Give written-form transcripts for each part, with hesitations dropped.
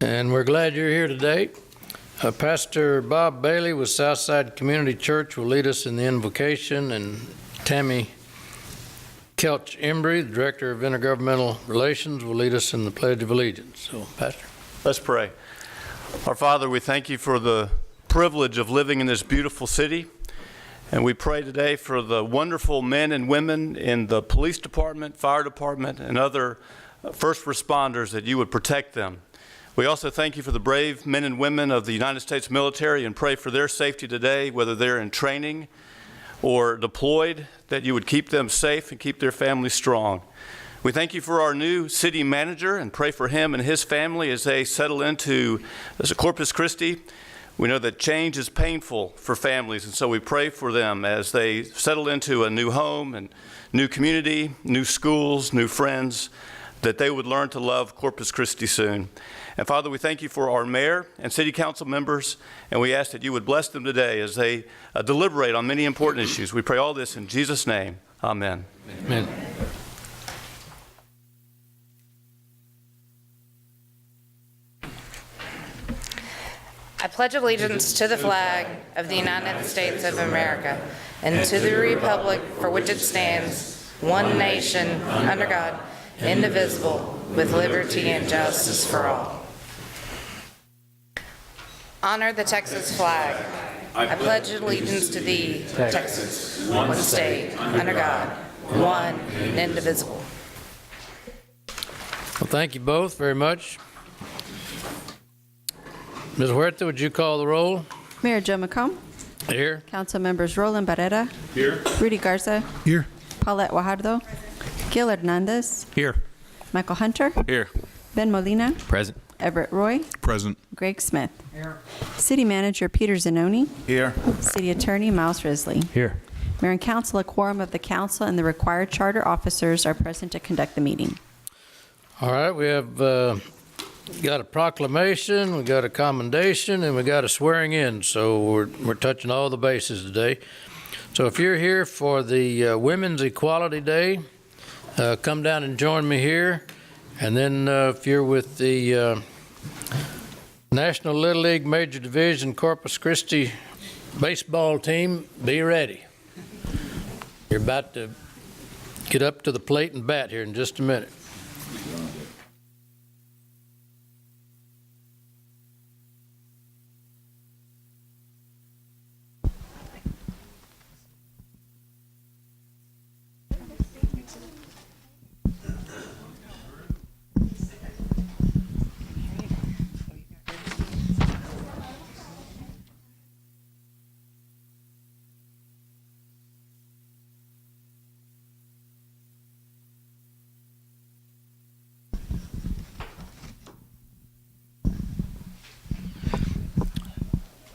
And we're glad you're here today. Pastor Bob Bailey with Southside Community Church will lead us in the invocation, and Tammy Kelch Embry, the Director of Intergovernmental Relations, will lead us in the Pledge of Allegiance. So, Pastor. Let's pray. Our Father, we thank you for the privilege of living in this beautiful city. And we pray today for the wonderful men and women in the police department, fire department, and other first responders, that you would protect them. We also thank you for the brave men and women of the United States military and pray for their safety today, whether they're in training or deployed, that you would keep them safe and keep their families strong. We thank you for our new city manager and pray for him and his family as they settle into Corpus Christi. We know that change is painful for families, and so we pray for them as they settle into a new home and new community, new schools, new friends, that they would learn to love Corpus Christi soon. And Father, we thank you for our mayor and city council members, and we ask that you would bless them today as they deliberate on many important issues. We pray all this in Jesus' name. Amen. Amen. I pledge allegiance to the flag of the United States of America and to the republic for which it stands, one nation, under God, indivisible, with liberty and justice for all. Honor the Texas flag. I pledge allegiance to thee, Texas, one state, under God, one and indivisible. Well, thank you both very much. Ms. Huerta, would you call the roll? Mayor Joe McComb. Here. Council members Roland Barrera. Here. Rudy Garza. Here. Paulette Guajardo. Gil Hernandez. Here. Michael Hunter. Here. Ben Molina. Present. Everett Roy. Present. Greg Smith. Here. City Manager Peter Zanoni. Here. City Attorney Miles Risley. Here. Mayor and Council, a quorum of the council and the required charter officers are present to conduct the meeting. All right, we have got a proclamation, we got a commendation, and we got a swearing in. So we're touching all the bases today. So if you're here for the Women's Equality Day, come down and join me here. And then if you're with the National Little League Major Division Corpus Christi baseball team, be ready. You're about to get up to the plate and bat here in just a minute.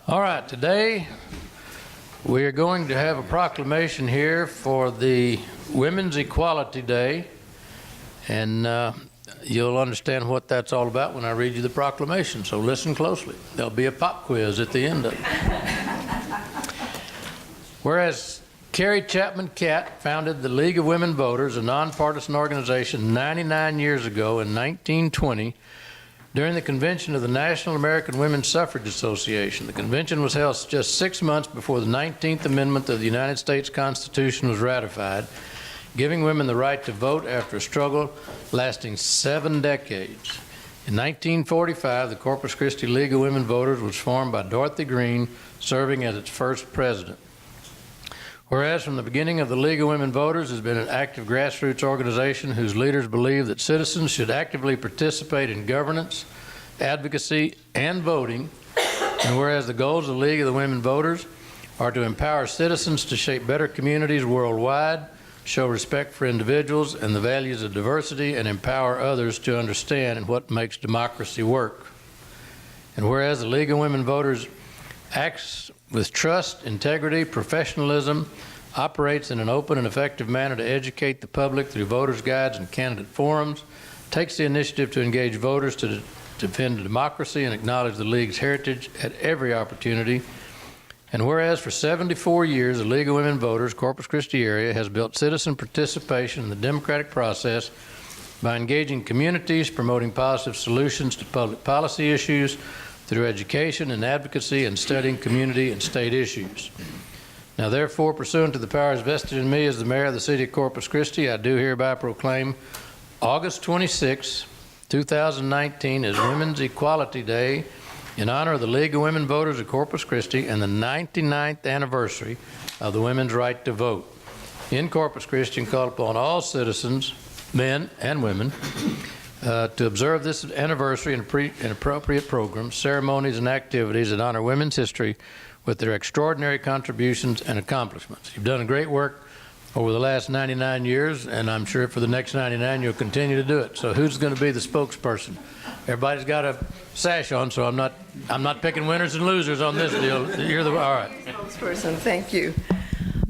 All right, today we are going to have a proclamation here for the Women's Equality Day, and you'll understand what that's all about when I read you the proclamation, so listen closely. There'll be a pop quiz at the end of it. Whereas Carrie Chapman Catt founded the League of Women Voters, a nonpartisan organization 99 years ago in 1920, during the convention of the National American Women's Suffrage Association. The convention was held just 6 months before the 19th Amendment of the United States Constitution was ratified, giving women the right to vote after a struggle lasting 7 decades. In 1945, the Corpus Christi League of Women Voters was formed by Dorothy Green, serving as its first president. Whereas from the beginning of the League of Women Voters has been an active grassroots organization whose leaders believe that citizens should actively participate in governance, advocacy, and voting, and whereas the goals of the League of the Women Voters are to empower citizens to shape better communities worldwide, show respect for individuals and the values of diversity, and empower others to understand what makes democracy work. And whereas the League of Women Voters acts with trust, integrity, professionalism, operates in an open and effective manner to educate the public through voters' guides and candidate forums, takes the initiative to engage voters to defend democracy and acknowledge the League's heritage at every opportunity. And whereas for 74 years, the League of Women Voters, Corpus Christi area, has built citizen participation in the democratic process by engaging communities, promoting positive solutions to public policy issues through education and advocacy, and studying community and state issues. Now therefore, pursuant to the powers vested in me as the mayor of the city of Corpus Christi, I do hereby proclaim August 26, 2019 as Women's Equality Day in honor of the League of Women Voters of Corpus Christi and the 99th anniversary of the women's right to vote. In Corpus Christi, and call upon all citizens, men and women, to observe this anniversary in appropriate programs, ceremonies, and activities that honor women's history with their extraordinary contributions and accomplishments. You've done great work over the last 99 years, and I'm sure for the next 99 you'll continue to do it. So who's going to be the spokesperson? Everybody's got a sash on, so I'm not picking winners and losers on this deal. You're the all right. Spokesperson, thank you.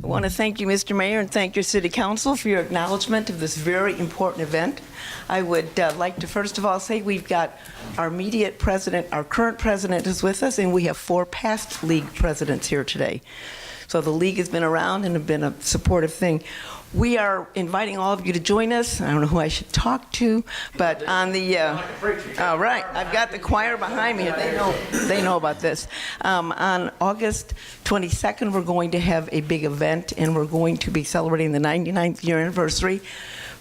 I want to thank you, Mr. Mayor, and thank your City Council for your acknowledgement of this very important event. I would like to first of all say we've got our immediate president, our current president is with us, and we have 4 past league presidents here today. So the league has been around and have been a supportive thing. We are inviting all of you to join us. I don't know who I should talk to, but on the, all right, I've got the choir behind me. They know about this. On August 22nd, we're going to have a big event, and we're going to be celebrating the 99th year anniversary.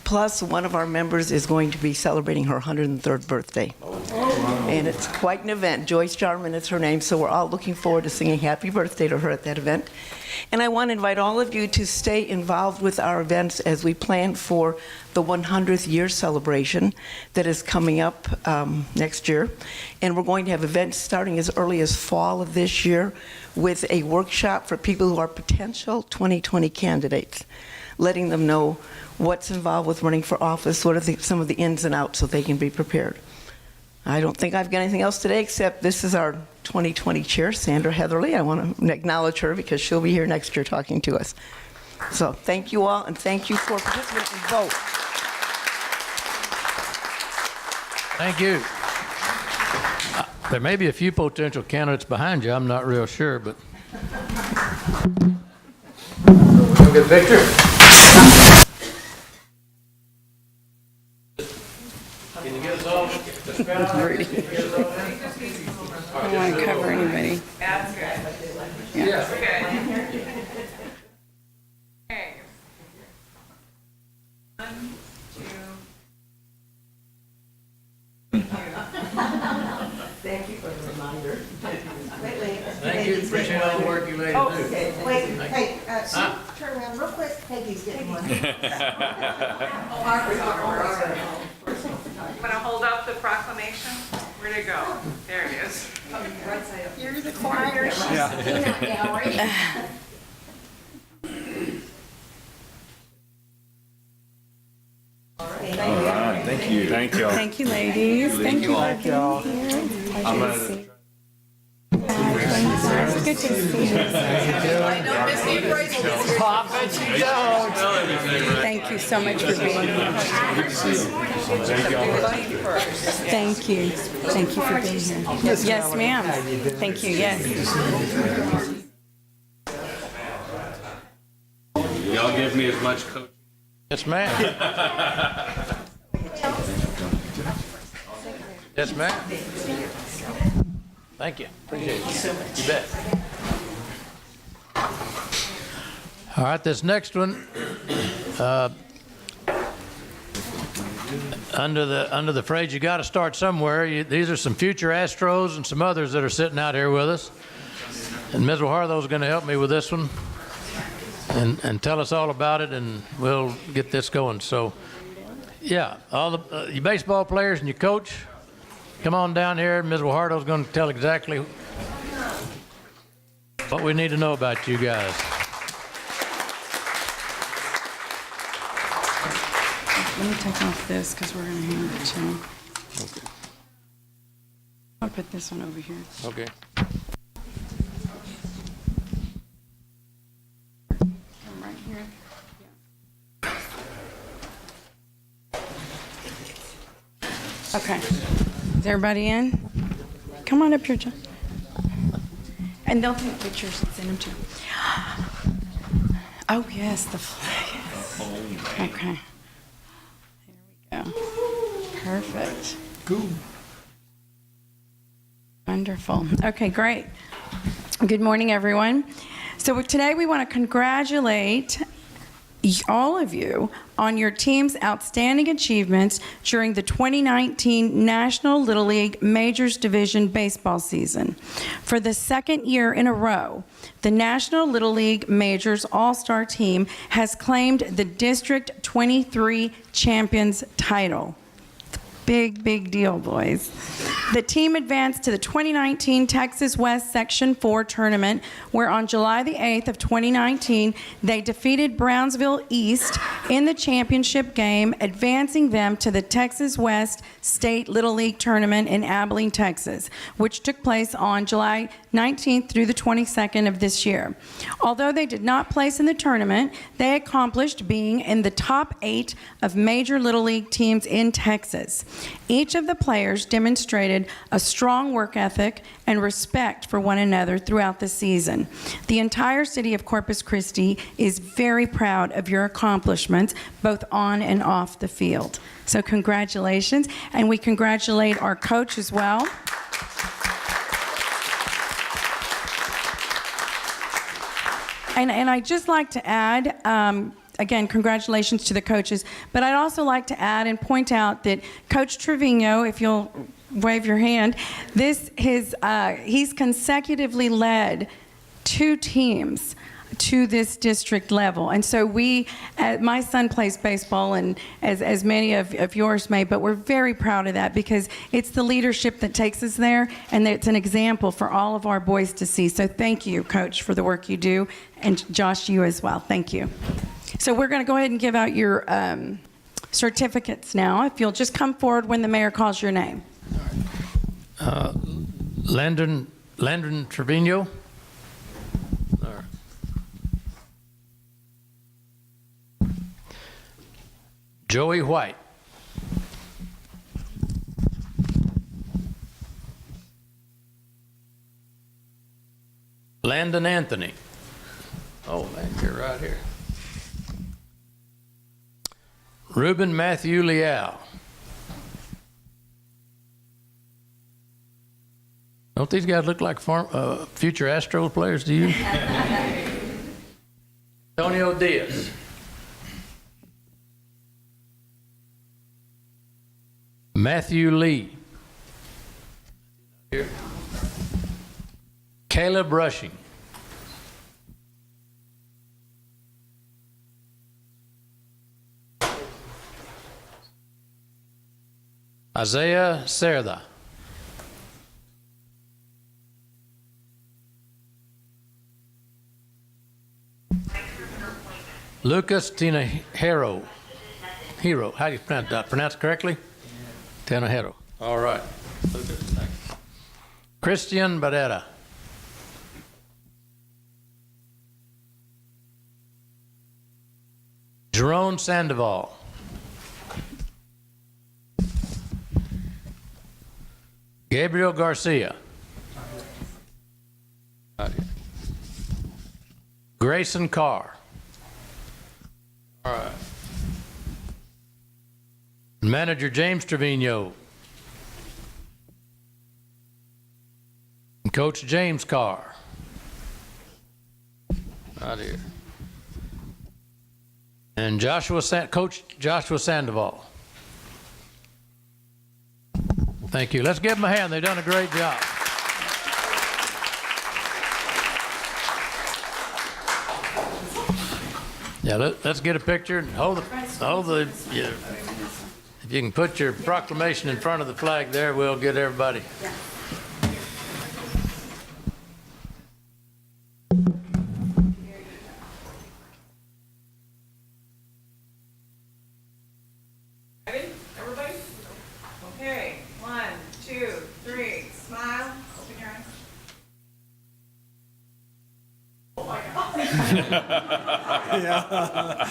Plus, one of our members is going to be celebrating her 103rd birthday. And it's quite an event. Joyce Jarman is her name, so we're all looking forward to singing happy birthday to her at that event. And I want to invite all of you to stay involved with our events as we plan for the 100th year celebration that is coming up next year. And we're going to have events starting as early as fall of this year with a workshop for people who are potential 2020 candidates, letting them know what's involved with running for office, what are some of the ins and outs so they can be prepared. I don't think I've got anything else today except this is our 2020 chair, Sandra Heatherly. I want to acknowledge her because she'll be here next year talking to us. So thank you all, and thank you for participating in vote. Thank you. There may be a few potential candidates behind you. I'm not real sure, but. We'll get a picture. Can you get us all? I don't want to cover anybody. That's good. Yeah. Good. Okay. 1, 2. Thank you for the reminder. Thank you. Appreciate all the work you made to do. Wait, hey, Sue, turn around real quick. Peggy's getting one. I'm going to hold up the proclamation. Where'd it go? There it is. You're the choir. She's in peanut gallery. Thank you. Thank you. Thank you, ladies. Thank you for being here. Pleasure to see you. It's good to see you. Thank you so much for being here. Thank you. Thank you for being here. Yes, ma'am. Thank you. Yes. Y'all give me as much coaching. Yes, ma'am. Yes, ma'am. Thank you. Appreciate it. You bet. All right, this next one, under the phrase, you got to start somewhere. These are some future Astros and some others that are sitting out here with us. And Ms. Wahardo is going to help me with this one and tell us all about it, and we'll get this going. So, yeah, all the you baseball players and your coach, come on down here. Ms. Wahardo is going to tell exactly what we need to know about you guys. Let me take off this because we're going to hand it to him. Okay. I'll put this one over here. Okay. Come right here. Okay. Is everybody in? Come on up here, John. And they'll take pictures and send them to you. Oh, yes, the flag. Okay. There we go. Perfect. Cool. Wonderful. Okay, great. Good morning, everyone. So today we want to congratulate all of you on your team's outstanding achievements during the 2019 National Little League Majors Division baseball season. For the second year in a row, the National Little League Majors All-Star team has claimed the District 23 Champions title. Big, big deal, boys. The team advanced to the 2019 Texas West Section 4 tournament, where on July the 8th of 2019, they defeated Brownsville East in the championship game, advancing them to the Texas West State Little League Tournament in Abilene, Texas, which took place on July 19th through the 22nd of this year. Although they did not place in the tournament, they accomplished being in the top 8 of major Little League teams in Texas. Each of the players demonstrated a strong work ethic and respect for one another throughout the season. The entire city of Corpus Christi is very proud of your accomplishments, both on and off the field. So congratulations, and we congratulate our coach as well. And I'd just like to add, again, congratulations to the coaches, but I'd also like to add and point out that Coach Trevino, if you'll wave your hand, he's consecutively led 2 teams to this district level. And so my son plays baseball, and as many of yours may, but we're very proud of that because it's the leadership that takes us there, and it's an example for all of our boys to see. So thank you, Coach, for the work you do, and Josh, you as well. Thank you. So we're going to go ahead and give out your certificates now. If you'll just come forward when the mayor calls your name. Landon Trevino. Joey White. Landon Anthony. Oh, man, you're right here. Ruben Matthew Leal. Don't these guys look like future Astros players to you? Antonio Diaz. Matthew Lee. Here. Caleb Rushing. Isaiah Cerda. Lucas Tinajero. Hero. How do you pronounce that? Pronounce it correctly? Tinajero. All right. Christian Barrera. Jerome Sandoval. Gabriel Garcia. Grayson Carr. All right. Manager James Trevino. And Coach James Carr. Right here. And Coach Joshua Sandoval. Thank you. Let's give them a hand. They've done a great job. Yeah, let's get a picture and hold the. Yeah. If you can put your proclamation in front of the flag there, we'll get everybody. Yeah. Ready, everybody? Okay, 1, 2, 3, smile, open your eyes. Oh my God. Yeah.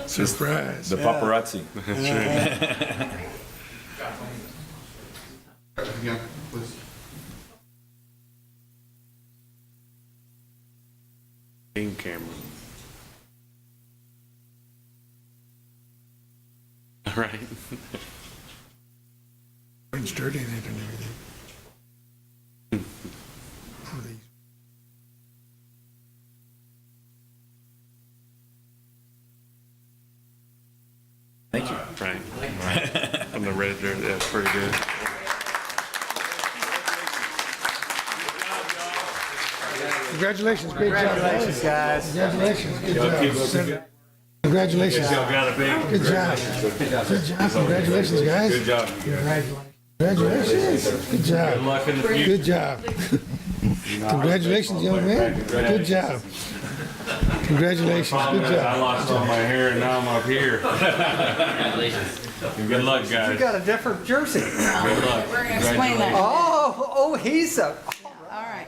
Surprise. The paparazzi. Yeah, please. In camera. All right. and sturdy in it and everything. Thank you. Frank. On the red dirt, that's pretty good. Congratulations, great job, guys. Congratulations, good job. Congratulations. Good job. Good job. Congratulations, guys. Good job. Congratulations. Good job. Good luck in the future. Good job. Congratulations, young man. Good job. Congratulations. Good I job. lost all my hair and now I'm up here. Good luck, guys. You got a different jersey. Good luck. Explain that. Oh, he's a. All right.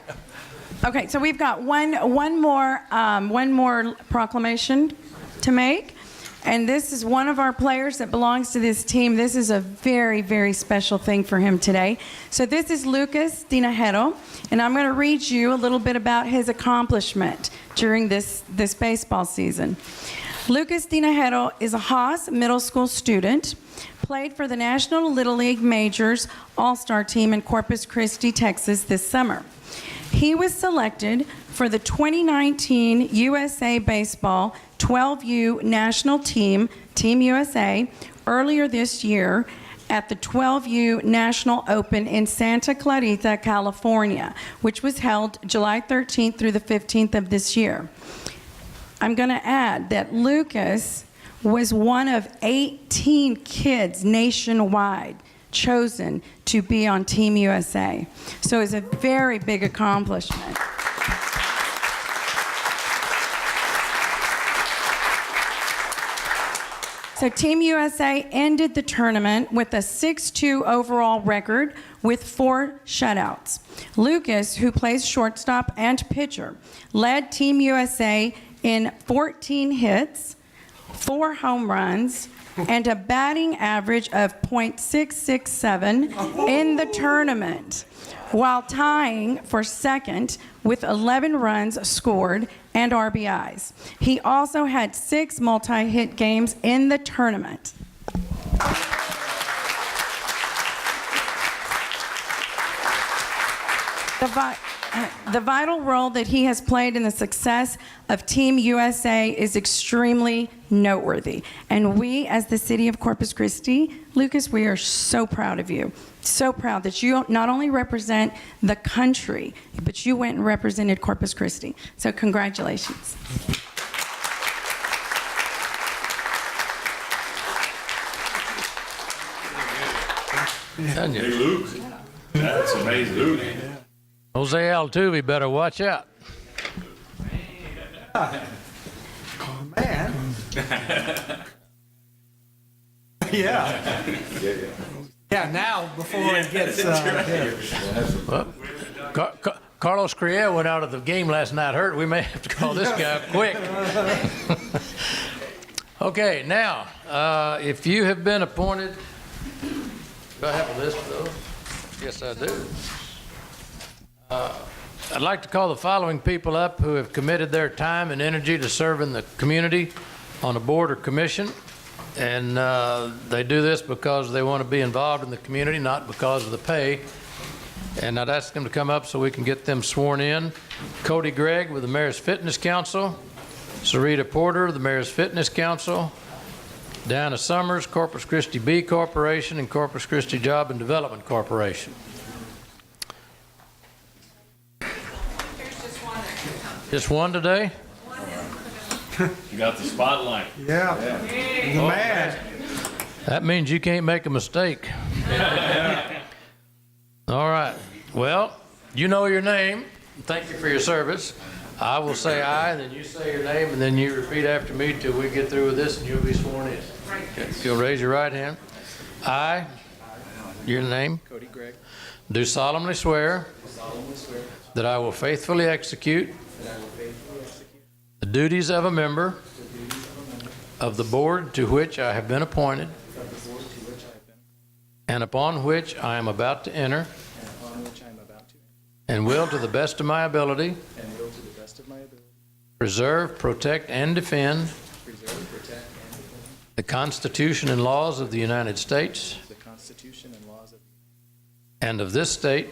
Okay, so we've got one more proclamation to make, and this is one of our players that belongs to this team. This is a very, very special thing for him today. So this is Lucas Tinajero, and I'm going to read you a little bit about his accomplishment during this baseball season. Lucas Tinajero is a Haas middle school student, played for the National Little League Majors All-Star team in Corpus Christi, Texas this summer. He was selected for the 2019 USA Baseball 12U National Team, Team USA, earlier this year at the 12U National Open in Santa Clarita, California, which was held July 13th through the 15th of this year. I'm going to add that Lucas was one of 18 kids nationwide chosen to be on Team USA. So it's a very big accomplishment. So Team USA ended the tournament with a 6-2 overall record with 4 shutouts. Lucas, who plays shortstop and pitcher, led Team USA in 14 hits, 4 home runs, and a batting average of .667 in the tournament, while tying for second with 11 runs scored and RBIs. He also had 6 multi-hit games in the tournament. The vital role that he has played in the success of Team USA is extremely noteworthy. And we, as the city of Corpus Christi, Lucas, we are so proud of you. So proud that you not only represent the country, but you went and represented Corpus Christi. So congratulations. Hey, Luke. That's amazing. Luke. Jose Altuve better watch out. Man. Yeah. Yeah, now, before it gets... Well, Carlos Correa went out of the game last night hurt. We may have to call this guy up quick. Okay, now, if you have been appointed, do I have a list of those? Yes, I do. I'd like to call the following people up who have committed their time and energy to serve in the community on a board or commission. And they do this because they want to be involved in the community, not because of the pay. And I'd ask them to come up so we can get them sworn in. Cody Gregg with the Mayor's Fitness Council. Sarita Porter, the Mayor's Fitness Council. Diana Summers, Corpus Christi B Corporation, and Corpus Christi Job and Development Corporation. Just one today? You got the spotlight. Yeah. The man. That means you can't make a mistake. All right. Well, you know your name. Thank you for your service. I will say aye, and then you say your name, and then you repeat after me till we get through with this, and you'll be sworn in. Okay. If you'll raise your right hand. I, your name, Cody Gregg, do solemnly swear that I will faithfully execute the duties of a member of the board to which I have been appointed and upon which I am about to enter, and will to the best of my ability preserve, protect, and defend the Constitution and laws of the United States and of this state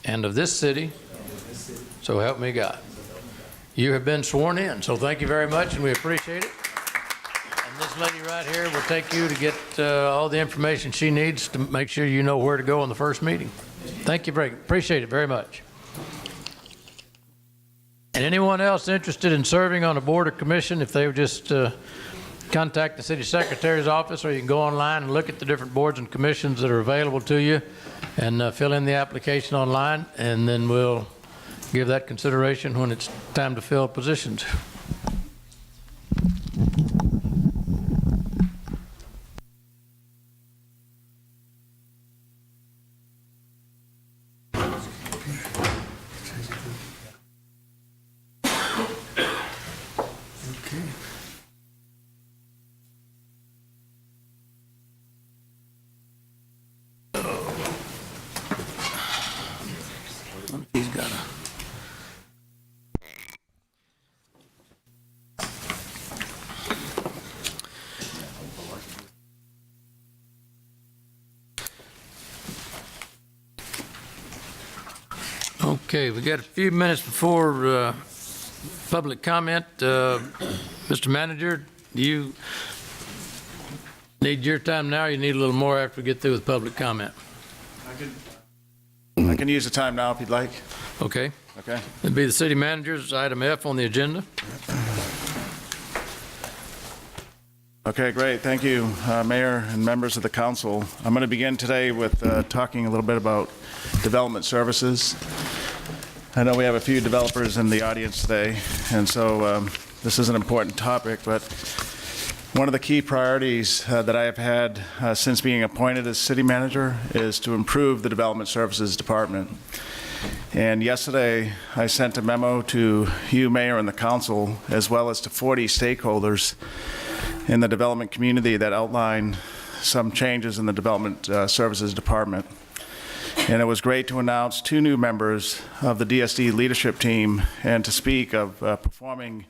and of this city, so help me God. You have been sworn in, so thank you very much, and we appreciate it. And this lady right here will take you to get all the information she needs to make sure you know where to go on the first meeting. Thank you, appreciate it very much. And anyone else interested in serving on a board or commission, if they would just contact the city secretary's office, or you can go online and look at the different boards and commissions that are available to you and fill in the application online, and then we'll give that consideration when it's time to fill positions. He's got a... Okay, we got a few minutes before public comment. Mr. Manager, do you need your time now, or you need a little more after we get through with public comment? I can use the time now if you'd like. Okay. Okay. It'd be the city manager's item F on the agenda. Okay, great. Thank you, Mayor and members of the council. I'm going to begin today with talking a little bit about development services. I know we have a few developers in the audience today, and so this is an important topic, but one of the key priorities that I have had since being appointed as city manager is to improve the development services department. And yesterday, I sent a memo to you, Mayor, and the council, as well as to 40 stakeholders in the development community that outline some changes in the development services department. And it was great to announce 2 new members of the DSD leadership team and to speak of performing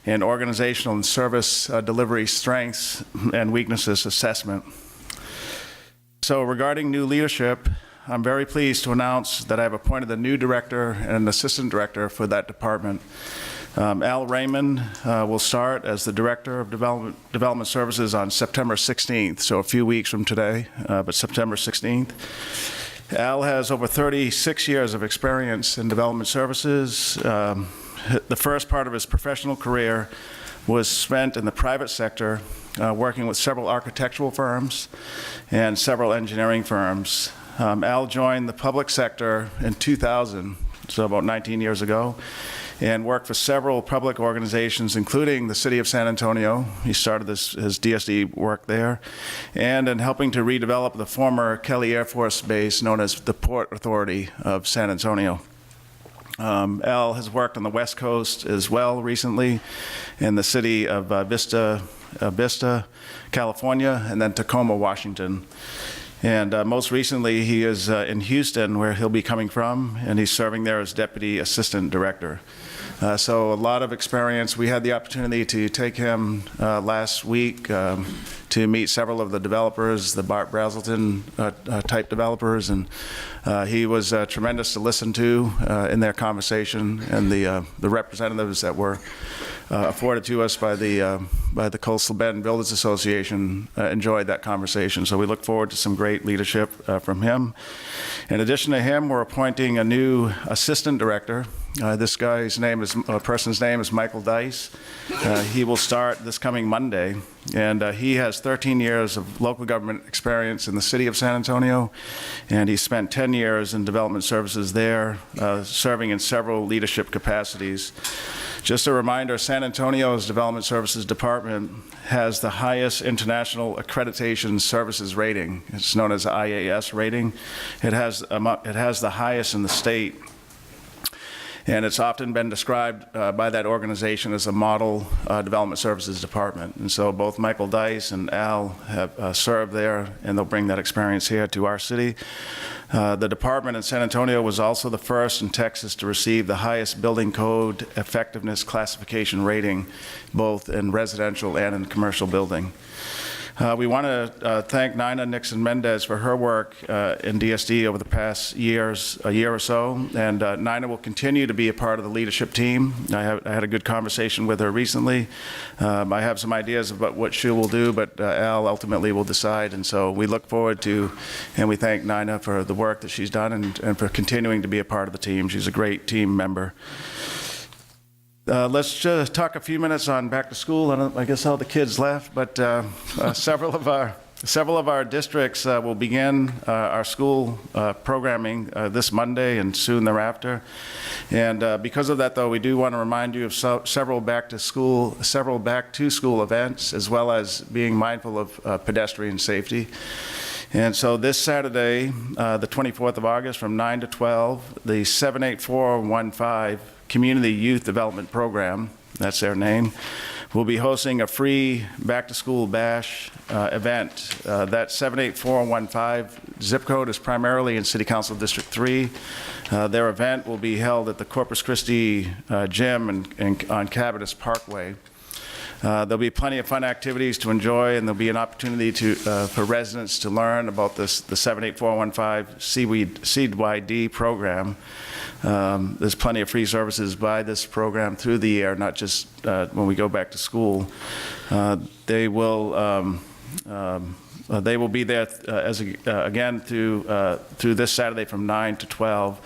an organizational and service delivery strengths and weaknesses assessment. So regarding new leadership, I'm very pleased to announce that I've appointed a new director and an assistant director for that department. Al Raymond will start as the Director of Development Services on September 16th, so a few weeks from today, but September 16th. Al has over 36 years of experience in development services. The first part of his professional career was spent in the private sector, working with several architectural firms and several engineering firms. Al joined the public sector in 2000, so about 19 years ago, and worked for several public organizations, including the City of San Antonio. He started his DSD work there, and in helping to redevelop the former Kelly Air Force Base known as the Port Authority of San Antonio. Al has worked on the West Coast as well recently, in the city of Vista, California, and then Tacoma, Washington. And most recently, he is in Houston, where he'll be coming from, and he's serving there as Deputy Assistant Director. So a lot of experience. We had the opportunity to take him last week to meet several of the developers, the Bart Brazelton type developers, and he was tremendous to listen to in their conversation, and the representatives that were afforded to us by the Coastal Bend Builders Association enjoyed that conversation. So we look forward to some great leadership from him. In addition to him, we're appointing a new assistant director. This person's name is Michael Dice. He will start this coming Monday, and he has 13 years of local government experience in the city of San Antonio, and he spent 10 years in development services there, serving in several leadership capacities. Just a reminder, San Antonio's Development Services Department has the highest international accreditation services rating. It's known as the IAS rating. It has the highest in the state. And it's often been described by that organization as a model development services department. And so both Michael Dice and Al have served there, and they'll bring that experience here to our city. The department in San Antonio was also the first in Texas to receive the highest building code effectiveness classification rating, both in residential and in commercial building. We want to thank Nina Nixon Mendez for her work in DSD over the past a year or so, and Nina will continue to be a part of the leadership team. I had a good conversation with her recently. I have some ideas about what she will do, but Al ultimately will decide, and so we look forward to, and we thank Nina for the work that she's done and for continuing to be a part of the team. She's a great team member. Let's just talk a few minutes on back to school. I guess all the kids left, but several of our districts will begin our school programming this Monday and soon thereafter. And because of that, though, we do want to remind you of several back to school events, as well as being mindful of pedestrian safety. And so this Saturday, the 24th of August, from 9 to 12, the 78415 Community Youth Development Program, that's their name, will be hosting a free back-to-school bash event. That 78415 zip code is primarily in City Council District 3. Their event will be held at the Corpus Christi Gym on Cabotus Parkway. There'll be plenty of fun activities to enjoy, and there'll be an opportunity for residents to learn about the 78415 CYD program. There's plenty of free services by this program through the year, not just when we go back to school. They will be there again through this Saturday from 9 to 12.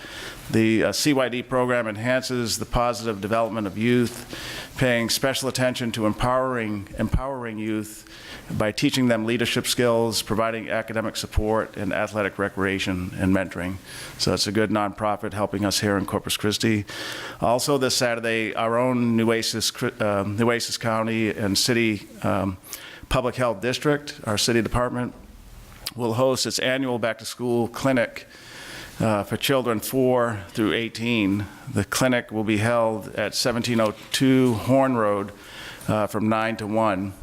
The CYD program enhances the positive development of youth, paying special attention to empowering youth by teaching them leadership skills, providing academic support, and athletic recreation and mentoring. So it's a good nonprofit helping us here in Corpus Christi. Also this Saturday, our own Nueces County and City Public Health District, our city department, will host its annual back-to-school clinic for children 4 through 18. The clinic will be held at 1702 Horn Road from 9 to 1.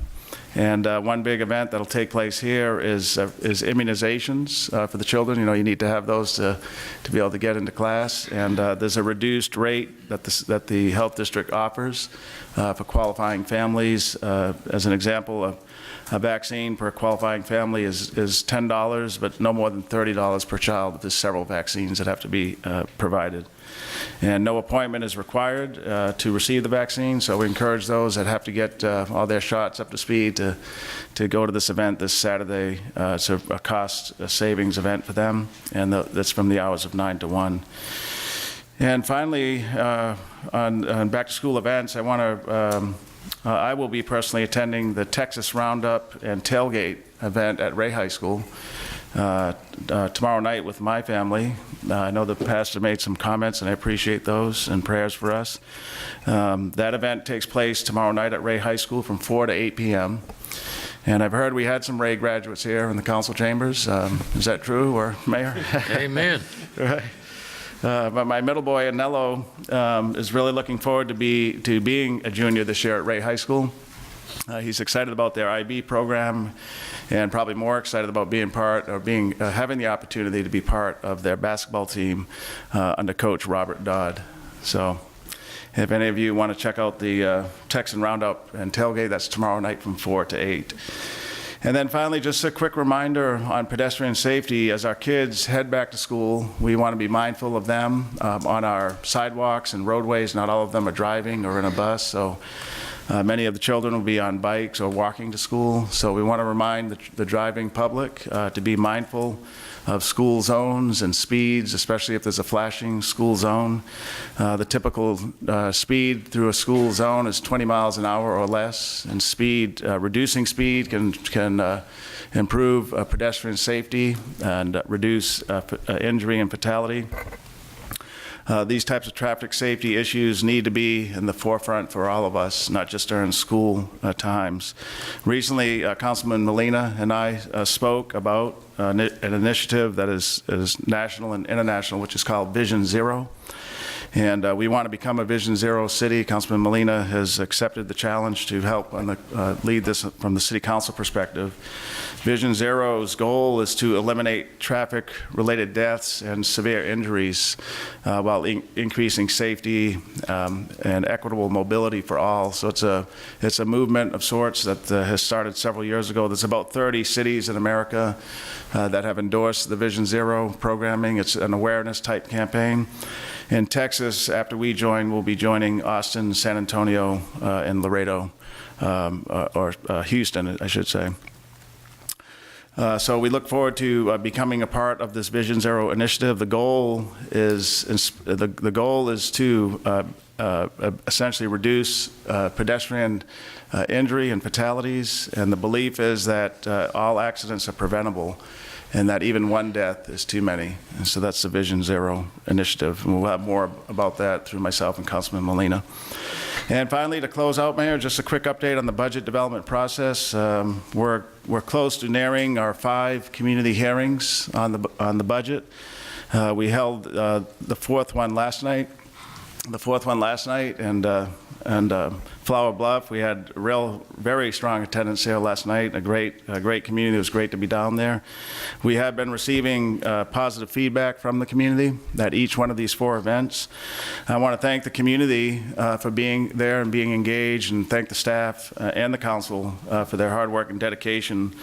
And one big event that'll take place here is immunizations for the children. You know, you need to have those to be able to get into class. And there's a reduced rate that the health district offers for qualifying families. As an example, a vaccine per qualifying family is $10, but no more than $30 per child. There's several vaccines that have to be provided. And no appointment is required to receive the vaccine, so we encourage those that have to get all their shots up to speed to go to this event this Saturday. It's a cost savings event for them, and that's from the hours of 9 to 1. And finally, on back-to-school events, I will be personally attending the Texas Roundup and Tailgate event at Ray High School tomorrow night with my family. I know the pastor made some comments, and I appreciate those and prayers for us. That event takes place tomorrow night at Ray High School from 4 to 8 p.m. And I've heard we had some Ray graduates here in the council chambers. Is that true, or Mayor? Amen. Right. But my middle boy, Anello, is really looking forward to being a junior this year at Ray High School. He's excited about their IB program, and probably more excited about having the opportunity to be part of their basketball team under Coach Robert Dodd. So, if any of you want to check out the Texan Roundup and Tailgate, that's tomorrow night from 4 to 8. And then finally, just a quick reminder on pedestrian safety. As our kids head back to school, we want to be mindful of them on our sidewalks and roadways. Not all of them are driving or in a bus, so many of the children will be on bikes or walking to school. So we want to remind the driving public to be mindful of school zones and speeds, especially if there's a flashing school zone. The typical speed through a school zone is 20 miles an hour or less, and reducing speed can improve pedestrian safety and reduce injury and fatality. These types of traffic safety issues need to be in the forefront for all of us, not just during school times. Recently, Councilman Molina and I spoke about an initiative that is national and international, which is called Vision Zero. And we want to become a Vision Zero city. Councilman Molina has accepted the challenge to help lead this from the city council perspective. Vision Zero's goal is to eliminate traffic-related deaths and severe injuries while increasing safety and equitable mobility for all. So it's a movement of sorts that has started several years ago. There's about 30 cities in America that have endorsed the Vision Zero programming. It's an awareness-type campaign. In Texas, after we join, we'll be joining Austin, San Antonio, and Laredo, or Houston, I should say. So we look forward to becoming a part of this Vision Zero initiative. The goal is to essentially reduce pedestrian injury and fatalities, and the belief is that all accidents are preventable, and that even one death is too many. And so that's the Vision Zero initiative, and we'll have more about that through myself and Councilman Molina. And finally, to close out, Mayor, just a quick update on the budget development process. We're close to nearing our 5 community hearings on the budget. We held the fourth one last night. And Flower Bluff, we had very strong attendance there last night. A great community. It was great to be down there. We have been receiving positive feedback from the community at each one of these 4 events. I want to thank the community for being there and being engaged, and thank the staff and the council for their hard work and dedication.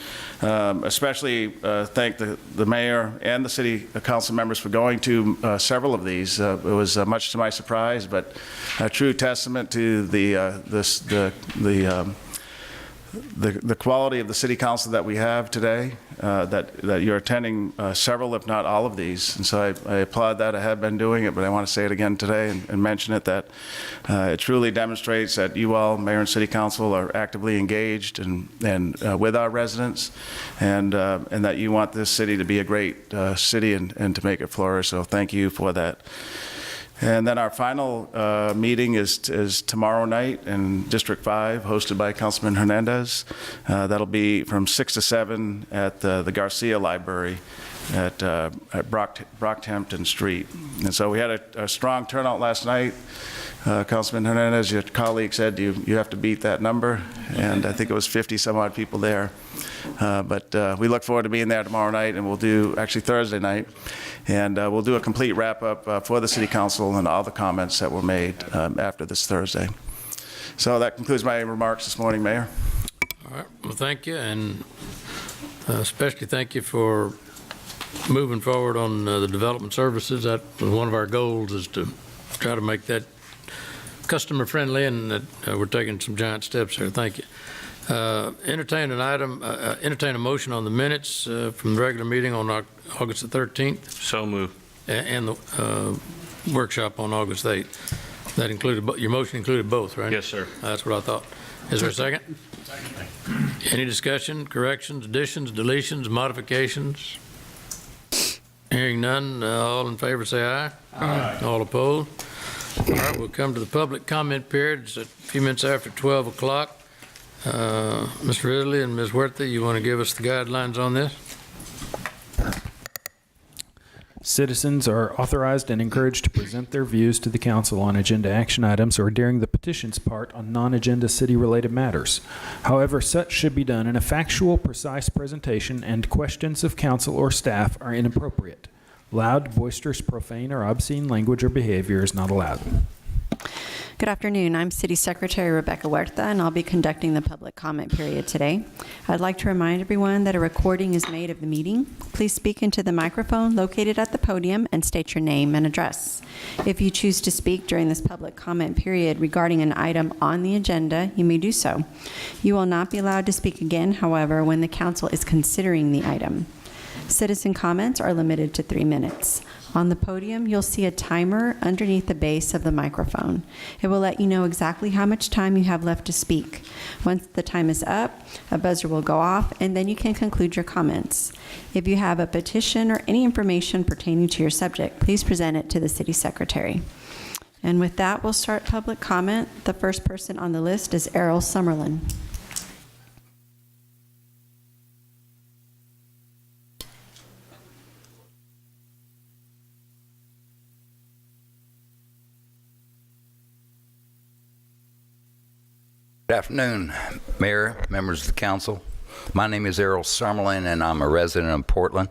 Especially thank the mayor and the city council members for going to several of these. It was much to my surprise, but a true testament to the quality of the city council that we have today, that you're attending several, if not all of these. And so I applaud that. I have been doing it, but I want to say it again today and mention it, that it truly demonstrates that you all, mayor and city council, are actively engaged and with our residents, and that you want this city to be a great city and to make it flourish. So thank you for that. And then our final meeting is tomorrow night in District 5, hosted by Councilman Hernandez. That'll be from 6 to 7 at the Garcia Library at Brockhampton Street. And so we had a strong turnout last night. Councilman Hernandez, your colleague, said you have to beat that number, and I think it was 50 some odd people there. But we look forward to being there tomorrow night, and we'll do, actually Thursday night, and we'll do a complete wrap-up for the City Council and all the comments that were made after this Thursday. So that concludes my remarks this morning, Mayor. All right, well, thank you, and especially thank you for moving forward on the development services. That was one of our goals, is to try to make that customer friendly, and that we're taking some giant steps there. Thank you. Entertain a motion on the minutes from the regular meeting on August the 13th. So moved. And the workshop on August 8th. That included, your motion included both, right? Yes, sir. That's what I thought. Is there a second? Any discussion, corrections, additions, deletions, modifications? Hearing none, all in favor say aye. Aye. All opposed? All right, we'll come to the public comment period. It's a few minutes after 12 o'clock. Mr. Risley and Ms. Huerta, you want to give us the guidelines on this? Citizens are authorized and encouraged to present their views to the council on agenda action items or during the petitions part on non-agenda city-related matters. However, such should be done in a factual, precise presentation, and questions of council or staff are inappropriate. Loud, boisterous, profane, or obscene language or behavior is not allowed. Good afternoon. I'm City Secretary Rebecca Huerta, and I'll be conducting the public comment period today. I'd like to remind everyone that a recording is made of the meeting. Please speak into the microphone located at the podium and state your name and address. If you choose to speak during this public comment period regarding an item on the agenda, you may do so. You will not be allowed to speak again, however, when the council is considering the item. Citizen comments are limited to 3 minutes. On the podium, you'll see a timer underneath the base of the microphone. It will let you know exactly how much time you have left to speak. Once the time is up, a buzzer will go off, and then you can conclude your comments. If you have a petition or any information pertaining to your subject, please present it to the City Secretary. And with that, we'll start public comment. The first person on the list is Errol Summerlin. Good afternoon, Mayor, members of the council. My name is Errol Summerlin, and I'm a resident of Portland.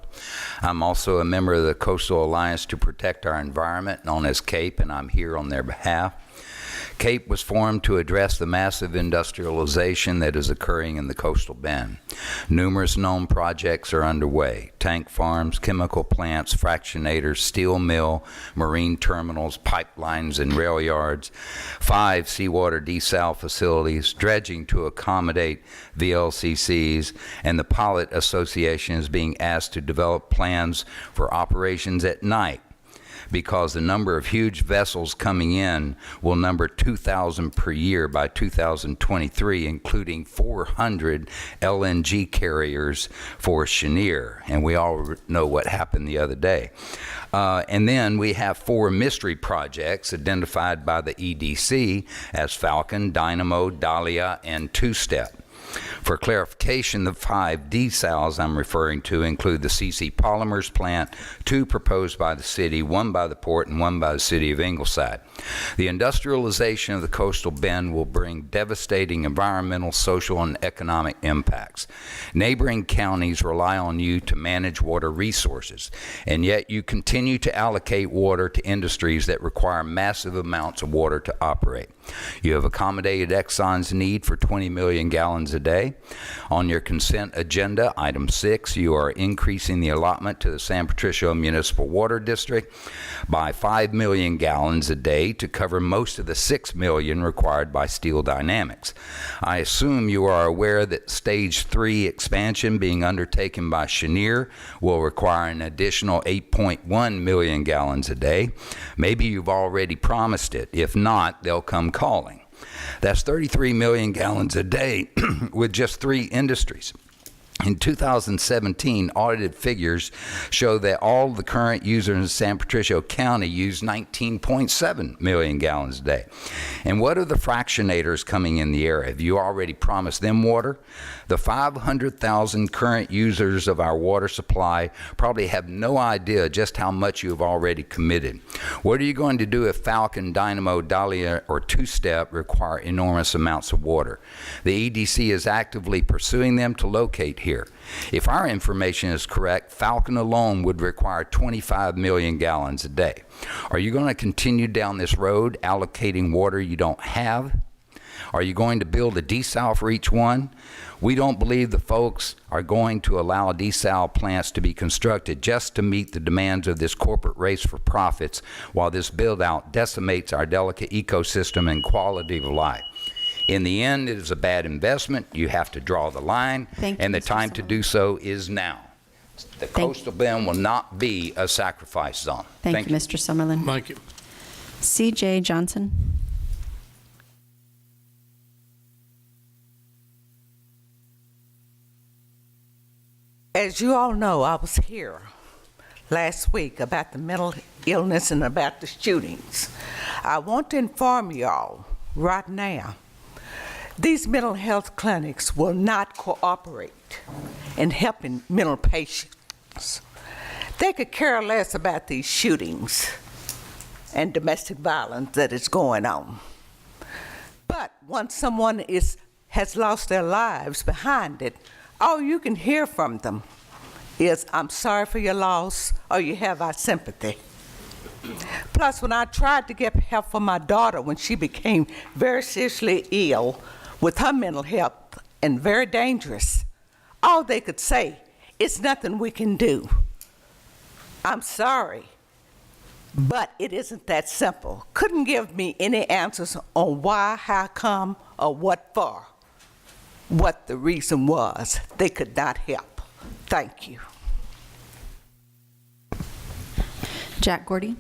I'm also a member of the Coastal Alliance to Protect Our Environment, known as CAPE, and I'm here on their behalf. CAPE was formed to address the massive industrialization that is occurring in the coastal bend. Numerous known projects are underway: tank farms, chemical plants, fractionators, steel mill, marine terminals, pipelines, and rail yards, 5 seawater desal facilities, dredging to accommodate VLCCs, and the Pilot Association is being asked to develop plans for operations at night, because the number of huge vessels coming in will number 2,000 per year by 2023, including 400 LNG carriers for Cheniere, and we all know what happened the other day. And then we have 4 mystery projects identified by the EDC as Falcon, Dynamo, Dahlia, and Two Step. For clarification, the 5 desals I'm referring to include the CC Polymers plant, 2 proposed by the city, 1 by the port, and 1 by the city of Ingleside. The industrialization of the coastal bend will bring devastating environmental, social, and economic impacts. Neighboring counties rely on you to manage water resources, and yet you continue to allocate water to industries that require massive amounts of water to operate. You have accommodated Exxon's need for 20 million gallons a day. On your consent agenda, item 6, you are increasing the allotment to the San Patricio Municipal Water District by 5 million gallons a day to cover most of the 6 million required by Steel Dynamics. I assume you are aware that Stage 3 expansion being undertaken by Cheniere will require an additional 8.1 million gallons a day. Maybe you've already promised it. If not, they'll come calling. That's 33 million gallons a day with just 3 industries. In 2017, audited figures show that all the current users in San Patricio County use 19.7 million gallons a day. And what are the fractionators coming in the area? Have you already promised them water? The 500,000 current users of our water supply probably have no idea just how much you have already committed. What are you going to do if Falcon, Dynamo, Dahlia, or Two Step require enormous amounts of water? The EDC is actively pursuing them to locate here. If our information is correct, Falcon alone would require 25 million gallons a day. Are you going to continue down this road allocating water you don't have? Are you going to build a desal for each one? We don't believe the folks are going to allow desal plants to be constructed just to meet the demands of this corporate race for profits, while this build-out decimates our delicate ecosystem and quality of life. In the end, it is a bad investment. You have to draw the line, and the time to do so is now. The coastal bend will not be a sacrifice zone. Thank you, Mr. Summerlin. Thank you. C.J. Johnson. As you all know, I was here last week about the mental illness and about the shootings. I want to inform you all right now, these mental health clinics will not cooperate in helping mental patients. They could care less about these shootings and domestic violence that is going on. But once someone has lost their lives behind it, all you can hear from them is, "I'm sorry for your loss," or "You have our sympathy." Plus, when I tried to get help for my daughter when she became very seriously ill with her mental health and very dangerous, all they could say, "It's nothing we can do." I'm sorry, but it isn't that simple. Couldn't give me any answers on why, how come, or what for. What the reason was. They could not help. Thank you. Jack Gordy.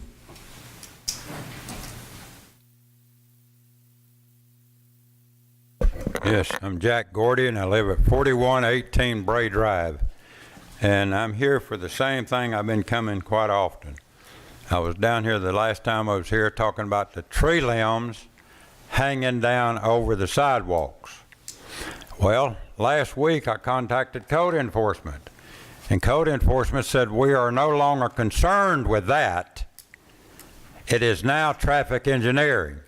Yes, I'm Jack Gordy, and I live at 4118 Bray Drive. And I'm here for the same thing. I've been coming quite often. I was down here the last time I was here talking about the tree limbs hanging down over the sidewalks. Well, last week I contacted code enforcement, and code enforcement said we are no longer concerned with that. It is now traffic engineering.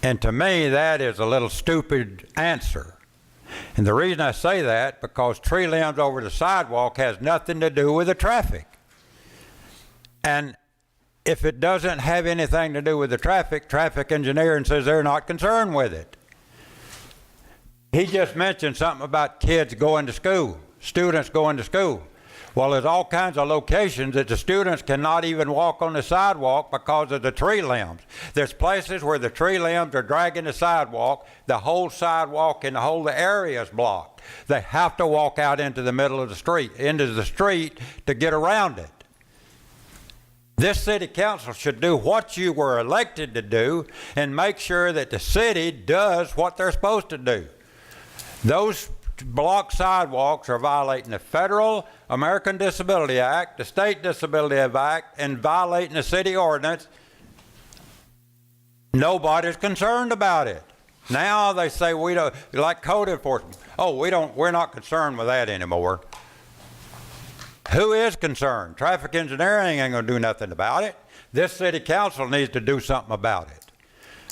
And to me, that is a little stupid answer. And the reason I say that, because tree limbs over the sidewalk has nothing to do with the traffic. And if it doesn't have anything to do with the traffic engineering says they're not concerned with it. He just mentioned something about kids going to school, students going to school. Well, there's all kinds of locations that the students cannot even walk on the sidewalk because of the tree limbs. There's places where the tree limbs are dragging the sidewalk. The whole sidewalk and the whole area is blocked. They have to walk out into the middle of the street, to get around it. This city council should do what you were elected to do and make sure that the city does what they're supposed to do. Those block sidewalks are violating the Federal American Disability Act, the State Disability Act, and violating the city ordinance. Nobody's concerned about it. Now they say we don't, like code enforcement. Oh, we're not concerned with that anymore. Who is concerned? Traffic engineering ain't gonna do nothing about it. This city council needs to do something about it.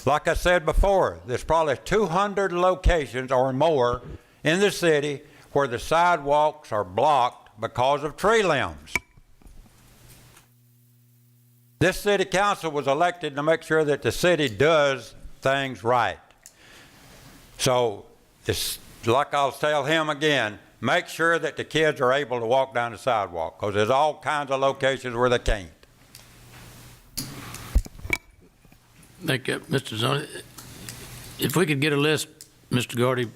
Like I said before, there's probably 200 locations or more in the city where the sidewalks are blocked because of tree limbs. This city council was elected to make sure that the city does things right. So it's like I'll tell him again, make sure that the kids are able to walk down the sidewalk, because there's all kinds of locations where they can't. Thank you, Mr. Zoni. If we could get a list, Mr. Gordy,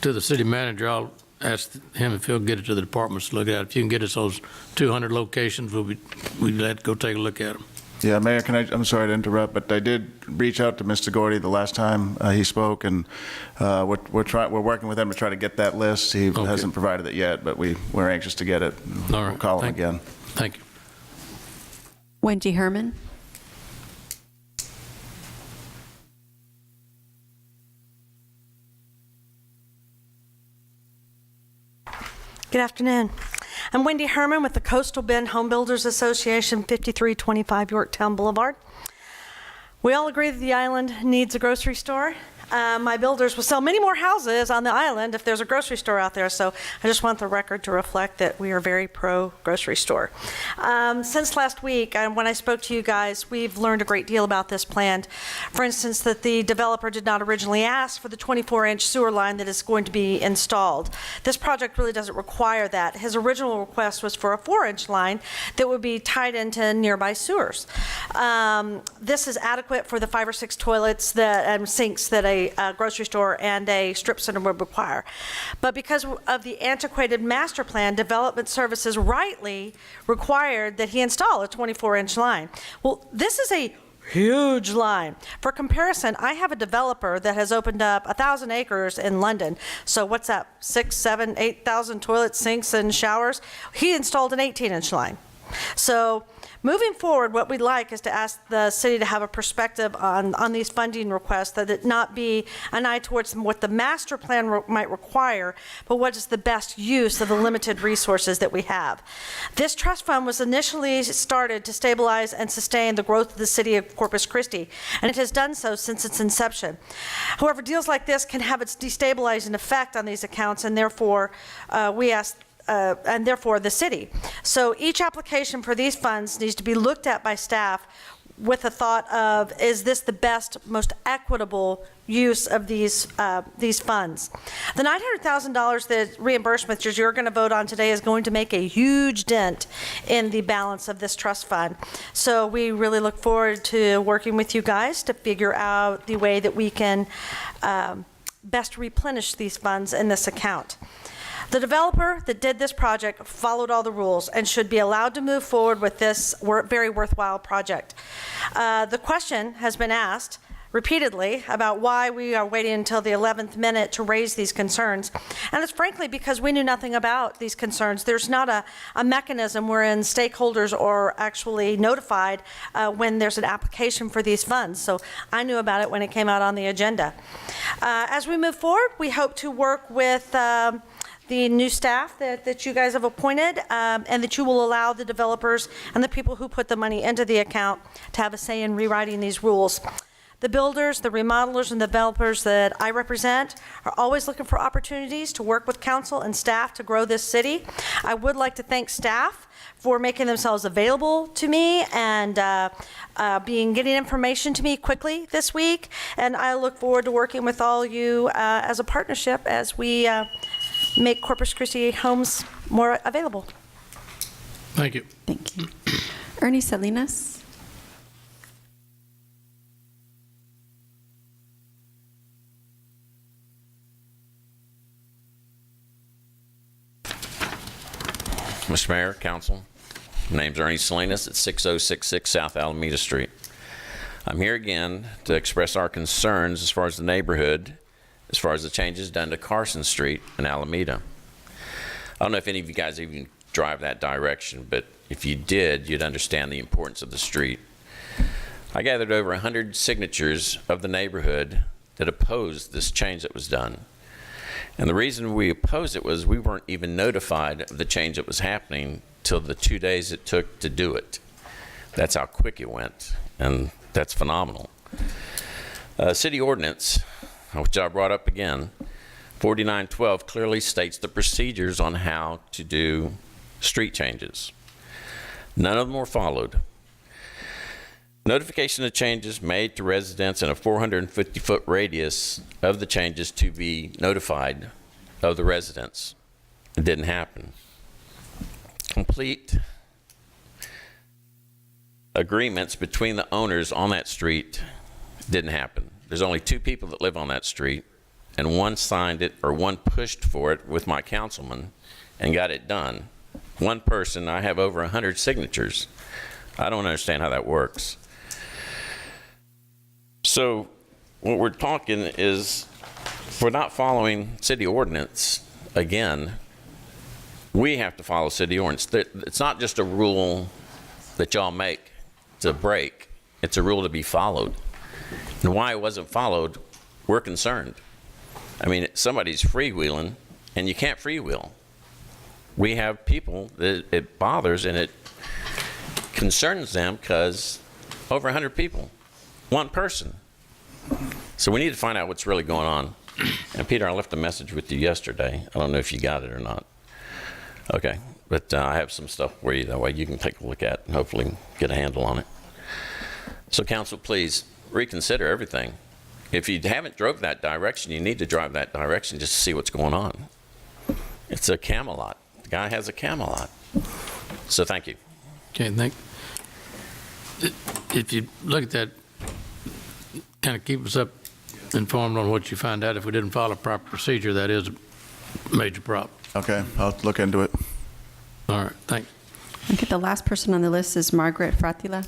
to the city manager, I'll ask him if he'll get it to the departments to look at. If you can get us those 200 locations, we'd let go take a look at them. Yeah, Mayor, I'm sorry to interrupt, but I did reach out to Mr. Gordy the last time he spoke, and we're working with him to try to get that list. He hasn't provided it yet, but we're anxious to get it. All right. We'll call him again. Thank you. Wendy Herman. Good afternoon. I'm Wendy Herman with the Coastal Bend Home Builders Association, 5325 Yorktown Boulevard. We all agree that the island needs a grocery store. My builders will sell many more houses on the island if there's a grocery store out there, so I just want the record to reflect that we are very pro grocery store. Since last week, when I spoke to you guys, we've learned a great deal about this plan. For instance, that the developer did not originally ask for the 24-inch sewer line that is going to be installed. This project really doesn't require that. His original request was for a 4-inch line that would be tied into nearby sewers. This is adequate for the 5 or 6 toilets and sinks that a grocery store and a strip center would require. But because of the antiquated master plan, Development Services rightly required that he install a 24-inch line. Well, this is a huge line. For comparison, I have a developer that has opened up 1,000 acres in London. So what's that, 6, 7, 8,000 toilets, sinks, and showers? He installed an 18-inch line. So moving forward, what we'd like is to ask the city to have a perspective on these funding requests, that it not be an eye towards what the master plan might require, but what is the best use of the limited resources that we have. This trust fund was initially started to stabilize and sustain the growth of the city of Corpus Christi, and it has done so since its inception. However, deals like this can have its destabilizing effect on these accounts, and therefore therefore the city. So each application for these funds needs to be looked at by staff with a thought of, is this the best, most equitable use of these funds? The $900,000 that reimbursement that you're going to vote on today is going to make a huge dent in the balance of this trust fund. So we really look forward to working with you guys to figure out the way that we can best replenish these funds in this account. The developer that did this project followed all the rules and should be allowed to move forward with this very worthwhile project. The question has been asked repeatedly about why we are waiting until the 11th minute to raise these concerns. And it's frankly because we knew nothing about these concerns. There's not a mechanism wherein stakeholders are actually notified when there's an application for these funds. So I knew about it when it came out on the agenda. As we move forward, we hope to work with the new staff that you guys have appointed, and that you will allow the developers and the people who put the money into the account to have a say in rewriting these rules. The builders, the remodelers, and developers that I represent are always looking for opportunities to work with council and staff to grow this city. I would like to thank staff for making themselves available to me and getting information to me quickly this week. And I look forward to working with all you as a partnership as we make Corpus Christi homes more available. Thank you. Thank you. Ernie Salinas. Mr. Mayor, Council, my name's Ernie Salinas at 6066 South Alameda Street. I'm here again to express our concerns as far as the neighborhood, as far as the changes done to Carson Street in Alameda. I don't know if any of you guys even drive that direction, but if you did, you'd understand the importance of the street. I gathered over 100 signatures of the neighborhood that opposed this change that was done. And the reason we opposed it was we weren't even notified of the change that was happening till the 2 days it took to do it. That's how quick it went, and that's phenomenal. City ordinance, which I brought up again, 4912 clearly states the procedures on how to do street changes. None of them were followed. Notification of changes made to residents in a 450-foot radius of the changes to be notified of the residents. It didn't happen. Complete agreements between the owners on that street didn't happen. There's only 2 people that live on that street, and one signed it, or one pushed for it with my councilman and got it done. One person, I have over 100 signatures. I don't understand how that works. So what we're talking is, if we're not following city ordinance, again, we have to follow city ordinance. It's not just a rule that y'all make to break. It's a rule to be followed. And why it wasn't followed, we're concerned. I mean, somebody's freewheeling, and you can't freewheel. We have people that it bothers, and it concerns them because over 100 people, one person. So we need to find out what's really going on. And Peter, I left a message with you yesterday. I don't know if you got it or not. Okay, but I have some stuff for you, that way you can take a look at and hopefully get a handle on it. So council, please reconsider everything. If you haven't drove that direction, you need to drive that direction just to see what's going on. It's a Camelot. The guy has a Camelot. So thank you. Okay, if you look at that, kind of keep us up informed on what you find out. If we didn't follow proper procedure, that is a major problem. Okay, I'll look into it. All right, thanks. Okay, the last person on the list is Margaret Fratila.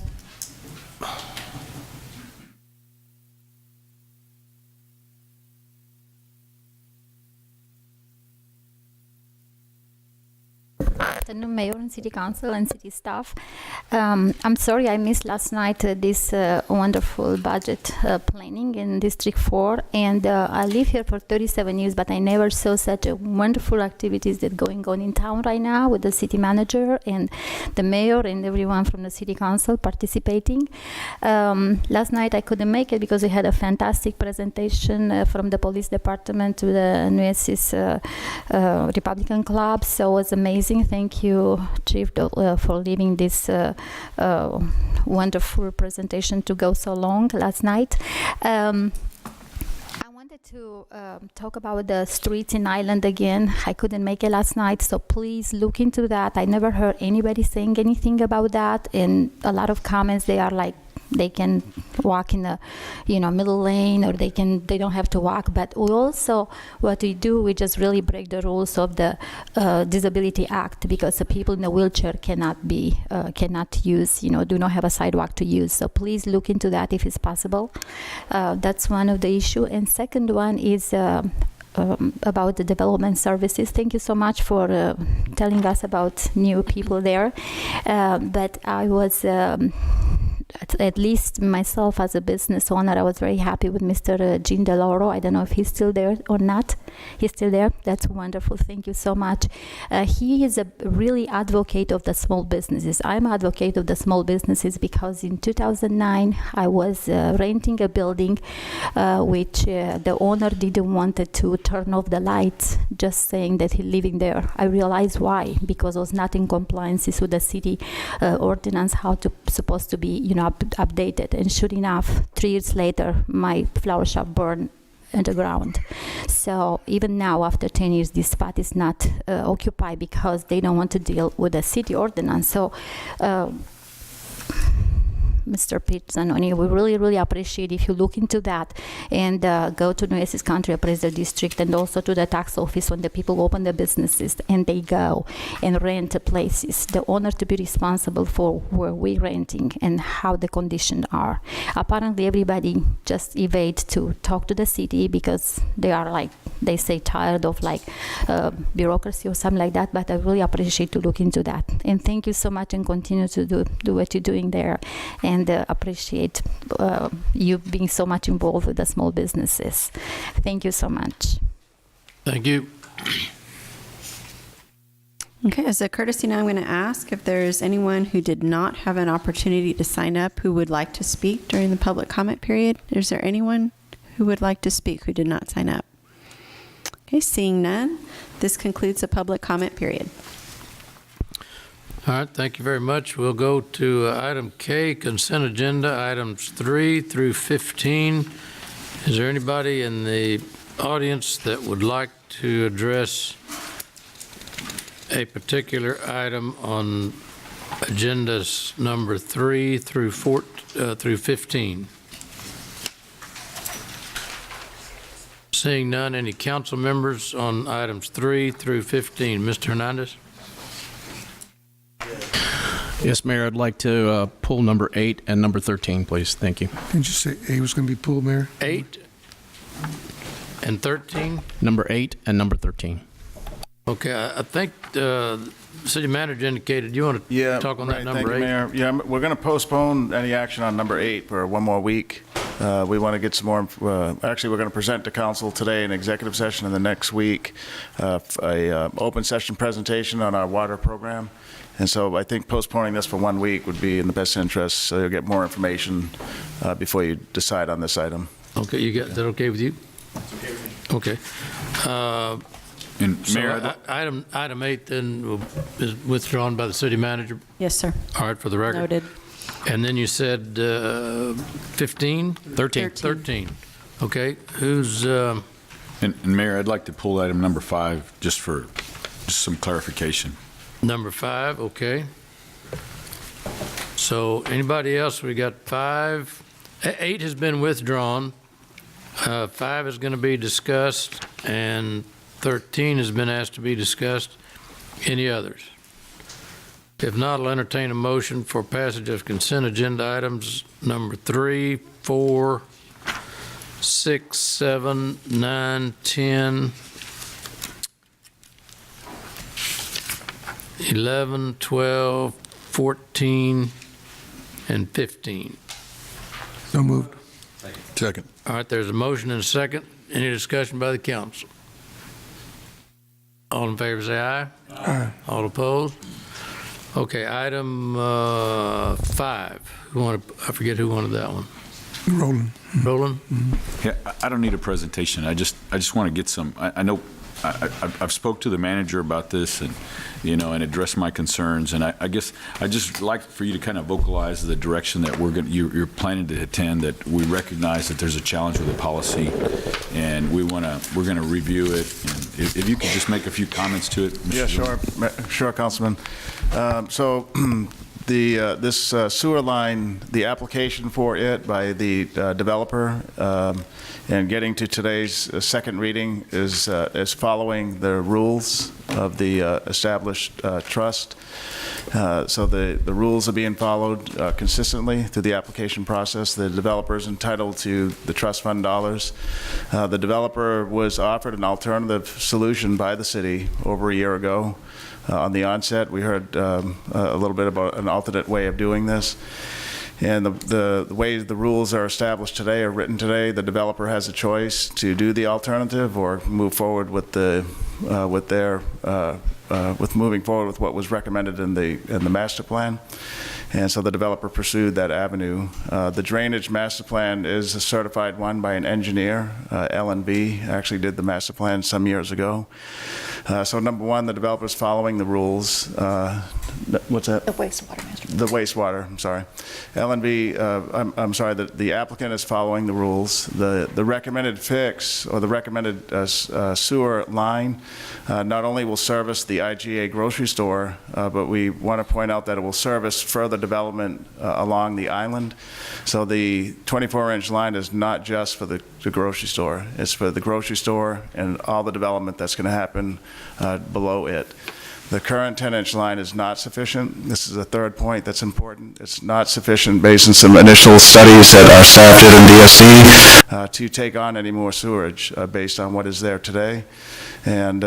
Afternoon, Mayor and City Council and City staff. I'm sorry I missed last night this wonderful budget planning in District 4, and I live here for 37 years, but I never saw such a wonderful activities that going on in town right now with the city manager and the mayor and everyone from the City Council participating. Last night I couldn't make it because we had a fantastic presentation from the police department to the Nueces Republican Club, so it was amazing. Thank you, Chief, for leaving this wonderful presentation to go so long last night. I wanted to talk about the streets in Island again. I couldn't make it last night, so please look into that. I never heard anybody saying anything about that, and a lot of comments, they are like, they can walk in the middle lane, or they don't have to walk. But we also, what we do, we just really break the rules of the Disability Act, because the people in the wheelchair cannot use, do not have a sidewalk to use. So please look into that if it's possible. That's one of the issue. And second one is about the development services. Thank you so much for telling us about new people there. But I was at least myself as a business owner, I was very happy with Mr. Jean DeLauro. I don't know if he's still there or not. He's still there. That's wonderful. Thank you so much. He is a really advocate of the small businesses. I'm an advocate of the small businesses because in 2009 I was renting a building which the owner didn't want to turn off the lights, just saying that he's living there. I realized why, because it was not in compliance with the city ordinance how to supposed to be updated. And sure enough, 3 years later my flower shop burned underground. So even now, after 10 years, this spot is not occupied because they don't want to deal with the city ordinance. So Mr. Pete Zanoni, we really appreciate if you look into that and go to Nueces County Appraisal District and also to the tax office when the people open their businesses and they go and rent places. The owner to be responsible for where we're renting and how the conditions are. Apparently, everybody just evade to talk to the city because they are like, they say tired of bureaucracy or something like that, but I really appreciate to look into that. And thank you so much and continue to do what you're doing there. And appreciate you being so much involved with the small businesses. Thank you so much. Thank you. Okay, as a courtesy now, I'm going to ask if there's anyone who did not have an opportunity to sign up who would like to speak during the public comment period. Is there anyone who would like to speak who did not sign up? Okay, seeing none, this concludes the public comment period. All right, thank you very much. We'll go to item K, consent agenda, items 3 through 15. Is there anybody in the audience that would like to address a particular item on agendas number 3 through 15? Seeing none, any council members on items 3 through 15? Mr. Hernandez? Yes, Mayor, I'd like to pull number 8 and number 13, please. Thank you. Didn't you say A was going to be pulled, Mayor? 8 and 13? Number 8 and number 13. Okay, I think the city manager indicated you want to talk on that number 8. Mayor. Yeah, we're going to postpone any action on number 8 for one more week. We want to get some more, actually, we're going to present to council today in executive session in the next week, a open session presentation on our water program. And so I think postponing this for 1 week would be in the best interest, so you'll get more information before you decide on this item. Okay, you got that okay with you? Okay. And So Mayor, item 8 then is withdrawn by the city manager? Yes, sir. All right, for the record. Noted. And then you said 15? 13. Okay, who's... and Mayor, I'd like to pull item number 5 just for some clarification. Number 5, okay. So anybody else? We got 5. 8 has been withdrawn. 5 is going to be discussed, and 13 has been asked to be discussed. Any others? If not, I'll entertain a motion for passage of consent agenda items number 3, 4, 6, 7, 9, 10, 11, 12, 14, and 15. So moved. Second. All right, there's a motion and a second. Any discussion by the council? All in favor say aye. Aye. All opposed? Okay, item 5. I forget who wanted that one. Roland. Roland? Yeah, I don't need a presentation. I just want to get some. I know I've spoke to the manager about this and and addressed my concerns. And I guess I just like for you to kind of vocalize the direction that you're planning to attend. That we recognize that there's a challenge with the policy, and we're going to review it. And if you could just make a few comments to it. Mr. Sure, Councilman. So this sewer line, the application for it by the developer, and getting to today's second reading is following the rules of the established trust. So the rules are being followed consistently through the application process. The developer is entitled to the trust fund dollars. The developer was offered an alternative solution by the city over a year ago. On the onset, we heard a little bit about an alternate way of doing this. And the way the rules are established today, are written today, the developer has a choice to do the alternative or move forward with with moving forward with what was recommended in the master plan. And so the developer pursued that avenue. The drainage master plan is a certified one by an engineer. L&B actually did the master plan some years ago. So number one, the developer is following the rules. What's that? The wastewater master. The wastewater, I'm sorry. L&B, I'm sorry, the applicant is following the rules. The recommended fix, or the recommended sewer line, not only will service the IGA grocery store, but we want to point out that it will service further development along the island. So the 24-inch line is not just for the grocery store. It's for the grocery store and all the development that's going to happen below it. The current 10-inch line is not sufficient. This is a third point that's important. It's not sufficient based on some initial studies that our staff did in DSC to take on any more sewerage based on what is there today. And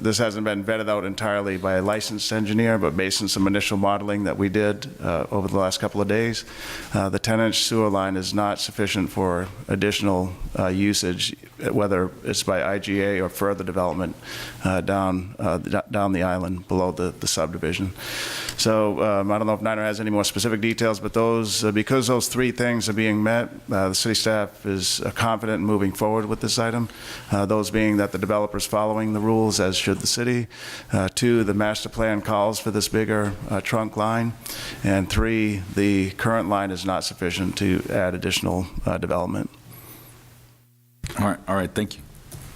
this hasn't been vetted out entirely by a licensed engineer, but based on some initial modeling that we did over the last couple of days, the 10-inch sewer line is not sufficient for additional usage, whether it's by IGA or further development down the island below the subdivision. So I don't know if Niner has any more specific details, but those, because those three things are being met, the city staff is confident in moving forward with this item. Those being that the developer's following the rules, as should the city. Two, the master plan calls for this bigger trunk line. And three, the current line is not sufficient to add additional development. All right, thank you.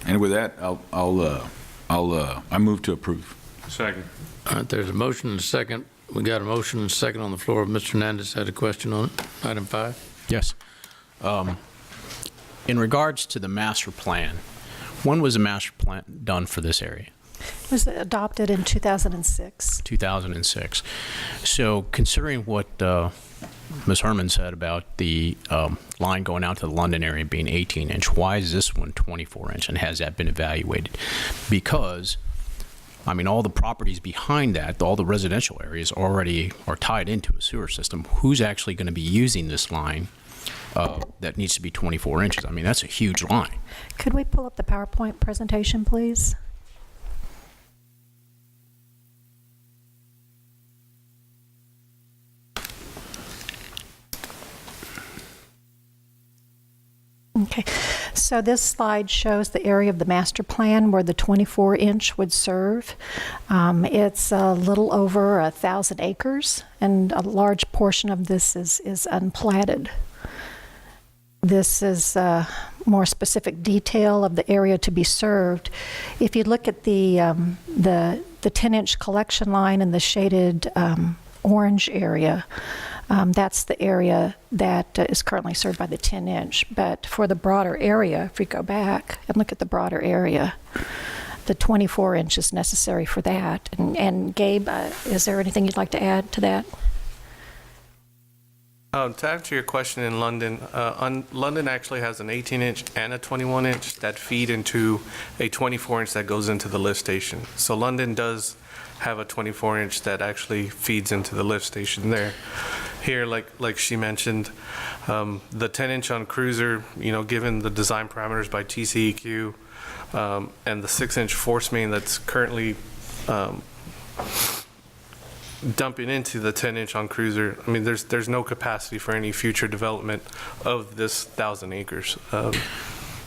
And with that, I move to approve. Second. All right, there's a motion and a second. We got a motion and a second on the floor. Mr. Hernandez had a question on it. Item 5. Yes. In regards to the master plan, when was the master plan done for this area? It was adopted in 2006. 2006. So considering what Ms. Herman said about the line going out to the London area being 18-inch, why is this one 24-inch, and has that been evaluated? Because, I mean, all the properties behind that, all the residential areas already are tied into a sewer system. Who's actually going to be using this line that needs to be 24 inches? I mean, that's a huge line. Could we pull up the PowerPoint presentation, please? Okay, so this slide shows the area of the master plan where the 24-inch would serve. It's a little over 1,000 acres, and a large portion of this is unplatted. This is more specific detail of the area to be served. If you look at the 10-inch collection line and the shaded orange area, that's the area that is currently served by the 10-inch. But for the broader area, if we go back and look at the broader area, the 24-inch is necessary for that. And Gabe, is there anything you'd like to add to that? To answer your question, in London, London actually has an 18-inch and a 21-inch that feed into a 24-inch that goes into the lift station. So London does have a 24-inch that actually feeds into the lift station there. Here, like she mentioned, the 10-inch on Cruiser, given the design parameters by TCEQ, and the 6-inch force main that's currently dumping into the 10-inch on Cruiser, I mean, there's no capacity for any future development of this 1,000 acres.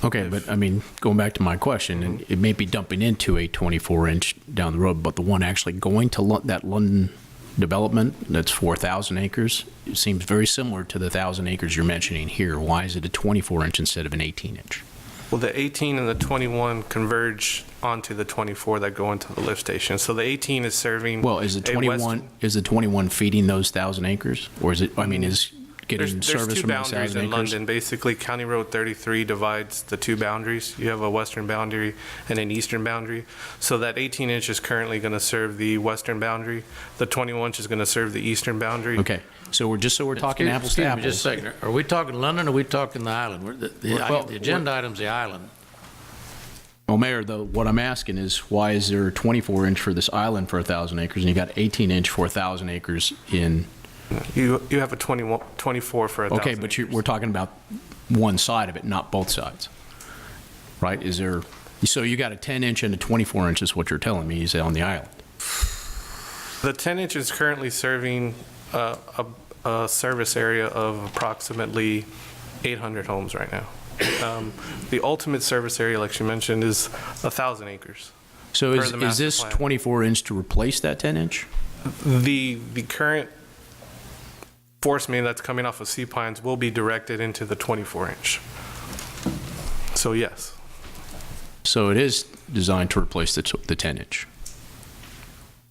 Okay, but I mean, going back to my question, and it may be dumping into a 24-inch down the road, but the one actually going to that London development that's 4,000 acres, it seems very similar to the 1,000 acres you're mentioning here. Why is it a 24-inch instead of an 18-inch? Well, the 18 and the 21 converge onto the 24 that go into the lift station. So the 18 is serving. Well, is the 21 feeding those 1,000 acres, or is it? I mean, is getting service from the 1,000 acres? There's two boundaries in London. Basically, County Road 33 divides the two boundaries. You have a western boundary and an eastern boundary. So that 18-inch is currently going to serve the western boundary. The 21-inch is going to serve the eastern boundary. Okay. So we're talking apples to apples. Just a second. Are we talking London or are we talking the island? The agenda item's the island. Well, Mayor, what I'm asking is, why is there a 24-inch for this island for 1,000 acres, and you got 18-inch for 1,000 acres in You have a 24 for 1,000. Okay, but we're talking about one side of it, not both sides, right? So you got a 10-inch and a 24-inch is what you're telling me is on the island. The 10-inch is currently serving a service area of approximately 800 homes right now. The ultimate service area, like you mentioned, is 1,000 acres. So per is the master this plan. 24-inch to replace that 10-inch? The current force main that's coming off of Sea Pines will be directed into the 24-inch. So yes. So it is designed to replace the 10-inch.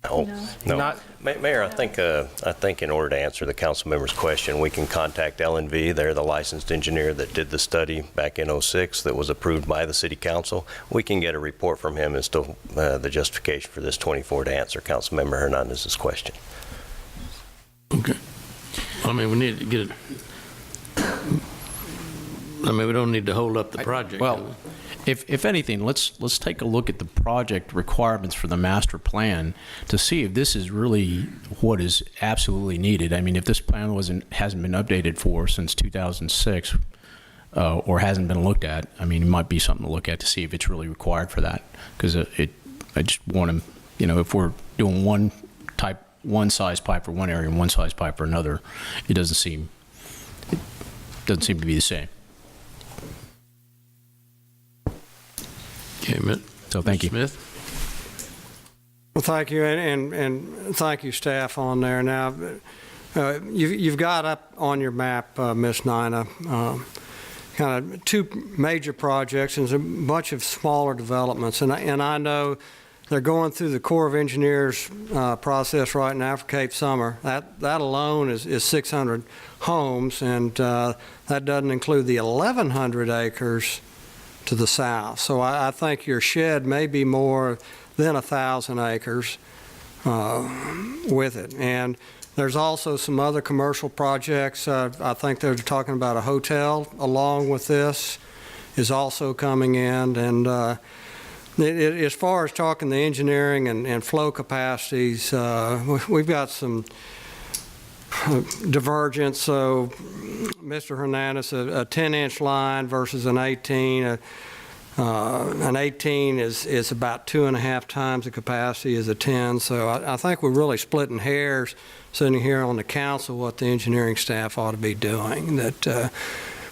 No. Not- Mayor, I think in order to answer the council member's question, we can contact L&V. They're the licensed engineer that did the study back in '06 that was approved by the city council. We can get a report from him as to the justification for this 24 to answer Council Member Hernandez's question. Okay. I mean, we need to get it. I mean, we don't need to hold up the project. do we? Well, if anything, let's take a look at the project requirements for the master plan to see if this is really what is absolutely needed. I mean, if this plan hasn't been updated since 2006 or hasn't been looked at, I mean, it might be something to look at to see if it's really required for that. Because I just want to, if we're doing one size pipe for one area and one size pipe for another, it doesn't seem to be the same. Okay, so thank you. Smith? Well, thank you, and thank you, staff on there. Now, you've got up on your map, Ms. Nina, kind of two major projects and a bunch of smaller developments. And I know they're going through the Corps of Engineers process right now for Cape Summer. That alone is 600 homes, and that doesn't include the 1,100 acres to the south. So I think your shed may be more than 1,000 acres with it. And there's also some other commercial projects. I think they're talking about a hotel along with this is also coming in. And as far as talking the engineering and flow capacities, we've got some divergence. So Mr. Hernandez, a 10-inch line versus an 18. An 18 is about 2.5 times the capacity as a 10. So I think we're really splitting hairs sitting here on the council what the engineering staff ought to be doing. That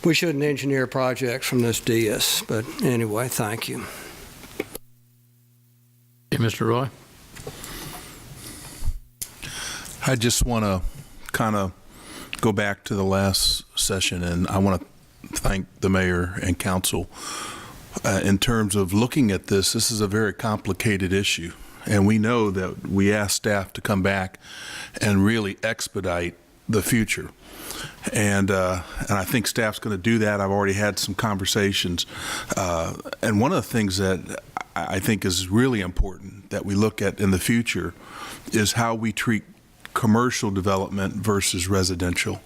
we shouldn't engineer projects from this dais. But anyway, thank you. Okay, Mr. Roy? I just want to kind of go back to the last session, and I want to thank the mayor and council in terms of looking at this. This is a very complicated issue, and we know that we asked staff to come back and really expedite the future. And I think staff's going to do that. I've already had some conversations. And one of the things that I think is really important that we look at in the future is how we treat commercial development versus residential.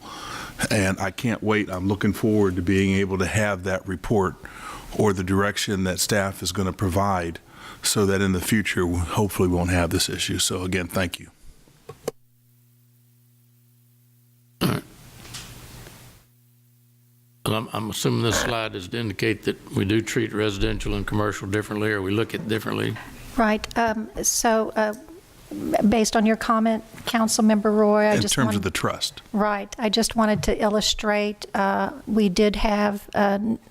And I can't wait. I'm looking forward to being able to have that report or the direction that staff is going to provide so that in the future, hopefully we won't have this issue. So again, thank you. All right. Well, I'm assuming this slide is to indicate that we do treat residential and commercial differently, or we look at differently. Right. Based on your comment, Councilmember Roy, In terms of the trust. Right. I just wanted to illustrate, we did have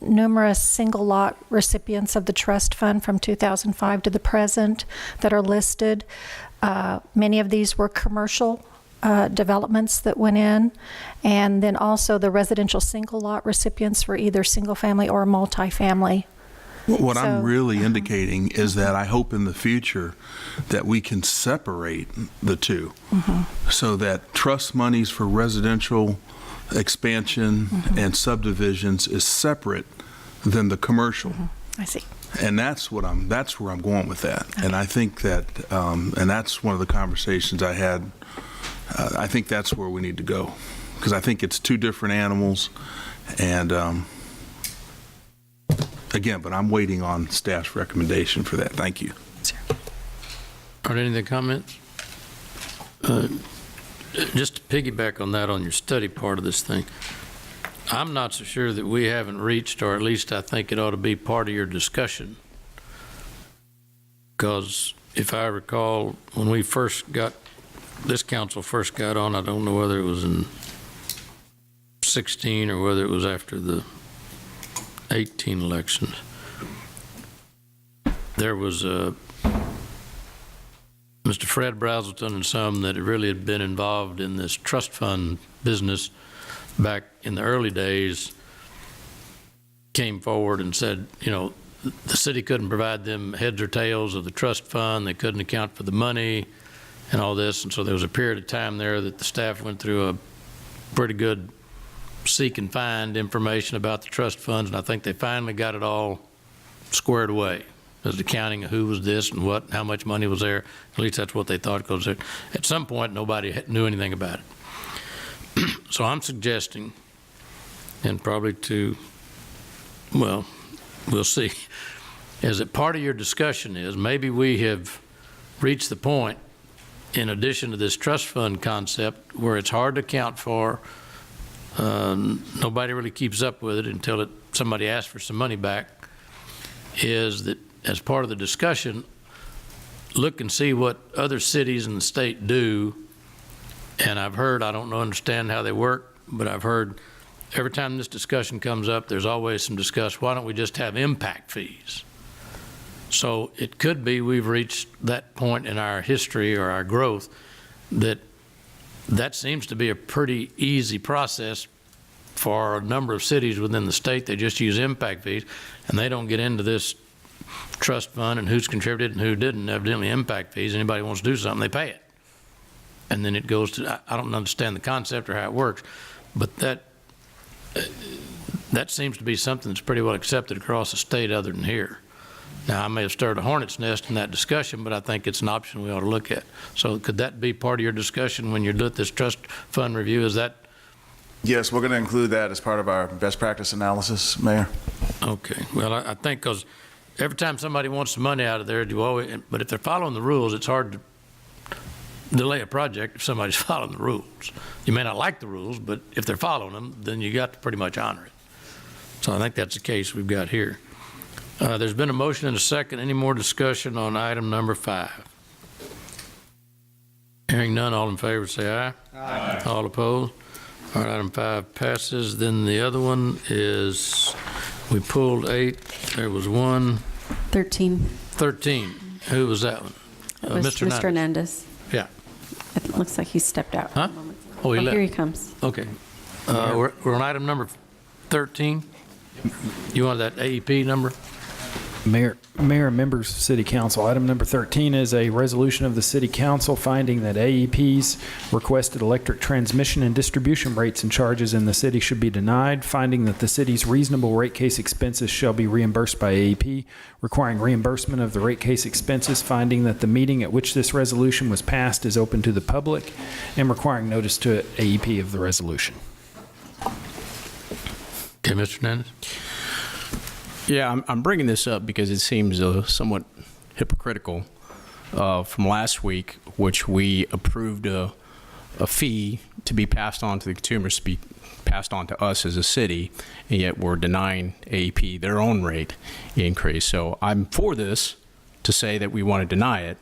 numerous single lot recipients of the trust fund from 2005 to the present that are listed. Many of these were commercial developments that went in, and then also the residential single lot recipients were either single family or multifamily. What I'm really indicating is that I hope in the future that we can separate the two so that trust monies for residential expansion and subdivisions is separate than the commercial. I see. And that's where I'm going with that. Okay. And I think that, and that's one of the conversations I had. I think that's where we need to go, because I think it's two different animals. And again, but I'm waiting on staff's recommendation for that. Thank you. Are there any other comments? just to piggyback on that, on your study part of this thing, I'm not so sure that we haven't reached, or at least I think it ought to be part of your discussion. Because if I recall, when we first got, this council first got on, I don't know whether it was in 16 or whether it was after the 18 elections, there was Mr. Fred Brazelton and some that really had been involved in this trust fund business back in the early days, came forward and said, you know, the city couldn't provide them heads or tails of the trust fund. They couldn't account for the money and all this. And so there was a period of time there that the staff went through a pretty good seek and find information about the trust funds. And I think they finally got it all squared away. There's accounting of who was this and what, how much money was there. At least that's what they thought, because at some point nobody knew anything about it. So I'm suggesting, and probably to, well, we'll see, is that part of your discussion is maybe we have reached the point, in addition to this trust fund concept, where it's hard to account for. Nobody really keeps up with it until somebody asks for some money back, is that as part of the discussion, look and see what other cities in the state do. And I've heard, I don't understand how they work, but I've heard every time this discussion comes up, there's always some discussion, why don't we just have impact fees? So it could be we've reached that point in our history or our growth that seems to be a pretty easy process for a number of cities within the state. They just use impact fees, and they don't get into this trust fund and who's contributed and who didn't. Evidently impact fees, anybody wants to do something, they pay it. And then it goes to, I don't understand the concept or how it works, but that seems to be something that's pretty well accepted across the state other than here. Now, I may have stirred a hornet's nest in that discussion, but I think it's an option we ought to look at. So could that be part of your discussion when you're doing this trust fund review? Is that? Yes, we're going to include that as part of our best practice analysis, Mayor. Okay. Well, I think because every time somebody wants some money out of there, but if they're following the rules, it's hard to delay a project if somebody's following the rules. You may not like the rules, but if they're following them, then you got to pretty much honor it. So I think that's the case we've got here. There's been a motion and a second. Any more discussion on item number 5? Hearing none, all in favor say aye. Aye. All opposed? All right, item 5 passes. Then the other one is, we pulled 8. There was 1. 13. 13. Who was that one? It was Mr. Hernandez. Yeah. It looks like he stepped out. Huh? Oh, he left. Here he comes. Okay. We're on item number 13. You want that AEP number? Mayor and members of City Council, item number 13 is a resolution of the City Council finding that AEP's requested electric transmission and distribution rates and charges in the city should be denied, finding that the city's reasonable rate case expenses shall be reimbursed by AEP, requiring reimbursement of the rate case expenses, finding that the meeting at which this resolution was passed is open to the public, and requiring notice to AEP of the resolution. Okay, Mr. Hernandez. Yeah, I'm bringing this up because it seems somewhat hypocritical from last week, which we approved a fee to be passed on to the consumers, to be passed on to us as a city, and yet we're denying AEP their own rate increase. So I'm for this to say that we want to deny it,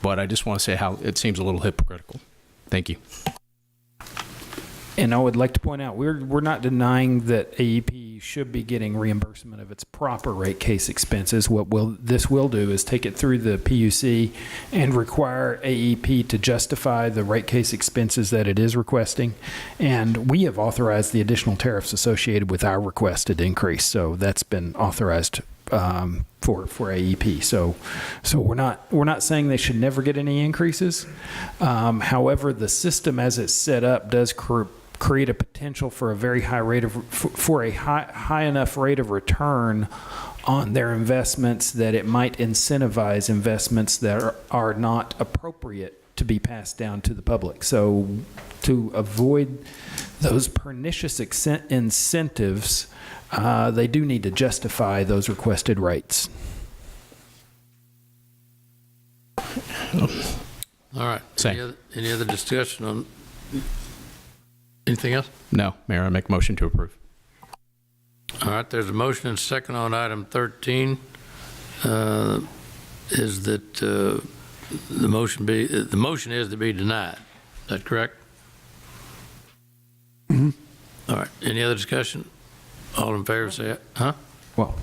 but I just want to say how it seems a little hypocritical. Thank you. And I would like to point out, we're not denying that AEP should be getting reimbursement of its proper rate case expenses. What this will do is take it through the PUC and require AEP to justify the rate case expenses that it is requesting. And we have authorized the additional tariffs associated with our requested increase. So that's been authorized for AEP. So we're not saying they should never get any increases. However, the system as it's set up does create a potential for a very high rate of high enough rate of return on their investments that it might incentivize investments that are not appropriate to be passed down to the public. So to avoid those pernicious incentives, they do need to justify those requested rates. All right. Any other discussion on Anything else? No, Mayor, I make a motion to approve. All right, there's a motion and second on item 13. Is that the motion is to be denied. Is that correct? All right, any other discussion? All in favor say, huh? Well,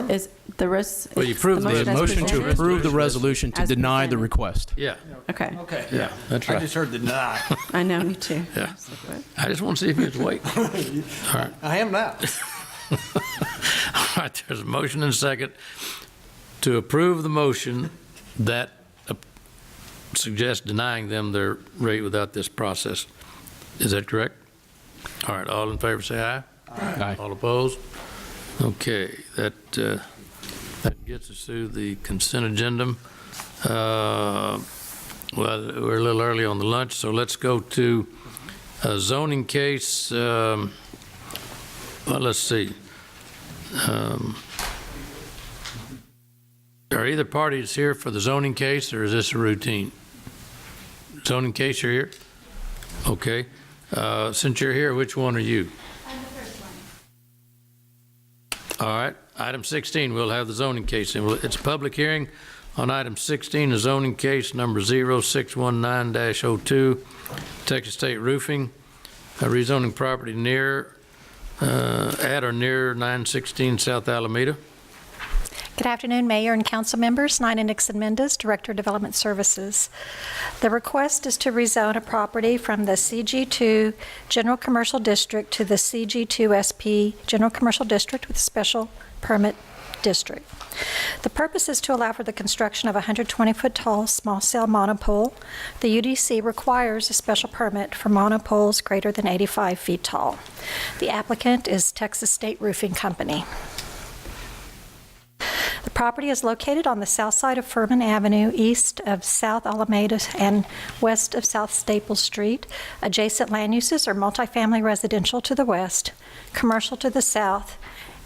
Is the rest? Well, you approved The motion to approve the resolution to As deny the presented. request. Yeah, Okay. Okay. yeah, that's I right. just heard the deny. I know, me too. Yeah. I just want to see if he was awake. All right. I am now. All right, there's a motion and a second to approve the motion that suggests denying them their rate without this process. Is that correct? All right, all in favor say aye. Aye. All opposed? Okay, that gets us through the consent agenda. Well, we're a little early on the lunch, so let's go to a zoning case. Well, let's see. Are either parties here for the zoning case, or is this a routine? Zoning case, you're here? Okay. Since you're here, which one are you? I'm the first one. All right. Item 16, we'll have the zoning case. And it's a public hearing on item 16, the zoning case number 0619-02, Texas State Roofing, rezoning property at or near 916 South Alameda. Good afternoon, Mayor and council members. Nina Nixon Mendez, Director of Development Services. The request is to rezone a property from the CG2 General Commercial District to the CG2 SP General Commercial District with Special Permit District. The purpose is to allow for the construction of a 120-foot tall small cell monopole. The UDC requires a special permit for monopoles greater than 85 feet tall. The applicant is Texas State Roofing Company. The property is located on the south side of Furman Avenue, east of South Alameda and west of South Staples Street. Adjacent land uses are multifamily residential to the west, commercial to the south,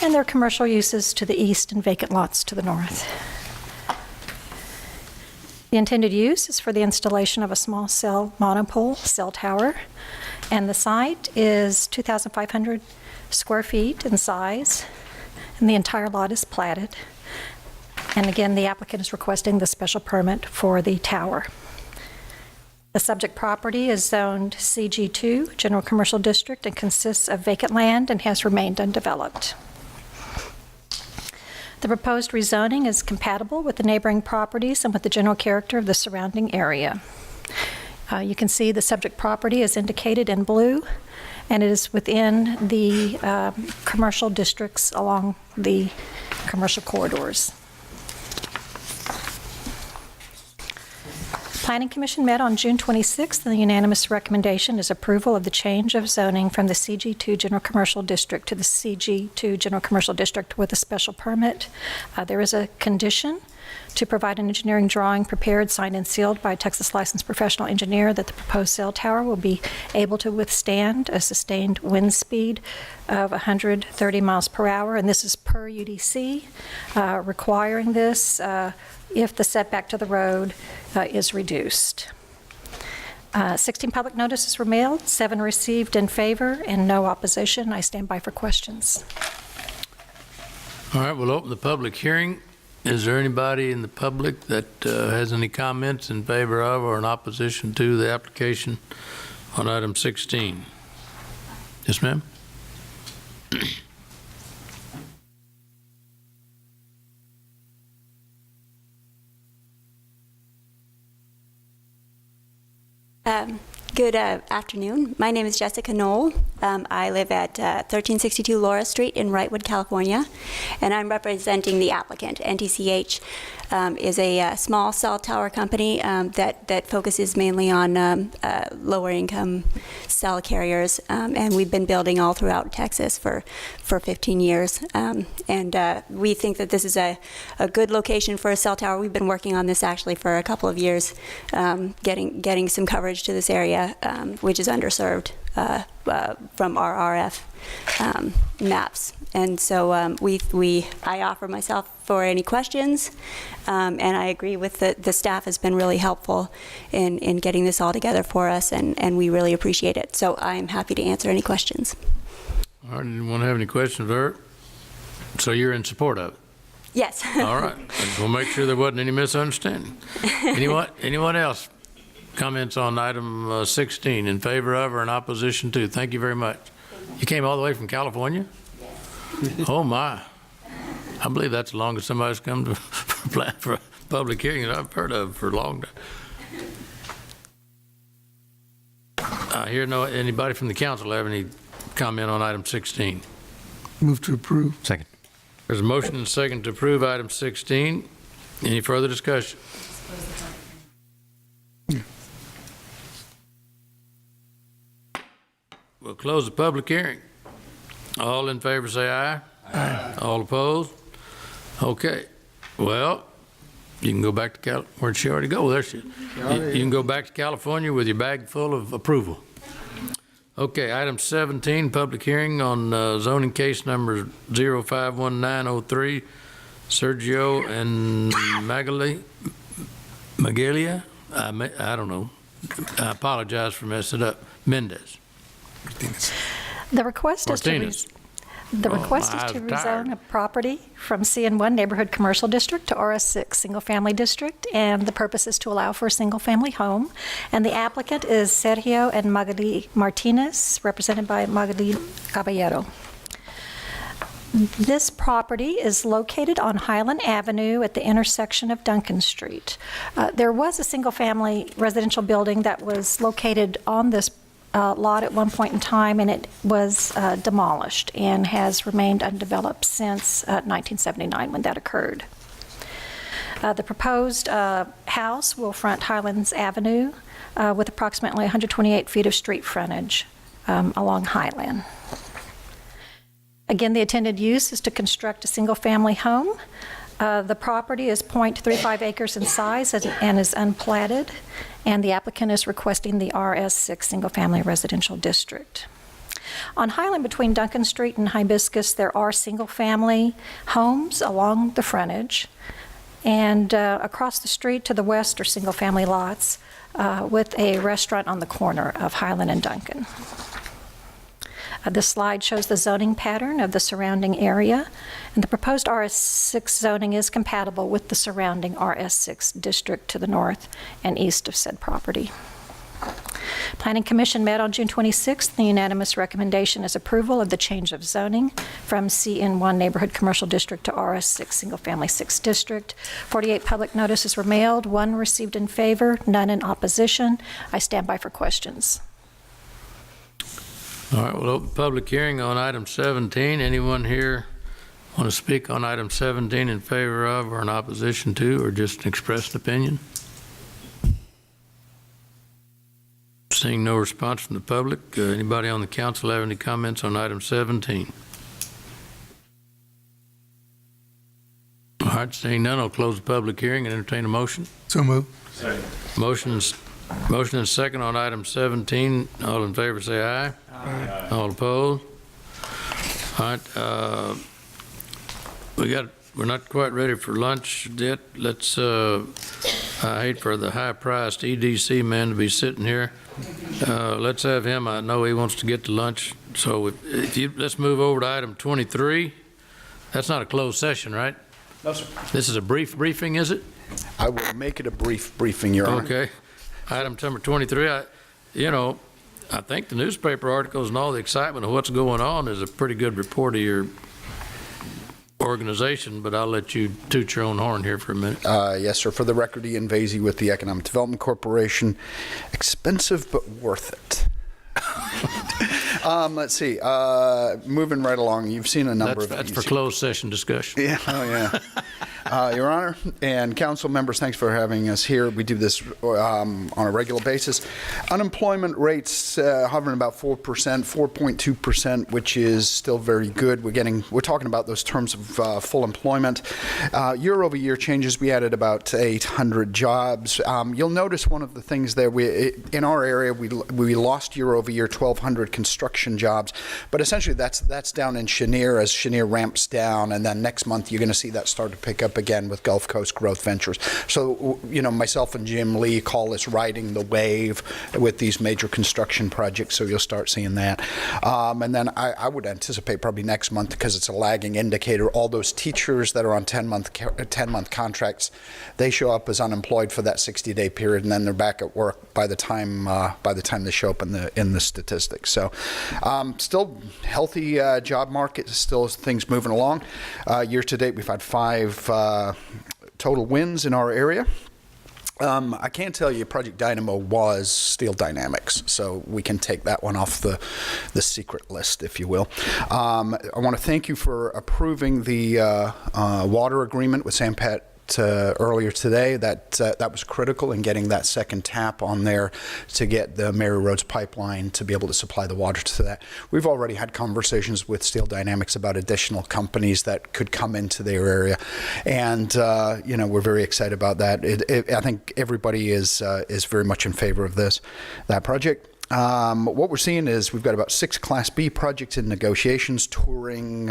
and there are commercial uses to the east and vacant lots to the north. The intended use is for the installation of a small cell monopole cell tower, and the site is 2,500 square feet in size, and the entire lot is platted. And again, the applicant is requesting the special permit for the tower. The subject property is zoned CG2, General Commercial District, and consists of vacant land and has remained undeveloped. The proposed rezoning is compatible with the neighboring properties and with the general character of the surrounding area. You can see the subject property is indicated in blue, and it is within the commercial districts along the commercial corridors. Planning Commission met on June 26th, and the unanimous recommendation is approval of the change of zoning from the CG2 General Commercial District to the CG2 General Commercial District with a special permit. There is a condition to provide an engineering drawing prepared, signed, and sealed by a Texas licensed professional engineer that the proposed cell tower will be able to withstand a sustained wind speed of 130 miles per hour, and this is per UDC, requiring this if the setback to the road is reduced. 16 public notices were mailed, 7 received in favor, and no opposition. I stand by for questions. All right, we'll open the public hearing. Is there anybody in the public that has any comments in favor of or in opposition to the application on item 16? Yes, ma'am? Good afternoon. My name is Jessica Knoll. I live at 1362 Laura Street in Wrightwood, California, and I'm representing the applicant. NTCH is a small cell tower company that focuses mainly on lower income cell carriers, and we've been building all throughout Texas for 15 years. And we think that this is a good location for a cell tower. We've been working on this actually for a couple of years, getting some coverage to this area, which is underserved from our RF maps. And so I offer myself for any questions. And I agree with the staff has been really helpful in getting this all together for us, and we really appreciate it. So I'm happy to answer any questions. All right, anyone have any questions, Art? So you're in support of it? Yes. All right. We'll make sure there wasn't any misunderstanding. Anyone else? Comments on item 16, in favor of or in opposition to? Thank you very much. You came all the way from California? Oh, my. I believe that's the longest somebody's come to apply for a public hearing that I've heard of for a long time. I hear anybody from the council have any comment on item 16? Move to approve. Second. There's a motion and a second to approve item 16. Any further discussion? We'll close the public hearing. All in favor say aye. Aye. All opposed? Okay. Well, you can go back to California. Where'd she already go? There she is. You can go back to California with your bag full of approval. Okay, item 17, public hearing on zoning case number 051903, Sergio and Magalia? I don't know. I apologize for messing it up. Mendez. The request is to rezone a property from CN1 Neighborhood Commercial District to RS6 Single Family District, and the purpose is to allow for a single family home. And the applicant is Sergio and Magali Martinez, represented by Magali Caballero. This property is located on Highland Avenue at the intersection of Duncan Street. There was a single family residential building that was located on this lot at one point in time, and it was demolished and has remained undeveloped since 1979 when that occurred. The proposed house will front Highlands Avenue with approximately 128 feet of street frontage along Highland. Again, the intended use is to construct a single-family home. The property is 0.35 acres in size and is unplatted, and the applicant is requesting the RS6 single-family residential district. On Highland between Duncan Street and Hibiscus, there are single-family homes along the frontage, and across the street to the west are single-family lots with a restaurant on the corner of Highland and Duncan. This slide shows the zoning pattern of the surrounding area, and the proposed RS6 zoning is compatible with the surrounding RS6 district to the north and east of said property. Planning Commission met on June 26th. The unanimous recommendation is approval of the change of zoning from CN1 Neighborhood Commercial District to RS6 Single Family 6 District. 48 public notices were mailed, 1 received in favor, none in opposition. I stand by for questions. All right, we'll open public hearing on item 17. Anyone here want to speak on item 17 in favor of or in opposition to, or just express an opinion? Seeing no response from the public, anybody on the council have any comments on item 17? All right, seeing none, I'll close the public hearing and entertain a motion. So moved. Motion and second on item 17. All in favor say aye. Aye. All opposed? All right. We're not quite ready for lunch yet. Let's, I hate for the high-priced EDC man to be sitting here. Let's have him. I know he wants to get to lunch. So let's move over to item 23. That's not a closed session, right? No, sir. This is a briefing, is it? I will make it a brief briefing, Your Honor. Okay. Item number 23, I think the newspaper articles and all the excitement of what's going on is a pretty good report of your organization, but I'll let you toot your own horn here for a minute. Yes, sir. For the record, Ian Vasey with the Economic Development Corporation. Expensive, but worth it. Let's see. Moving right along, you've seen a number of That's for closed session discussion. Yeah, oh yeah. Your Honor and council members, thanks for having us here. We do this on a regular basis. Unemployment rates hovering about 4%, 4.2%, which is still very good. We're talking about those terms of full employment. Year over year changes, we added about 800 jobs. You'll notice one of the things there, in our area, we lost year over year 1,200 construction construction jobs. But essentially, that's down in Chenier as Chenier ramps down, and then next month you're going to see that start to pick up again with Gulf Coast Growth Ventures. So, myself and Jim Lee call this riding the wave with these major construction projects, so you'll start seeing that. And then I would anticipate probably next month, because it's a lagging indicator, all those teachers that are on 10-month contracts, they show up as unemployed for that 60-day period, and then they're back at work by the time they show up in the statistics. So, still healthy job market, still things moving along. Year to date, we've had 5 total wins in our area. I can tell you Project Dynamo was Steel Dynamics, so we can take that one off the secret list, if you will. I want to thank you for approving the water agreement with Sampat earlier today. That was critical in getting that second tap on there to get the Mary Roads pipeline to be able to supply the water to that. We've already had conversations with Steel Dynamics about additional companies that could come into their area, and we're very excited about that. I think everybody is very much in favor of that project. What we're seeing is we've got about 6 Class B projects in negotiations, touring,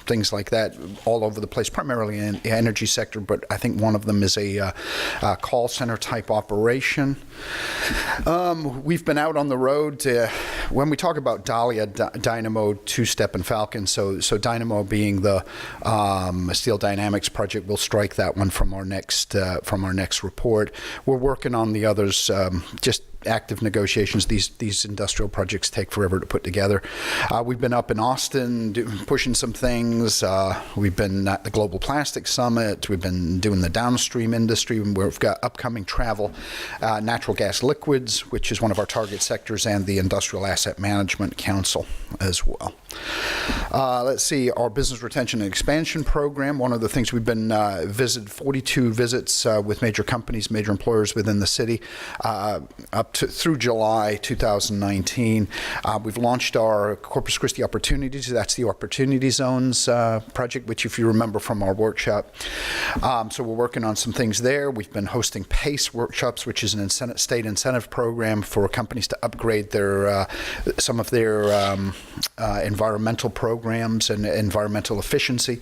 things like that, all over the place, primarily in the energy sector, but I think one of them is a call center type operation. We've been out on the road. When we talk about Dahlia, Dynamo, Two-Step, and Falcon, so Dynamo being the Steel Dynamics project, we'll strike that one from our next report. We're working on the others, just active negotiations. These industrial projects take forever to put together. We've been up in Austin pushing some things. We've been at the Global Plastics Summit. We've been doing the downstream industry. We've got upcoming travel, natural gas liquids, which is one of our target sectors, and the Industrial Asset Management Council as well. Let's see, our business retention and expansion program. One of the things we've been visited 42 visits with major companies, major employers within the city, through July 2019. We've launched our Corpus Christi Opportunities. That's the Opportunity Zones project, which if you remember from our workshop. So we're working on some things there. We've been hosting PACE workshops, which is an state incentive program for companies to upgrade some of their environmental programs and environmental efficiency.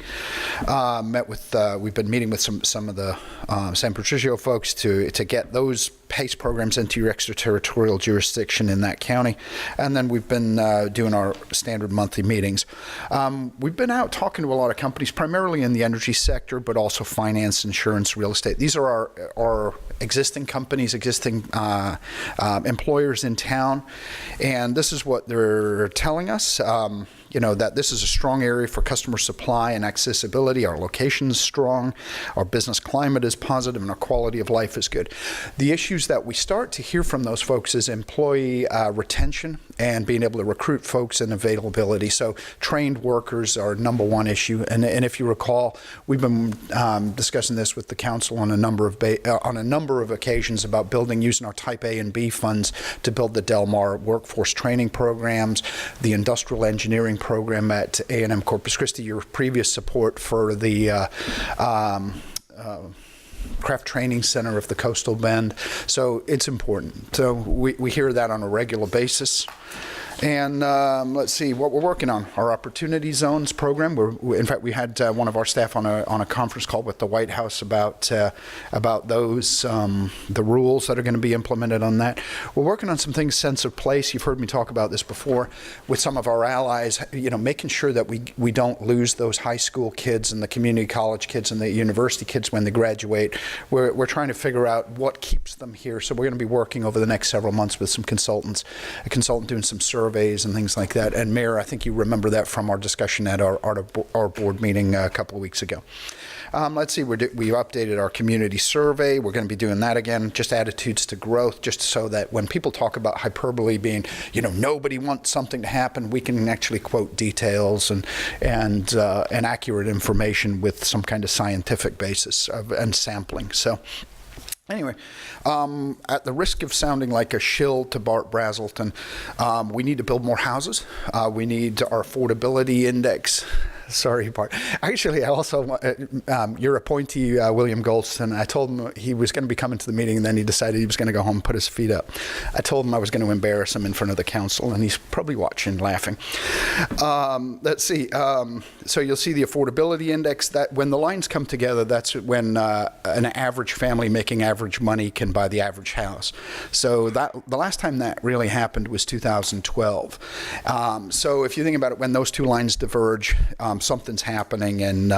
We've been meeting with some of the San Patricio folks to get those PACE programs into your extraterritorial jurisdiction in that county. And then we've been doing our standard monthly meetings. We've been out talking to a lot of companies, primarily in the energy sector, but also finance, insurance, real estate. These are our existing companies, existing employers in town. And this is what they're telling us. That this is a strong area for customer supply and accessibility. Our location is strong, our business climate is positive, and our quality of life is good. The issues that we start to hear from those folks is employee retention and being able to recruit folks and availability. So trained workers are number one issue. And if you recall, we've been discussing this with the council on a number of occasions about using our Type A and B funds to build the Del Mar workforce training programs, the industrial engineering program at A&M Corpus Christi, your previous support for the Craft Training Center of the Coastal Bend. So it's important. So we hear that on a regular basis. And let's see what we're working on. Our Opportunity Zones program. In fact, we had one of our staff on a conference call with the White House about those, the rules that are going to be implemented on that. We're working on some things, sense of place. You've heard me talk about this before with some of our allies. Making sure that we don't lose those high school kids and the community college kids and the university kids when they graduate. We're trying to figure out what keeps them here. So we're going to be working over the next several months with some consultants. A consultant doing some surveys and things like that. And Mayor, I think you remember that from our discussion at our board meeting a couple of weeks ago. Let's see, we updated our community survey. We're going to be doing that again, just attitudes to growth, just so that when people talk about hyperbole being, nobody wants something to happen, we can actually quote details and accurate information with some kind of scientific basis and sampling. So anyway, at the risk of sounding like a shill to Bart Brazelton, we need to build more houses. We need our affordability index sorry part. Actually, I also, your appointee, William Goldston, I told him he was going to be coming to the meeting, and then he decided he was going to go home and put his feet up. I told him I was going to embarrass him in front of the council, and he's probably watching, laughing. Let's see. So you'll see the affordability index. That when the lines come together, that's when an average family making average money can buy the average house. So that the last time that really happened was 2012. So if you think about it, when those two lines diverge, something's happening, and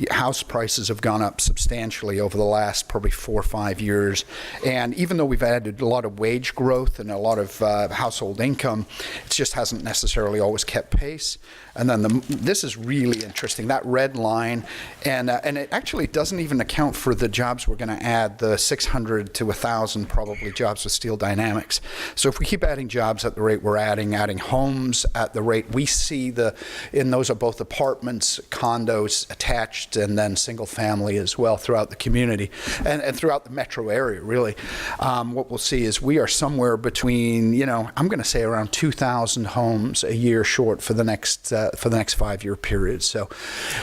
house prices have gone up substantially over the last probably 4 or 5 years. And even though we've added a lot of wage growth and a lot of household income, it just hasn't necessarily always kept pace. And then this is really interesting, that red line, and it actually doesn't even account for the jobs we're going to add, the 600 to 1,000 probably jobs with Steel Dynamics. So if we keep adding jobs at the rate we're adding homes at the rate we see, and those are both apartments, condos attached, and then single family as well throughout the community and throughout the metro area, really. What we'll see is we are somewhere between, I'm going to say around 2,000 homes a year short for the next 5-year period. So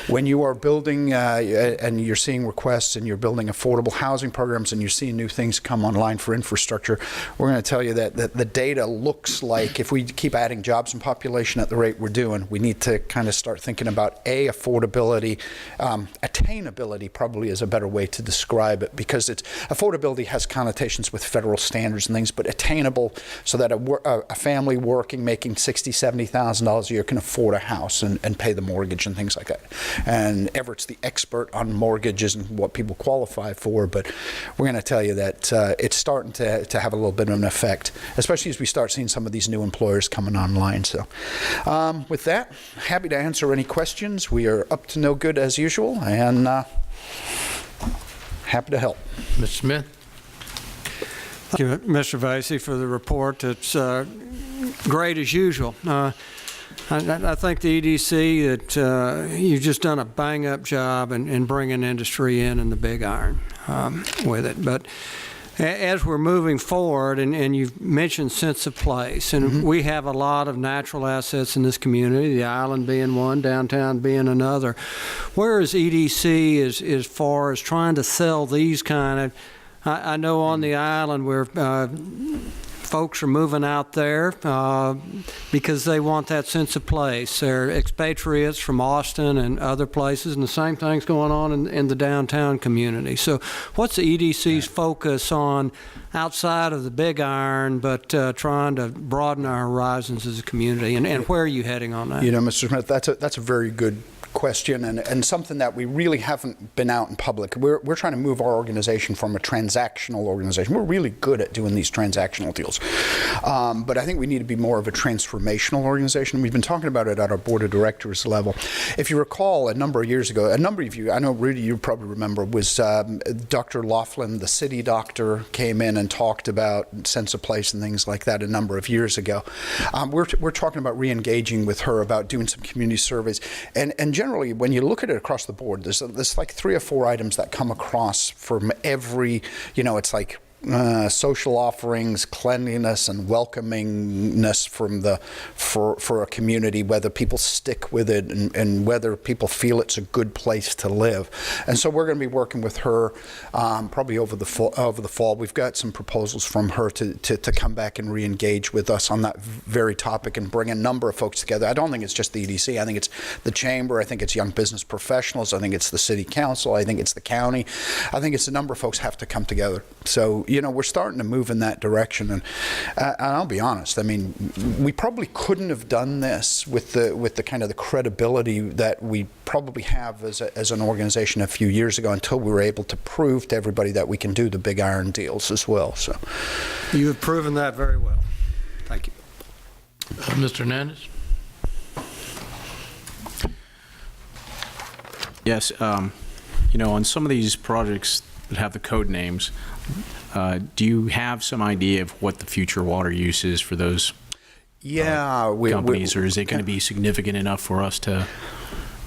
when you are building and you're seeing requests and you're building affordable housing programs and you're seeing new things come online for infrastructure, we're going to tell you that the data looks like if we keep adding jobs and population at the rate we're doing, we need to kind of start thinking about affordability. Attainability probably is a better way to describe it, because affordability has connotations with federal standards and things, but attainable so that a family working, making $60,000, $70,000 a year can afford a house and pay the mortgage and things like that. And Everett's the expert on mortgages and what people qualify for, but we're going to tell you that it's starting to have a little bit of an effect, especially as we start seeing some of these new employers coming online. So with that, happy to answer any questions. We are up to no good as usual, and happy to help. Mr. Smith? Thank you, Mr. Vasey, for the report. It's great as usual. I think the EDC that you've just done a bang-up job in bringing industry in the big iron with it. But as we're moving forward, and you've mentioned sense of place, and we have a lot of natural assets in this community, the island being one, downtown being another. Where is EDC as far as trying to sell these kind of, I know on the island where folks are moving out there because they want that sense of place. They're expatriates from Austin and other places, and the same thing's going on in the downtown community. So what's the EDC's focus on outside of the big iron, but trying to broaden our horizons as a community, and where are you heading on that? Mr. Smith, that's a very good question, and something that we really haven't been out in public. We're trying to move our organization from a transactional organization. We're really good at doing these transactional deals, but I think we need to be more of a transformational organization. We've been talking about it at our board of directors level. If you recall, a number of years ago, a number of you, I know Rudy, you probably remember, was Dr. Laughlin, the city doctor, came in and talked about sense of place and things like that a number of years ago. We're talking about re-engaging with her about doing some community surveys, and generally, when you look at it across the board, there's like 3 or 4 items that come across from every, it's like social offerings, cleanliness, and welcomingness for a community, whether people stick with it and whether people feel it's a good place to live. And so we're going to be working with her probably over the fall. We've got some proposals from her to come back and re-engage with us on that very topic and bring a number of folks together. I don't think it's just the EDC. I think it's the chamber. I think it's young business professionals. I think it's the city council. I think it's the county. I think it's a number of folks have to come together. So we're starting to move in that direction, and I'll be honest. I mean, we probably couldn't have done this with the kind of the credibility that we probably have as an organization a few years ago, until we were able to prove to everybody that we can do the big iron deals as well. So, you have proven that very well. Thank you, Mr. Hernandez. Yes, on some of these projects that have the code names, do you have some idea of what the future water use is for those companies, or is it going to be significant enough for us to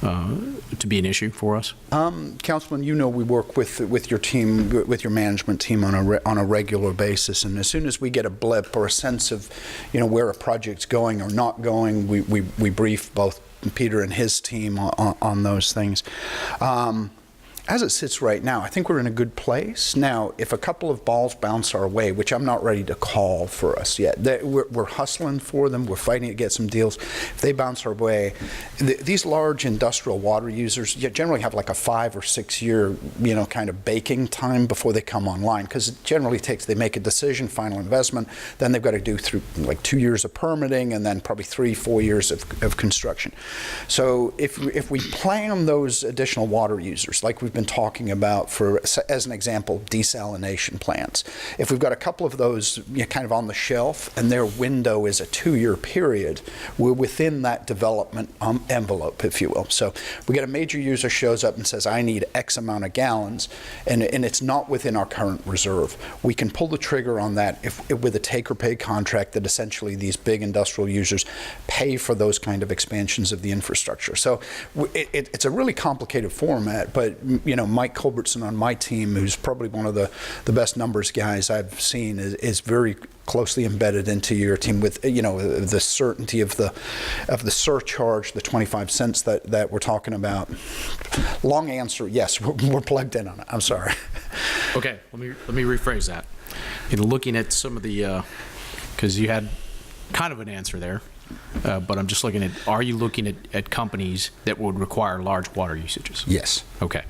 to be an issue for us? Councilman, you know we work with your team, with your management team on a regular basis, and as soon as we get a blip or a sense of, where a project's going or not going, we brief both Peter and his team on those things. As it sits right now, I think we're in a good place. Now, if a couple of balls bounce our way, which I'm not ready to call for us yet, we're hustling for them, we're fighting to get some deals. If they bounce our way, these large industrial water users generally have like a 5 or 6 year, kind of baking time before they come online, because it generally takes, they make a decision, final investment, then they've got to do through like 2 years of permitting, and then probably 3-4 years of construction. So if we plan those additional water users, like we've been talking about for, as an example, desalination plants. If we've got a couple of those kind of on the shelf and their window is a 2-year period, we're within that development envelope, if you will. So we get a major user shows up and says, I need X amount of gallons, and it's not within our current reserve. We can pull the trigger on that with a take-or-pay contract that essentially these big industrial users pay for those kind of expansions of the infrastructure. So it's a really complicated format, but Mike Culbertson on my team, who's probably one of the best numbers guys I've seen, is very closely embedded into your team with the certainty of the surcharge, the 25 cents that we're talking about. Long answer, yes, we're plugged in on it. I'm sorry. Okay, let me rephrase that. In looking at some of the, because you had kind of an answer there. But I'm just looking at, are you looking at companies that would require large water usages? Yes. Okay.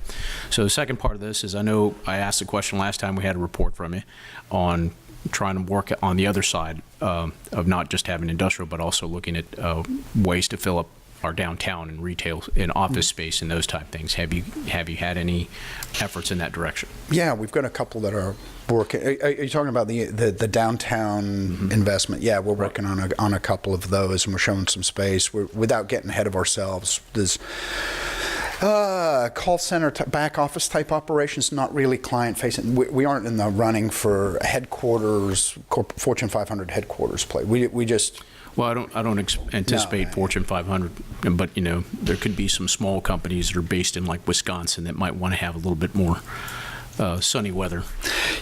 So the second part of this is, I know I asked the question last time we had a report from you on trying to work on the other side of not just having industrial, but also looking at ways to fill up our downtown and retail and office space and those type things. Have you had any efforts in that direction? Yeah, we've got a couple that are working. Are you talking about the downtown investment? Yeah, we're working on a couple of those, and we're showing some space. Without getting ahead of ourselves, there's call center back office type operations, not really client facing. We aren't in the running for headquarters, Fortune 500 headquarters play. We just. Well, I don't anticipate Fortune 500, but there could be some small companies that are based in like Wisconsin that might want to have a little bit more sunny weather.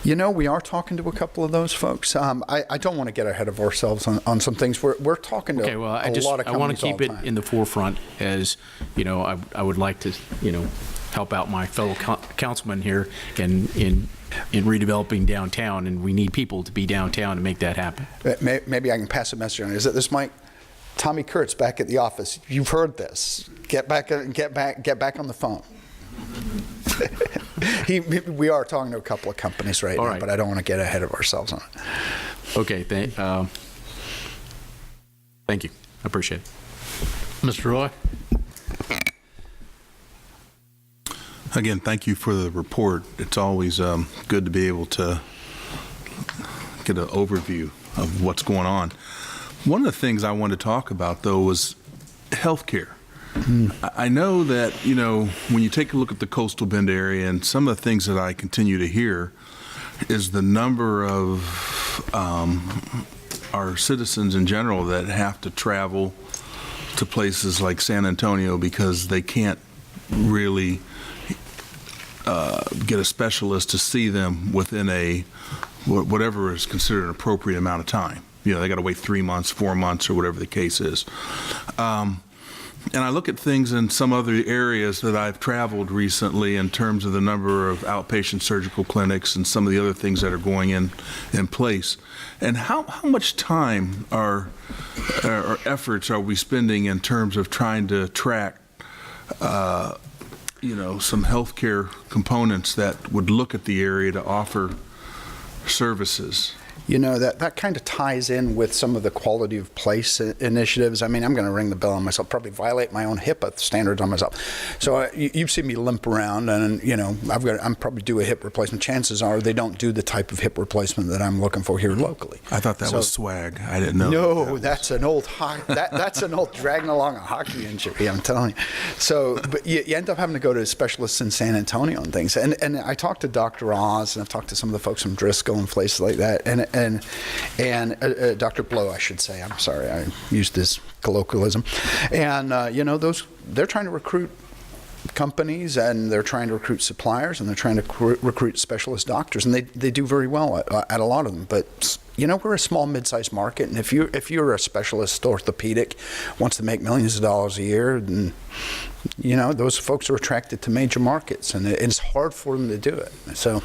We are talking to a couple of those folks. I don't want to get ahead of ourselves on some things. We're talking to a lot of companies. I want to keep it in the forefront, as I would like to help out my fellow councilman here in redeveloping downtown, and we need people to be downtown to make that happen. Maybe I can pass a message on. Is that this Mike? Tommy Kurtz back at the office. You've heard this. Get back on the phone. We are talking to a couple of companies right now, but I don't want to get ahead of ourselves on it. Okay. Thank you. I appreciate it. Mr. Roy? Again, thank you for the report. It's always good to be able to get an overview of what's going on. One of the things I wanted to talk about, though, was healthcare. I know that, when you take a look at the Coastal Bend area, and some of the things that I continue to hear is the number of our citizens in general that have to travel to places like San Antonio because they can't really get a specialist to see them within whatever is considered an appropriate amount of time. They got to wait 3 months, 4 months, or whatever the case is. And I look at things in some other areas that I've traveled recently in terms of the number of outpatient surgical clinics and some of the other things that are going in place. And how much time or efforts are we spending in terms of trying to track some healthcare components that would look at the area to offer services? That kind of ties in with some of the quality of place initiatives. I mean, I'm going to ring the bell on myself, probably violate my own HIPAA standards on myself. So you've seen me limp around, and I'm probably due a hip replacement. Chances are they don't do the type of hip replacement that I'm looking for here locally. I thought that was swag. I didn't know. No, that's an old that's an old dragging along a hockey injury. I'm telling you. So, but you end up having to go to specialists in San Antonio and things. And I talked to Dr. Oz, and I've talked to some of the folks from Driscoll and places like that. And and Dr. Blow, I should say. I'm sorry, I used this colloquialism. And they're trying to recruit companies, and they're trying to recruit suppliers, and they're trying to recruit specialist doctors, and they do very well at a lot of them. But we're a small, mid-sized market, and if you're a specialist orthopedic, wants to make millions of dollars a year, then those folks are attracted to major markets, and it's hard for them to do it. So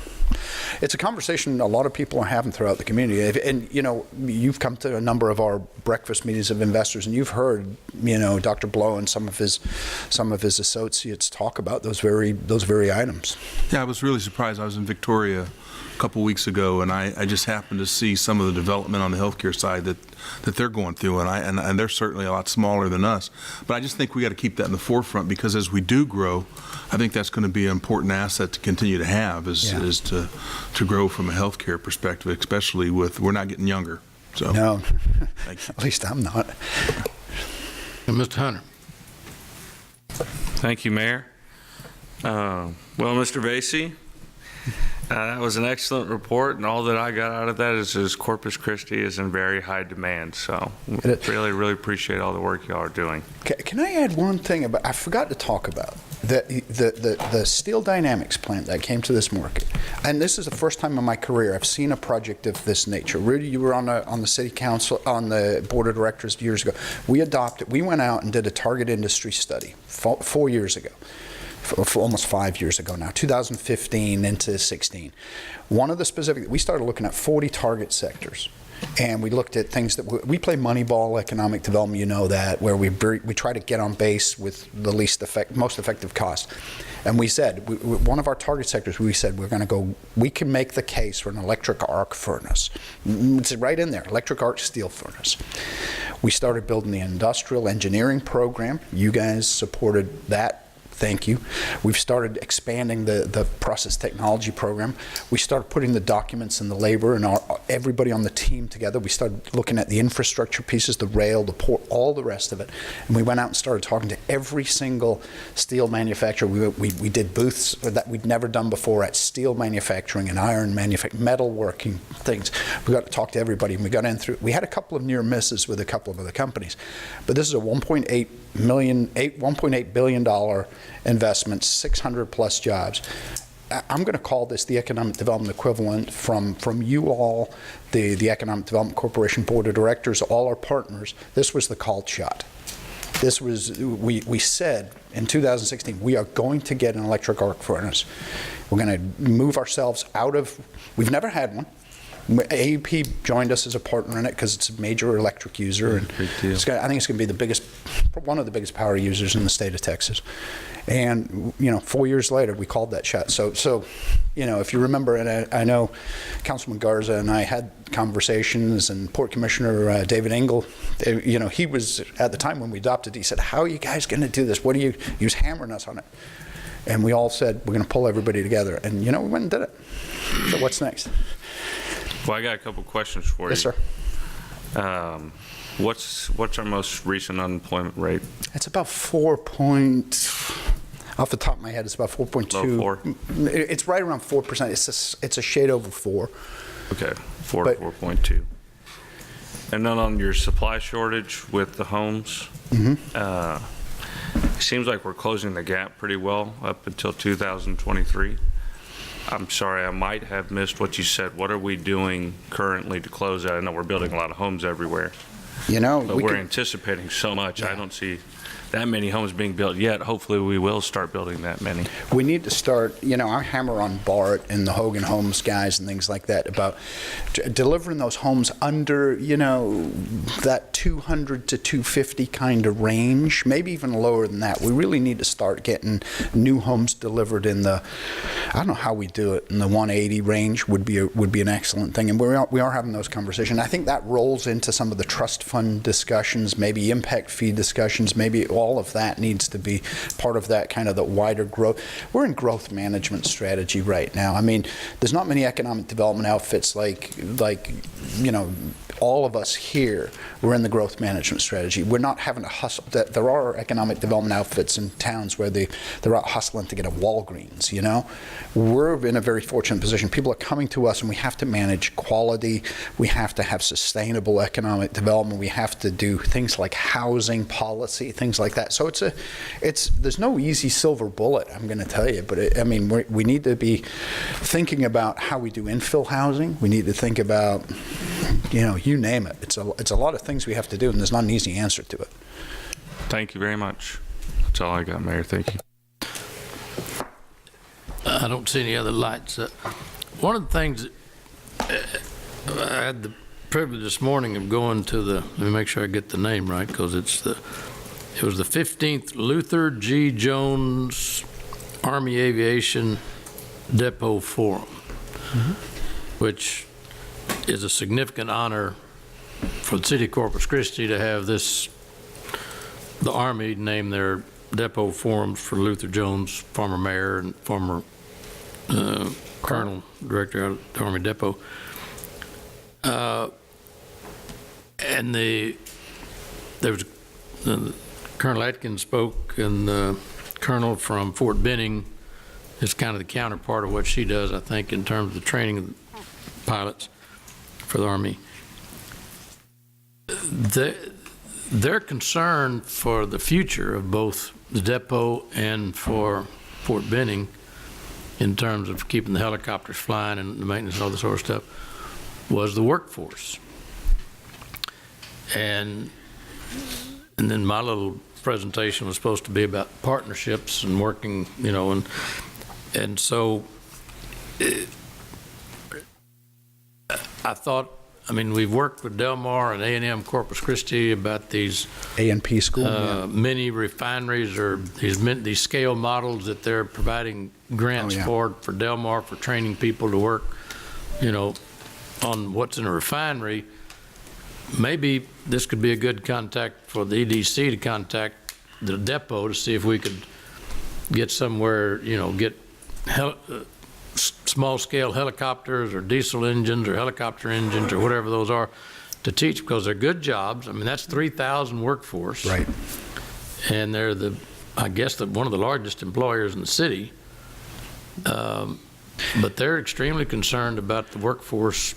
it's a conversation a lot of people are having throughout the community. And you've come to a number of our breakfast meetings of investors, and you've heard Dr. Blow and some of his associates talk about those very items. Yeah, I was really surprised. I was in Victoria a couple weeks ago, and I just happened to see some of the development on the healthcare side that they're going through, and they're certainly a lot smaller than us. But I just think we got to keep that in the forefront, because as we do grow, I think that's going to be an important asset to continue to have, is to grow from a healthcare perspective, especially with we're not getting younger. So no, at least I'm not. And Mr. Hunter. Thank you, Mayor. Well, Mr. Vacy, that was an excellent report, and all that I got out of that is Corpus Christi is in very high demand. So really, really appreciate all the work y'all are doing. Can I add one thing I forgot to talk about? The Steel Dynamics plant that came to this market, and this is the first time in my career I've seen a project of this nature. Rudy, you were on the city council, on the board of directors years ago. We went out and did a target industry study 4 years ago. For almost 5 years ago now, 2015 into 16. One of the specific, we started looking at 40 target sectors. And we looked at things that we play Moneyball economic development, that, where we try to get on base with the most effective cost. And we said, one of our target sectors, we said we can make the case for an electric arc furnace. It's right in there, electric arc steel furnace. We started building the industrial engineering program. You guys supported that. Thank you. We've started expanding the process technology program. We started putting the documents and the labor and everybody on the team together. We started looking at the infrastructure pieces, the rail, the port, all the rest of it. And we went out and started talking to every single steel manufacturer. We did booths that we'd never done before at steel manufacturing and iron manufacturing, metalworking things. We got to talk to everybody, and we got in through. We had a couple of near misses with a couple of other companies, but this is a $1.8 billion investment, 600 plus jobs. I'm going to call this the economic development equivalent from you all, the Economic Development Corporation Board of Directors, all our partners. This was the called shot. This was, we said in 2016, we are going to get an electric arc furnace. We're going to move ourselves out of, we've never had one. AEP joined us as a partner in it because it's a major electric user, and I think it's going to be one of the biggest power users in the state of Texas. And 4 years later, we called that shot. So if you remember, and I know Councilman Garza and I had conversations, and Port Commissioner David Engel, he was at the time when we adopted. He said, "How are you guys going to do this? He was hammering us on it." And we all said, we're going to pull everybody together. And we went and did it. So what's next? Well, I got a couple questions for you. Yes, sir. What's our most recent unemployment rate? It's about off the top of my head, it's about 4.2. Low 4? It's right around 4%. It's a shade over 4. Okay, 4.2. And then on your supply shortage with the homes, it seems like we're closing the gap pretty well up until 2023. I'm sorry, I might have missed what you said. What are we doing currently to close that? I know we're building a lot of homes everywhere. But we're anticipating so much. Yeah. I don't see that many homes being built yet. Hopefully we will start building that many. We need to start, I hammer on Bart and the Hogan Homes guys and things like that about delivering those homes under, that 200 to 250 kind of range, maybe even lower than that. We really need to start getting new homes delivered in the, I don't know how we do it, in the 180 range would be an excellent thing. And we are having those conversations. I think that rolls into some of the trust fund discussions, maybe impact fee discussions, maybe all all of that needs to be part of that kind of the wider growth. We're in growth management strategy right now. I mean, there's not many economic development outfits like all of us here. We're in the growth management strategy. We're not having to hustle. There are economic development outfits in towns where they're out hustling to get a Walgreens, We're in a very fortunate position. People are coming to us, and we have to manage quality. We have to have sustainable economic development. We have to do things like housing policy, things like that. So there's no easy silver bullet, I'm going to tell you. But we need to be thinking about how we do infill housing. We need to think about, you name it. It's a lot of things we have to do, and there's not an easy answer to it. Thank you very much. That's all I got, Mayor. Thank you. I don't see any other lights. One of the things, I had the privilege this morning of going to let me make sure I get the name right, because it was the 15th Luther G. Jones Army Aviation Depot Forum, which is a significant honor for the city of Corpus Christi to have the Army name their depot forums for Luther Jones, former mayor and former colonel, director of the Army Depot. And there was Colonel Atkins spoke, and the colonel from Fort Benning is kind of the counterpart of what she does, I think, in terms of the training of the pilots for the Army. Their concern for the future of both the depot and for Fort Benning, in terms of keeping the helicopters flying and the maintenance and all this sort of stuff, was the workforce. And then my little presentation was supposed to be about partnerships and working, and so I thought, we've worked with Del Mar and A&M Corpus Christi about these A&P school, mini refineries, or these scale models that they're providing grants for Del Mar, for training people to work, on what's in a refinery. Maybe this could be a good contact for the EDC to contact the depot to see if we could get somewhere, get small-scale helicopters or diesel engines or helicopter engines or whatever those are to teach, because they're good jobs. That's 3,000 workforce. Right. And they're one of the largest employers in the city. But they're extremely concerned about the workforce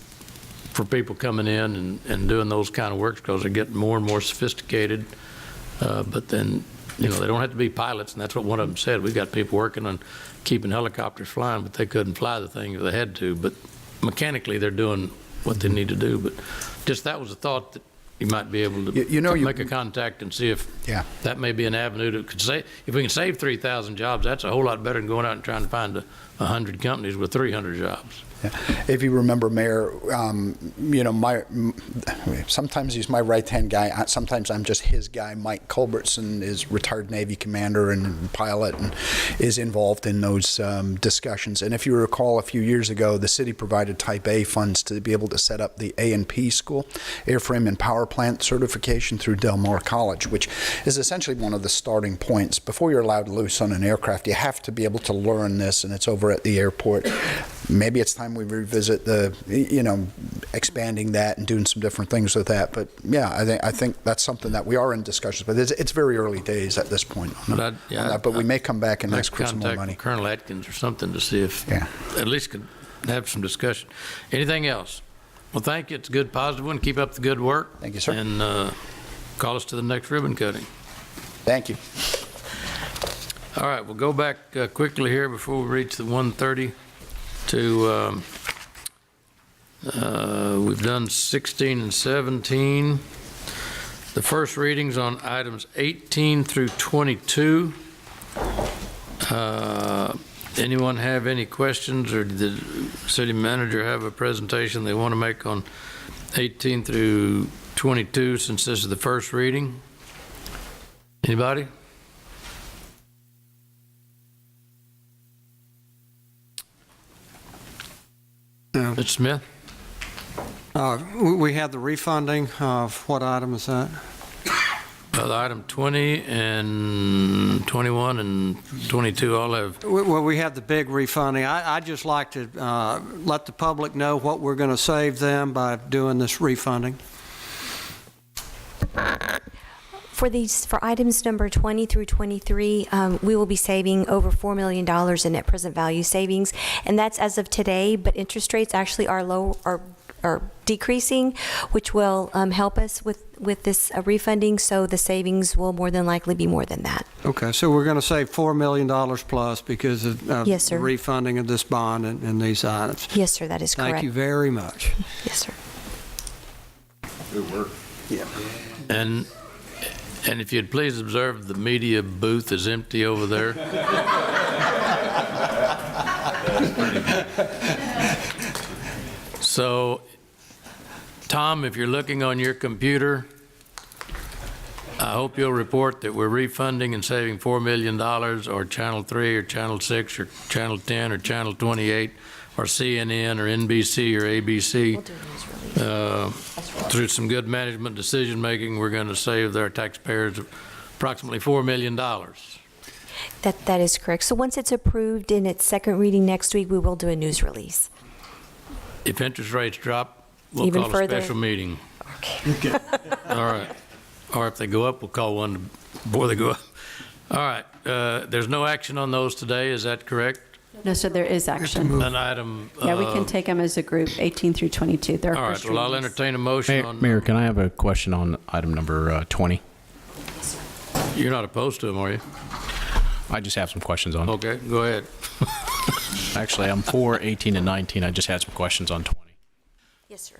for people coming in and doing those kind of works, because they're getting more and more sophisticated. But then, they don't have to be pilots, and that's what one of them said. We got people working on keeping helicopters flying, but they couldn't fly the thing if they had to. But mechanically, they're doing what they need to do. But just that was a thought that you might be able to make a contact and see if that may be an avenue that could save. If we can save 3,000 jobs, that's a whole lot better than going out and trying to find 100 companies with 300 jobs. Yeah. If you remember, Mayor, sometimes he's my right-hand guy. Sometimes I'm just his guy. Mike Culbertson is retired Navy commander and pilot, and is involved in those discussions. And if you recall, a few years ago, the city provided Type A funds to be able to set up the A&P school, Airframe and Power Plant certification through Del Mar College, which is essentially one of the starting points. Before you're allowed loose on an aircraft, you have to be able to learn this, and it's over at the airport. Maybe it's time we revisit expanding that and doing some different things with that. But yeah, I think that's something that we are in discussions. But it's very early days at this point on that. But we may come back and ask for some more money. Colonel Atkins or something to see if at least could have some discussion. Anything else? Well, thank you. It's a good, positive one. Keep up the good work. Thank you, sir. And call us to the next ribbon cutting. Thank you. All right, we'll go back quickly here before we reach the 1:30 to, we've done 16 and 17. The first readings on items 18 through 22. Anyone have any questions, or did the city manager have a presentation they want to make on 18 through 22, since this is the first reading? Anybody? Mr. Smith? We had the refunding of what item is that? Item 20 and 21 and 22 all have. Well, we have the big refunding. I'd just like to let the public know what we're going to save them by doing this refunding. For items number 20 through 23, we will be saving over $4 million in net present value savings, and that's as of today, but interest rates actually are decreasing, which will help us with this refunding, so the savings will more than likely be more than that. Okay, so we're going to save $4 million plus because of Yes, sir. the refunding of this bond and these items. Yes, sir, that is correct. Thank you very much. Yes, sir. Good work. Yeah. And if you'd please observe, the media booth is empty over there. So, Tom, if you're looking on your computer, I hope you'll report that we're refunding and saving $4 million, or Channel 3 or Channel 6 or Channel 10 or Channel 28 or CNN or NBC or ABC. Through some good management decision-making, we're going to save their taxpayers approximately $4 million. That is correct. So once it's approved in its second reading next week, we will do a news release. If interest rates drop, we'll Even call further? a special meeting. Okay. All right. Or if they go up, we'll call one before they go up. All right. There's no action on those today, is that correct? No, sir, there is action. An item. Yeah, we can take them as a group, 18 through 22. They're All right. first Well, I'll readings. entertain a motion on. Mayor, can I have a question on item number 20? You're not opposed to them, are you? I just have some questions on. Okay, go ahead. Actually, I'm for 18 and 19. I just had some questions on 20. Yes, sir.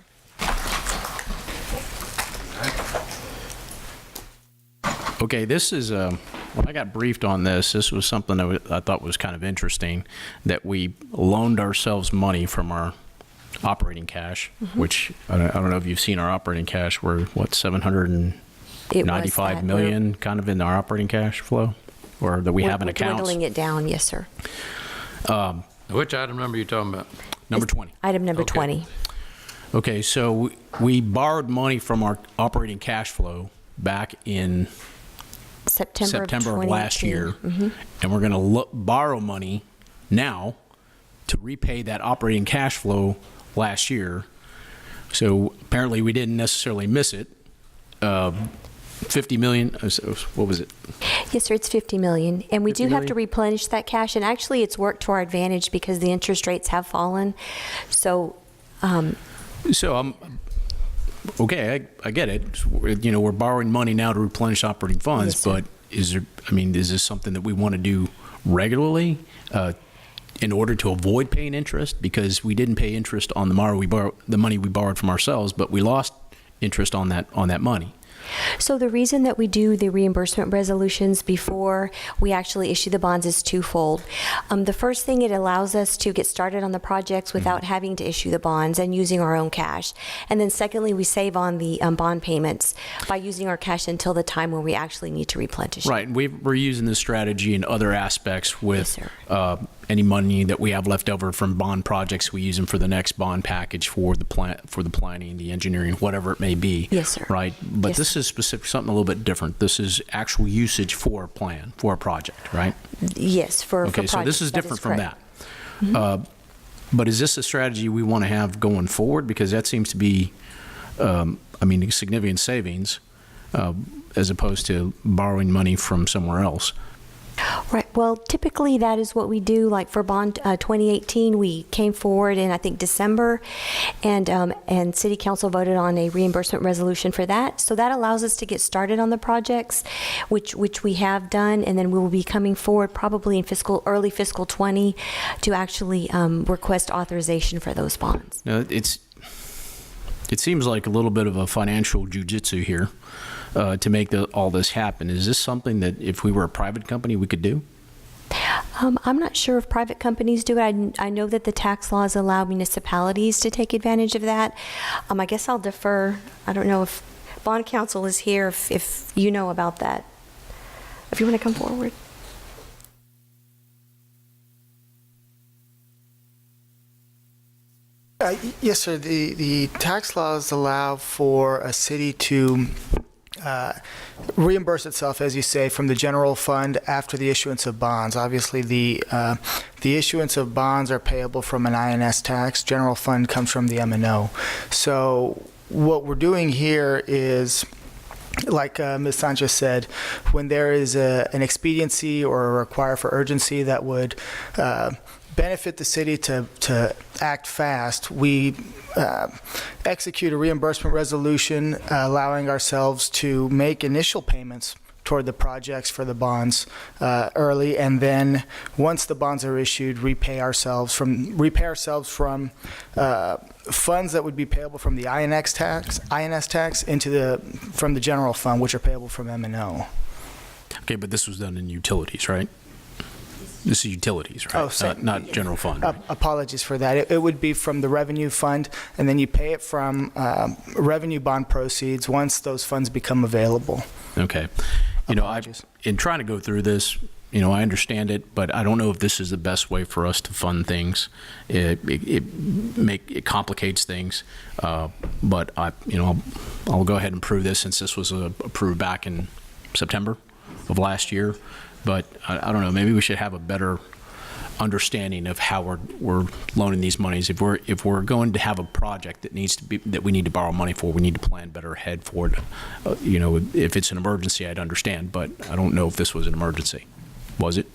Okay, this is, when I got briefed on this was something that I thought was kind of interesting, that we loaned ourselves money from our operating cash, which I don't know if you've seen our operating cash. We're, what, 795 million kind of in our operating cash flow, or that we have in accounts? Dwindling it down, yes, sir. Which item number are you talking about? Number 20. Item number 20. Okay, so we borrowed money from our operating cash flow back in September of last year, Mm-hmm. and we're going to borrow money now to repay that operating cash flow last year. So apparently we didn't necessarily miss it. 50 million, what was it? Yes, sir, it's 50 million. And we 50 do have million? to replenish that cash, and actually it's worked to our advantage because the interest rates have fallen. So, So okay, I get it. You know, we're borrowing money now to replenish operating funds, Yes, sir. but is this something that we want to do regularly in order to avoid paying interest? Because we didn't pay interest on the money we borrowed from ourselves, but we lost interest on that money. So the reason that we do the reimbursement resolutions before we actually issue the bonds is twofold. The first thing, it allows us to get started on the projects without having to issue the bonds and using our own cash. And then secondly, we save on the bond payments by using our cash until the time when we actually need to replenish it. Right. We're using this strategy in other aspects with any money that we have left over from bond projects. We use them for the next bond package for the planning, the engineering, whatever it may be. Yes, sir. Right. But Yes. this is specific, something a little bit different. This is actual usage for a plan, for a project, right? Yes, for Okay, so this projects, is that different from correct. that. But is this a strategy we want to have going forward? Because that seems to be, significant savings as opposed to borrowing money from somewhere else. Right. Well, typically that is what we do. Like for bond 2018, we came forward in, I think, December, and City Council voted on a reimbursement resolution for that. So that allows us to get started on the projects, which we have done, and then we will be coming forward probably in early fiscal 20 to actually request authorization for those bonds. Now, it seems like a little bit of a financial jujitsu here to make all this happen. Is this something that if we were a private company we could do? I'm not sure if private companies do it. I know that the tax laws allow municipalities to take advantage of that. I guess I'll defer. I don't know if bond counsel is here, if you know about that. If you want to come forward. Yes, sir. The tax laws allow for a city to reimburse itself, as you say, from the general fund after the issuance of bonds. Obviously, the issuance of bonds are payable from an INS tax. General fund comes from the M&O. So what we're doing here is, like Ms. Sanchez said, when there is an expediency or a require for urgency that would benefit the city to act fast, we execute a reimbursement resolution allowing ourselves to make initial payments toward the projects for the bonds early, and then once the bonds are issued, repay ourselves from funds that would be payable from the INS tax into from the general fund, which are payable from M&O. Okay, but this was done in utilities, right? This is utilities, right? Oh, sorry. Not general fund. Right? Apologies for that. It would be from the revenue fund, and then you pay it from revenue bond proceeds once those funds become available. Okay. In trying to go through this, I understand it, but I don't know if this is the best way for us to fund things. It complicates things, but I'll go ahead and prove this since this was approved back in September of last year. But I don't know. Maybe we should have a better understanding of how we're loaning these monies. If we're going to have a project that we need to borrow money for, we need to plan better ahead for it. If it's an emergency, I'd understand, but I don't know if this was an emergency. Was it?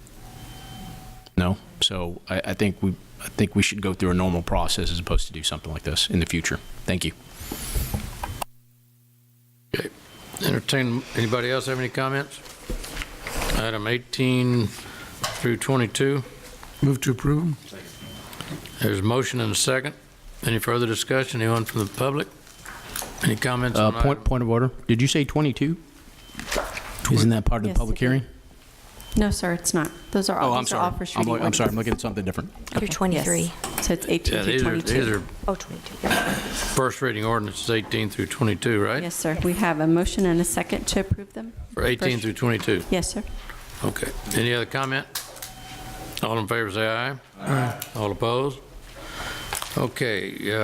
No. So I think we should go through a normal process as opposed to do something like this in the future. Thank you. Okay. Entertain. Anybody else have any comments? Item 18 through 22. Move to approve. There's a motion and a second. Any further discussion? Anyone from the public? Any comments on Point of order. Did you say 22? Isn't that part of the public hearing? No, sir, it's not. Those are all, I'm sorry. for street I'm sorry. I'm looking at something different. You're 23. Yes. So it's 18 through 22. These are Oh, 22. first reading ordinances 18 through 22, right? Yes, sir. We have a motion and a second to approve them. For 18 through 22. Yes, sir. Okay. Any other comment? All in favor say aye. Aye. All opposed? Okay.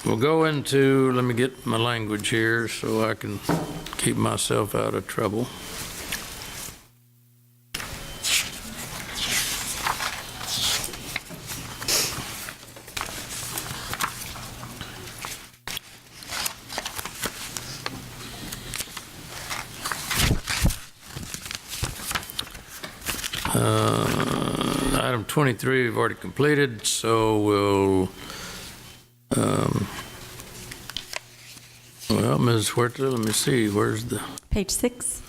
We'll go into, let me get my language here so I can keep myself out of trouble. Item 23 we've already completed, so we'll, well, Ms. Huerta, let me see, where's the Page 6.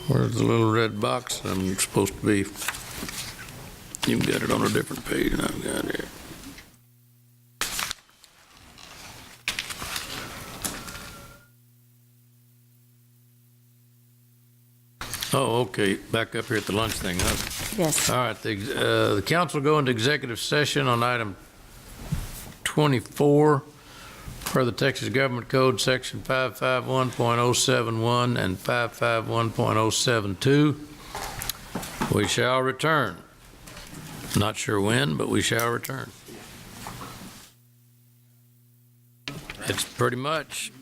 Where's the little red box I'm supposed to be? You've got it on a different page than I've got here. Oh, okay, back up here at the lunch thing, huh? Yes. All right, the council go into executive session on item 24 per the Texas Government Code, section 551.071 and 551.072. We shall return. Not sure when, but we shall return. It's pretty much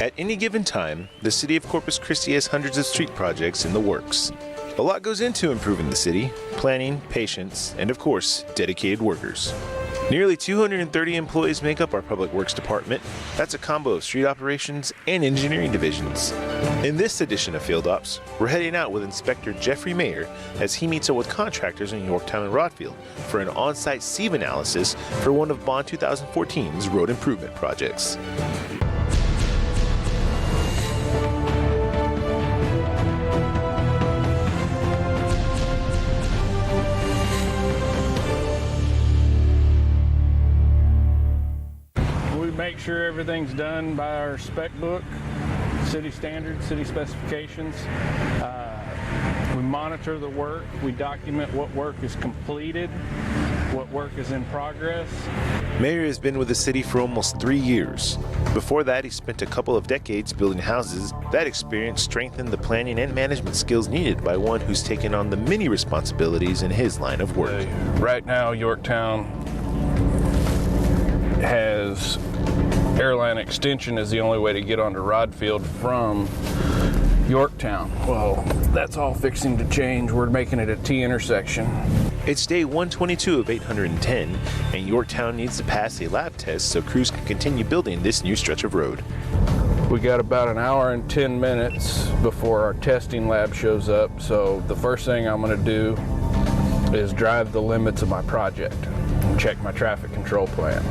At any given time, the city of Corpus Christi has hundreds of street projects in the works. A lot goes into improving the city: planning, patience, and of course, dedicated workers. Nearly 230 employees make up our Public Works Department. That's a combo of street operations and engineering divisions. In this edition of Field Ops, we're heading out with Inspector Jeffrey Mayer as he meets up with contractors in Yorktown and Rodfield for an on-site sieve analysis for one of Bond 2014's road improvement projects. Make sure everything's done by our spec book, city standards, city specifications. We monitor the work. We document what work is completed, what work is in progress. Mayer has been with the city for almost 3 years. Before that, he spent a couple of decades building houses. That experience strengthened the planning and management skills needed by one who's taken on the many responsibilities in his line of work. Right now, Yorktown has airline extension is the only way to get onto Rodfield from Yorktown. Well, that's all fixing to change. We're making it a T intersection. It's day 122 of 810, and Yorktown needs to pass a lab test so crews can continue building this new stretch of road. We got about an hour and 10 minutes before our testing lab shows up, so the first thing I'm going to do is drive the limits of my project and check my traffic control plan.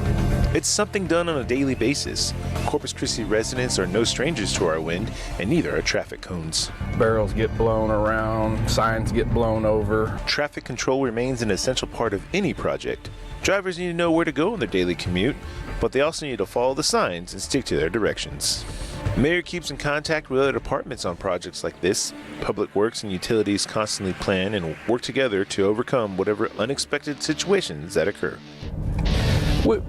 It's something done on a daily basis. Corpus Christi residents are no strangers to our wind, and neither are traffic cones. Barrels get blown around, signs get blown over. Traffic control remains an essential part of any project. Drivers need to know where to go on their daily commute, but they also need to follow the signs and stick to their directions. Mayor keeps in contact with other departments on projects like this. Public Works and Utilities constantly plan and work together to overcome whatever unexpected situations that occur.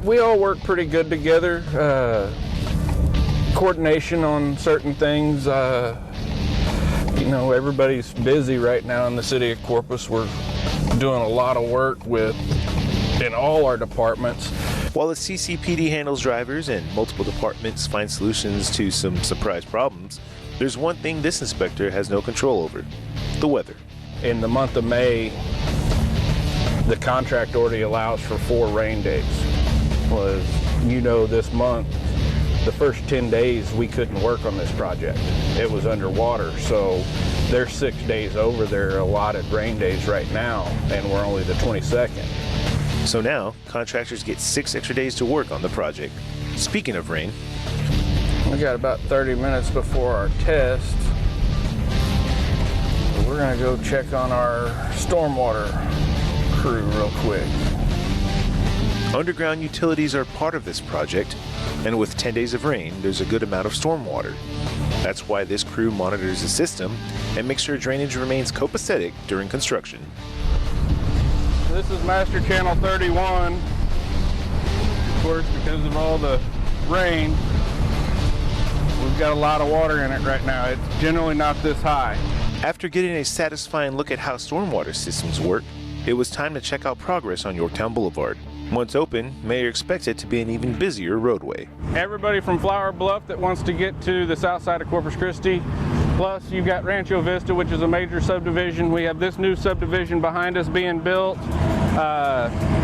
We all work pretty good together. Coordination on certain things. Everybody's busy right now in the city of Corpus. We're doing a lot of work in all our departments. While the CCPD handles drivers and multiple departments find solutions to some surprise problems, there's one thing this inspector has no control over: the weather. In the month of May, the contract already allows for 4 rain days. This month, the first 10 days we couldn't work on this project. It was underwater, so there's 6 days over their allotted rain days right now, and we're only the 22nd. So now, contractors get 6 extra days to work on the project. Speaking of rain, we got about 30 minutes before our test. We're gonna go check on our stormwater crew real quick. Underground utilities are part of this project, and with 10 days of rain, there's a good amount of stormwater. That's why this crew monitors the system and makes sure drainage remains copacetic during construction. This is Master Channel 31. Of course, because of all the rain, we've got a lot of water in it right now. It's generally not this high. After getting a satisfying look at how stormwater systems work, it was time to check out progress on Yorktown Boulevard. Once open, Mayor expects it to be an even busier roadway. Everybody from Flower Bluff that wants to get to the south side of Corpus Christi, plus you've got Rancho Vista, which is a major subdivision. We have this new subdivision behind us being built.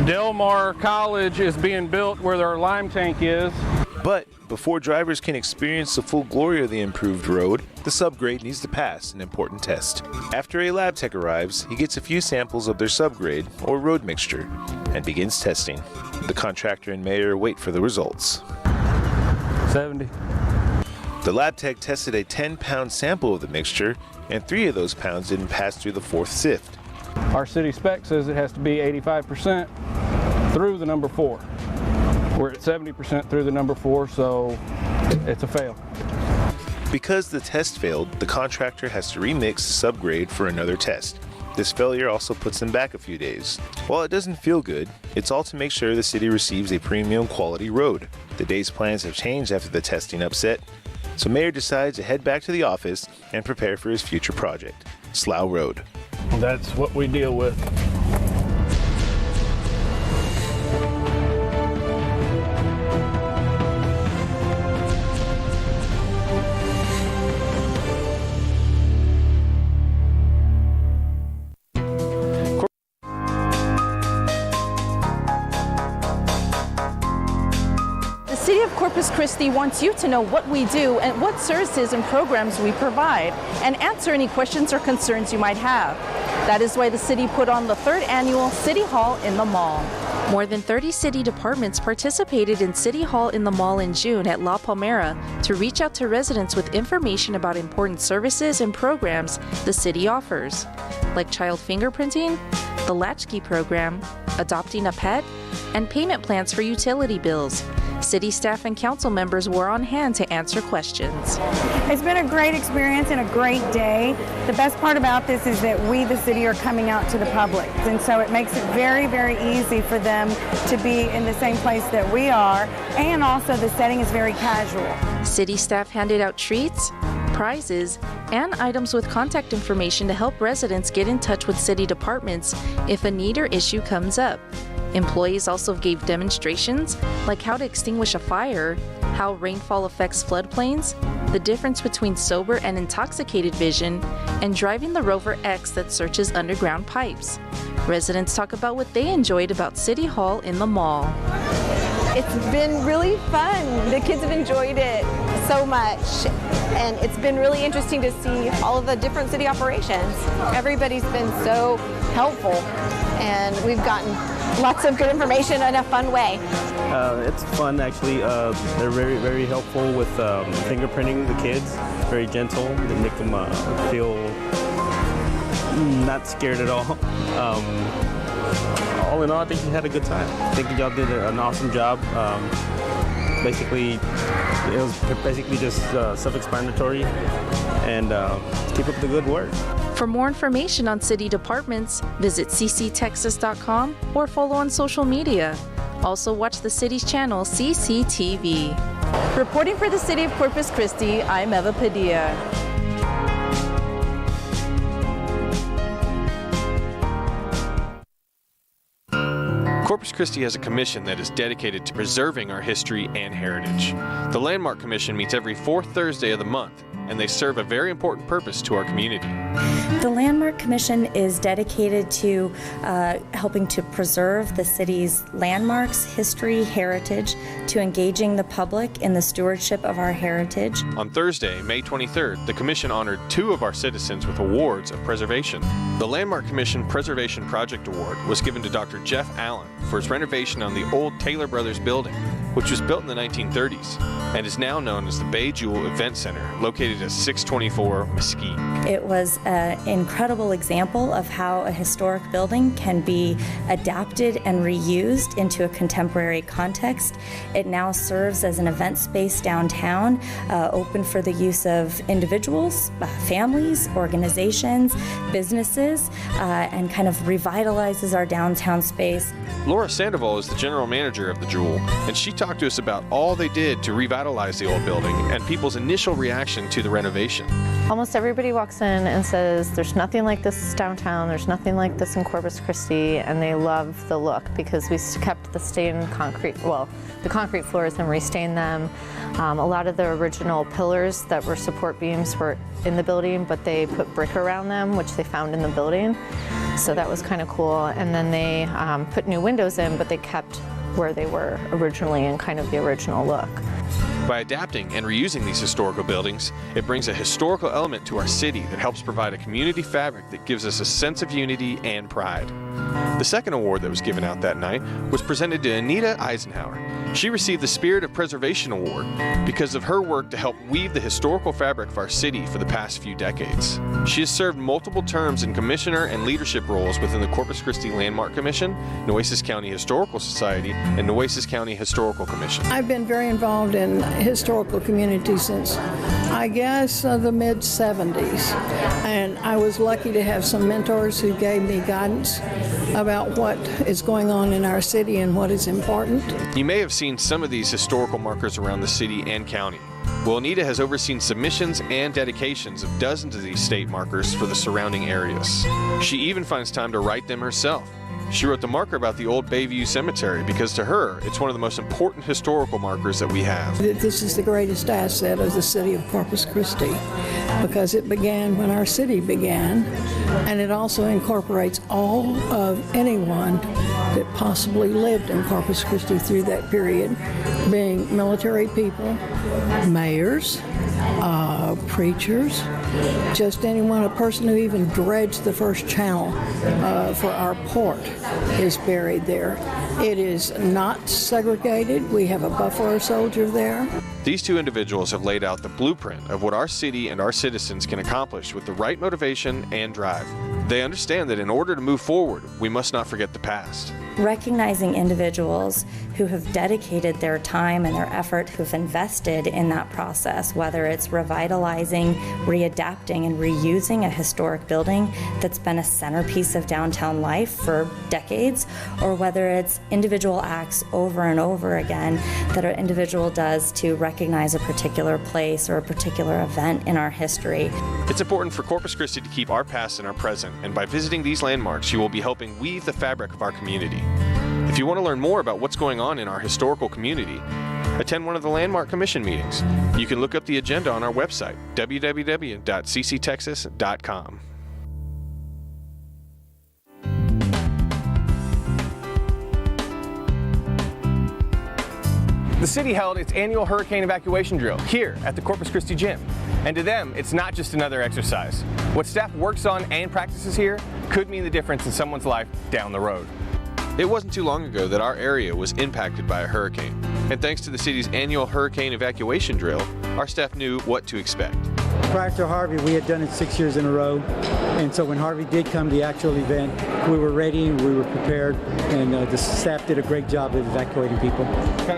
Del Mar College is being built where our lime tank is. But before drivers can experience the full glory of the improved road, the subgrade needs to pass an important test. After a lab tech arrives, he gets a few samples of their subgrade, or road mixture, and begins testing. The contractor and mayor wait for the results. 70. The lab tech tested a 10-pound sample of the mixture, and 3 of those pounds didn't pass through the 4th sift. Our city spec says it has to be 85% through the number 4. We're at 70% through the number 4, so it's a fail. Because the test failed, the contractor has to remix the subgrade for another test. This failure also puts them back a few days. While it doesn't feel good, it's all to make sure the city receives a premium quality road. The day's plans have changed after the testing upset, so Mayor decides to head back to the office and prepare for his future project, Slough Road. That's what we deal with. Corpus Christi wants you to know what we do and what services and programs we provide, and answer any questions or concerns you might have. That is why the city put on the 3rd annual City Hall in the Mall. More than 30 city departments participated in City Hall in the Mall in June at La Palmera to reach out to residents with information about important services and programs the city offers, like child fingerprinting, the Latchkey program, adopting a pet, and payment plans for utility bills. City staff and council members were on hand to answer questions. It's been a great experience and a great day. The best part about this is that we, the city, are coming out to the public. And so it makes it very, very easy for them to be in the same place that we are. And also the setting is very casual. City staff handed out treats, prizes, and items with contact information to help residents get in touch with city departments if a need or issue comes up. Employees also gave demonstrations like how to extinguish a fire, how rainfall affects floodplains, the difference between sober and intoxicated vision, and driving the Rover X that searches underground pipes. Residents talk about what they enjoyed about City Hall in the Mall. It's been really fun. The kids have enjoyed it so much, and it's been really interesting to see all of the different city operations. Everybody's been so helpful, and we've gotten lots of good information in a fun way. It's fun, actually. They're very, very helpful with fingerprinting the kids. Very gentle. They make them feel not scared at all. All in all, I think we had a good time. I think y'all did an awesome job. Basically, it was basically just self-explanatory, and keep up the good work. For more information on city departments, visit cctexas.com or follow on social media. Also watch the city's channel, CCTV. Reporting for the City of Corpus Christi, I'm Eva Padilla. Corpus Christi has a commission that is dedicated to preserving our history and heritage. The Landmark Commission meets every 4th Thursday of the month, and they serve a very important purpose to our community. The Landmark Commission is dedicated to helping to preserve the city's landmarks, history, heritage, to engaging the public in the stewardship of our heritage. On Thursday, May 23rd, the Commission honored 2 of our citizens with awards of preservation. The Landmark Commission Preservation Project Award was given to Dr. Jeff Allen for his renovation on the old Taylor Brothers building, which was built in the 1930s and is now known as the Bay Jewel Event Center, located at 624 Mesquite. It was an incredible example of how a historic building can be adapted and reused into a contemporary context. It now serves as an event space downtown, open for the use of individuals, families, organizations, businesses, and kind of revitalizes our downtown space. Laura Sandoval is the general manager of the Jewel, and she talked to us about all they did to revitalize the old building and people's initial reaction to the renovation. Almost everybody walks in and says, there's nothing like this downtown, there's nothing like this in Corpus Christi, and they love the look because we kept the stained concrete, well, the concrete floors and restained them. A lot of the original pillars that were support beams were in the building, but they put brick around them, which they found in the building. So that was kind of cool. And then they put new windows in, but they kept where they were originally in kind of the original look. By adapting and reusing these historical buildings, it brings a historical element to our city that helps provide a community fabric that gives us a sense of unity and pride. The second award that was given out that night was presented to Anita Eisenhower. She received the Spirit of Preservation Award because of her work to help weave the historical fabric of our city for the past few decades. She has served multiple terms in commissioner and leadership roles within the Corpus Christi Landmark Commission, Nueces County Historical Society, and Nueces County Historical Commission. I've been very involved in historical community since, I guess, the mid-70s. And I was lucky to have some mentors who gave me guidance about what is going on in our city and what is important. You may have seen some of these historical markers around the city and county. Well, Anita has overseen submissions and dedications of dozens of these state markers for the surrounding areas. She even finds time to write them herself. She wrote the marker about the old Bayview Cemetery because to her, it's one of the most important historical markers that we have. This is the greatest asset of the city of Corpus Christi because it began when our city began And it also incorporates all of anyone that possibly lived in Corpus Christi through that period, being military people, mayors, preachers, just anyone, a person who even dredged the first channel for our port is buried there. It is not segregated. We have a Buffalo Soldier there. These two individuals have laid out the blueprint of what our city and our citizens can accomplish with the right motivation and drive. They understand that in order to move forward, we must not forget the past. Recognizing individuals who have dedicated their time and their effort, who've invested in that process, whether it's revitalizing, readapting, and reusing a historic building that's been a centerpiece of downtown life for decades, or whether it's individual acts over and over again that an individual does to recognize a particular place or a particular event in our history. It's important for Corpus Christi to keep our past and our present, and by visiting these landmarks, you will be helping weave the fabric of our community. If you want to learn more about what's going on in our historical community, attend one of the Landmark Commission meetings. You can look up the agenda on our website, www.cctexas.com. The city held its annual hurricane evacuation drill here at the Corpus Christi Gym. And to them, it's not just another exercise. What staff works on and practices here could mean the difference in someone's life down the road. It wasn't too long ago that our area was impacted by a hurricane. And thanks to the city's annual hurricane evacuation drill, our staff knew what to expect. Prior to Harvey, we had done it 6 years in a row. And so when Harvey did come to the actual event, we were ready and we were prepared, and the staff did a great job of evacuating people.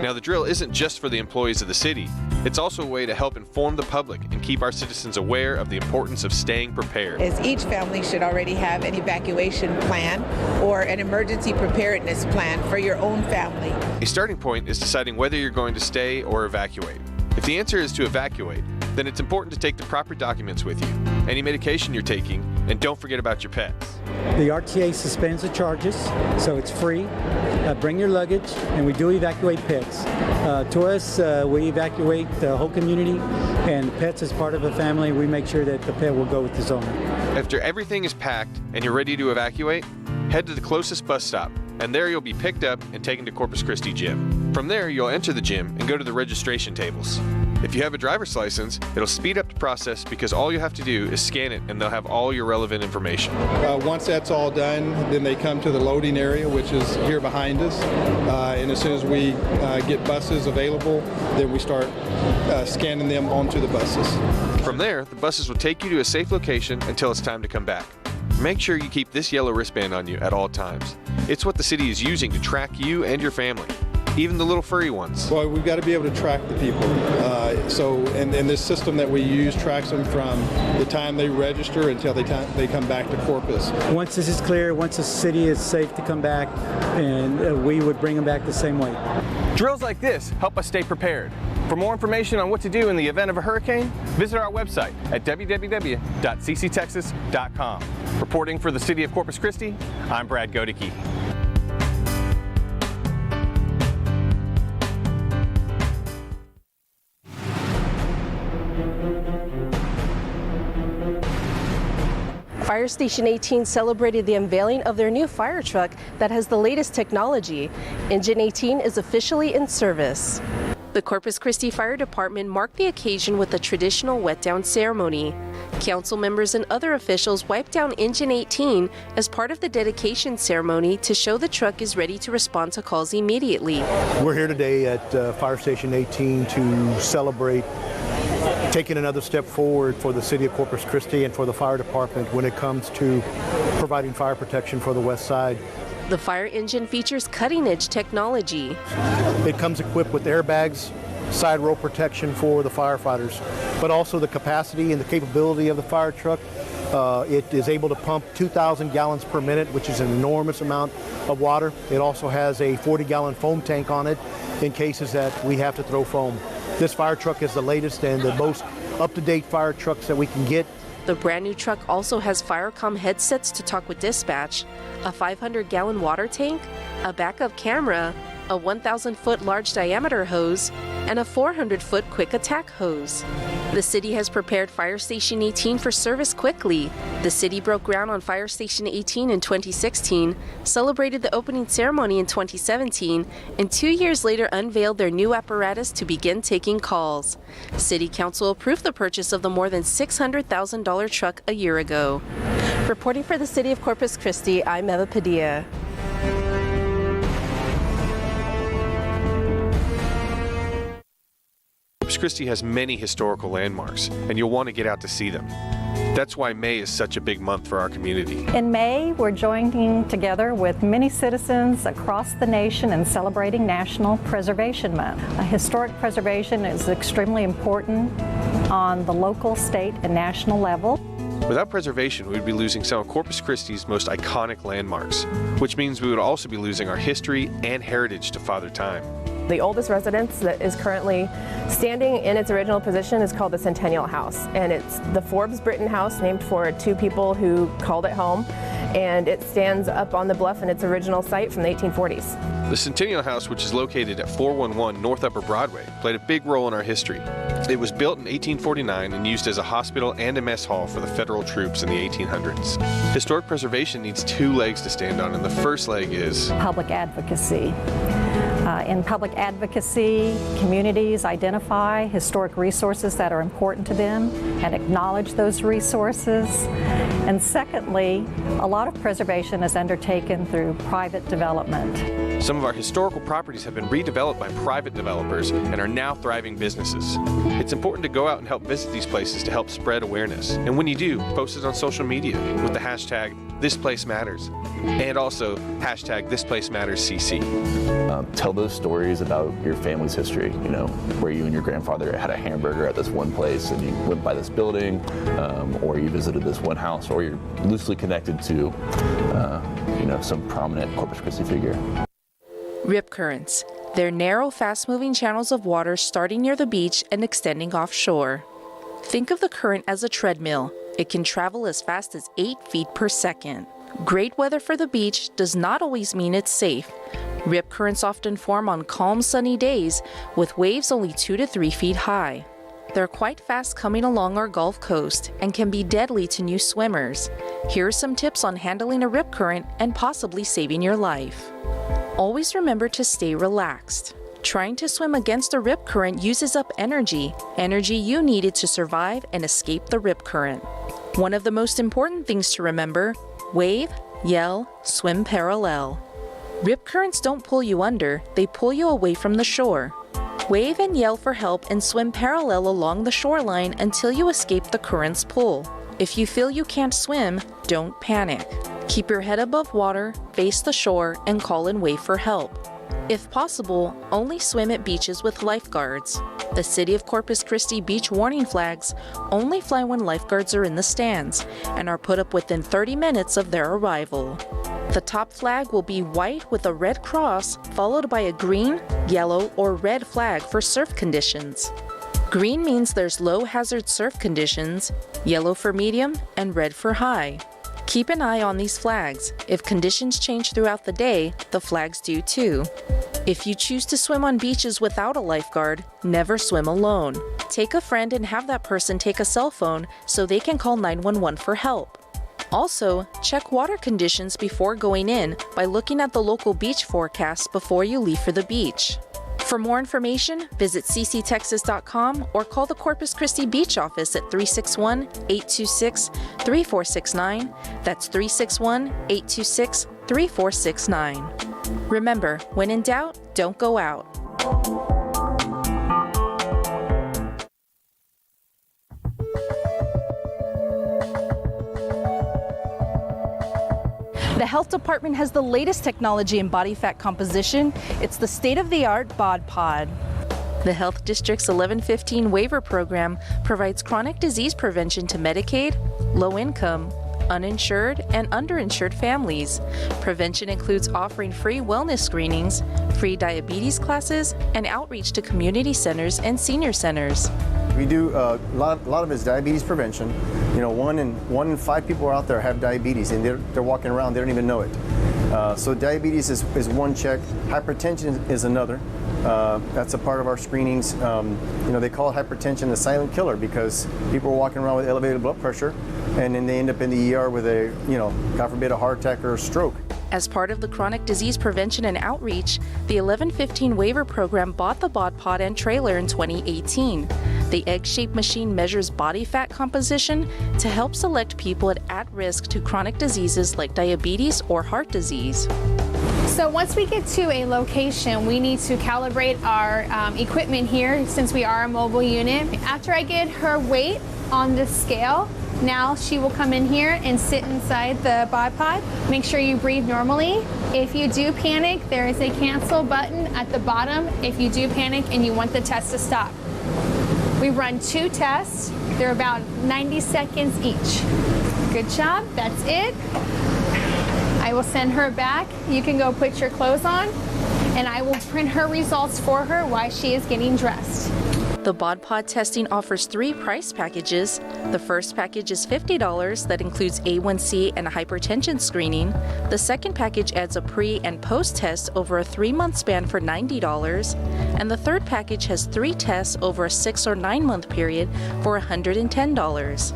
Now, the drill isn't just for the employees of the city. It's also a way to help inform the public and keep our citizens aware of the importance of staying prepared. As each family should already have an evacuation plan or an emergency preparedness plan for your own family. A starting point is deciding whether you're going to stay or evacuate. If the answer is to evacuate, then it's important to take the proper documents with you, any medication you're taking, and don't forget about your pets. The RTA suspends the charges, so it's free. Bring your luggage, and we do evacuate pets. To us, we evacuate the whole community, and pets as part of a family, we make sure that the pet will go with its owner. After everything is packed and you're ready to evacuate, head to the closest bus stop, and there you'll be picked up and taken to Corpus Christi Gym. From there, you'll enter the gym and go to the registration tables. If you have a driver's license, it'll speed up the process because all you have to do is scan it and they'll have all your relevant information. Once that's all done, then they come to the loading area, which is here behind us. And as soon as we get buses available, then we start scanning them onto the buses. From there, the buses will take you to a safe location until it's time to come back. Make sure you keep this yellow wristband on you at all times. It's what the city is using to track you and your family, even the little furry ones. Well, we've got to be able to track the people. And this system that we use tracks them from the time they register until they come back to Corpus. Once this is clear, once the city is safe to come back, and we would bring them back the same way. Drills like this help us stay prepared. For more information on what to do in the event of a hurricane, visit our website at www.cctexas.com. Reporting for the City of Corpus Christi, I'm Brad Godicke. Fire Station 18 celebrated the unveiling of their new fire truck that has the latest technology. Engine 18 is officially in service. The Corpus Christi Fire Department marked the occasion with a traditional wet-down ceremony. Council members and other officials wiped down Engine 18 as part of the dedication ceremony to show the truck is ready to respond to calls immediately. We're here today at Fire Station 18 to celebrate taking another step forward for the City of Corpus Christi and for the Fire Department when it comes to providing fire protection for the west side. The fire engine features cutting-edge technology. It comes equipped with airbags, side row protection for the firefighters, but also the capacity and the capability of the fire truck. It is able to pump 2,000 gallons per minute, which is an enormous amount of water. It also has a 40-gallon foam tank on it in cases that we have to throw foam. This fire truck is the latest and the most up-to-date fire trucks that we can get. The brand new truck also has Firecom headsets to talk with dispatch, a 500-gallon water tank, a backup camera, a 1,000-foot large diameter hose, and a 400-foot quick attack hose. The city has prepared Fire Station 18 for service quickly. The city broke ground on Fire Station 18 in 2016, celebrated the opening ceremony in 2017, and 2 years later unveiled their new apparatus to begin taking calls. City Council approved the purchase of the more than $600,000 truck a year ago. Reporting for the City of Corpus Christi, I'm Eva Padilla. Corpus Christi has many historical landmarks, and you'll want to get out to see them. That's why May is such a big month for our community. In May, we're joining together with many citizens across the nation in celebrating National Preservation Month. Historic preservation is extremely important on the local, state, and national level. Without preservation, we would be losing some of Corpus Christi's most iconic landmarks, which means we would also be losing our history and heritage to Father Time. The oldest residence that is currently standing in its original position is called the Centennial House, and it's the Forbes Britton House, named for two people who called it home, and it stands up on the bluff in its original site from the 1840s. The Centennial House, which is located at 411 North Upper Broadway, played a big role in our history. It was built in 1849 and used as a hospital and a mess hall for the federal troops in the 1800s. Historic preservation needs two legs to stand on, and the first leg is public advocacy. In public advocacy, communities identify historic resources that are important to them and acknowledge those resources. And secondly, a lot of preservation is undertaken through private development. Some of our historical properties have been redeveloped by private developers and are now thriving businesses. It's important to go out and help visit these places to help spread awareness. And when you do, post it on social media with the hashtag #ThisPlaceMatters and also hashtag #ThisPlaceMattersCC. Tell those stories about your family's history, you know, where you and your grandfather had a hamburger at this one place and you went by this building, or you visited this one house, or you're loosely connected to, you know, some prominent Corpus Christi figure. Rip currents. They're narrow, fast-moving channels of water starting near the beach and extending offshore. Think of the current as a treadmill. It can travel as fast as 8 feet per second. Great weather for the beach does not always mean it's safe. Rip currents often form on calm, sunny days with waves only 2 to 3 feet high. They're quite fast coming along our Gulf Coast and can be deadly to new swimmers. Here are some tips on handling a rip current and possibly saving your life. Always remember to stay relaxed. Trying to swim against a rip current uses up energy you needed to survive and escape the rip current. One of the most important things to remember: wave, yell, swim parallel. Rip currents don't pull you under, they pull you away from the shore. Wave and yell for help and swim parallel along the shoreline until you escape the current's pull. If you feel you can't swim, don't panic. Keep your head above water, face the shore, and call and wave for help. If possible, only swim at beaches with lifeguards. The City of Corpus Christi beach warning flags only fly when lifeguards are in the stands and are put up within 30 minutes of their arrival. The top flag will be white with a red cross, followed by a green, yellow, or red flag for surf conditions. Green means there's low hazard surf conditions, yellow for medium, and red for high. Keep an eye on these flags. If conditions change throughout the day, the flags do too. If you choose to swim on beaches without a lifeguard, never swim alone. Take a friend and have that person take a cell phone so they can call 911 for help. Also, check water conditions before going in by looking at the local beach forecast before you leave for the beach. For more information, visit cctexas.com or call the Corpus Christi Beach Office at 361-826-3469. That's 361-826-3469. Remember, when in doubt, don't go out. The health department has the latest technology in body fat composition. It's the state-of-the-art Bod Pod. The Health District's 1115 waiver program provides chronic disease prevention to Medicaid, low-income, uninsured, and underinsured families. Prevention includes offering free wellness screenings, free diabetes classes, and outreach to community centers and senior centers. We do a lot of it is diabetes prevention. You know, one in 5 people out there have diabetes, and they're walking around, they don't even know it. So diabetes is one check. Hypertension is another. That's a part of our screenings. They call hypertension the silent killer because people are walking around with elevated blood pressure and then they end up in the ER with a, God forbid, a heart attack or a stroke. As part of the chronic disease prevention and outreach, the 1115 waiver program bought the Bod Pod and trailer in 2018. The egg-shaped machine measures body fat composition to help select people at risk to chronic diseases like diabetes or heart disease. So once we get to a location, we need to calibrate our equipment here since we are a mobile unit. After I get her weight on the scale, now she will come in here and sit inside the Bod Pod. Make sure you breathe normally. If you do panic, there is a cancel button at the bottom if you do panic and you want the test to stop. We run 2 tests. They're about 90 seconds each. Good job, that's it. I will send her back. You can go put your clothes on and I will print her results for her while she is getting dressed. The Bod Pod testing offers 3 price packages. The first package is $50 that includes A1C and a hypertension screening. The second package adds a pre and post test over a 3-month span for $90. And the third package has 3 tests over a 6 or 9 month period for $110.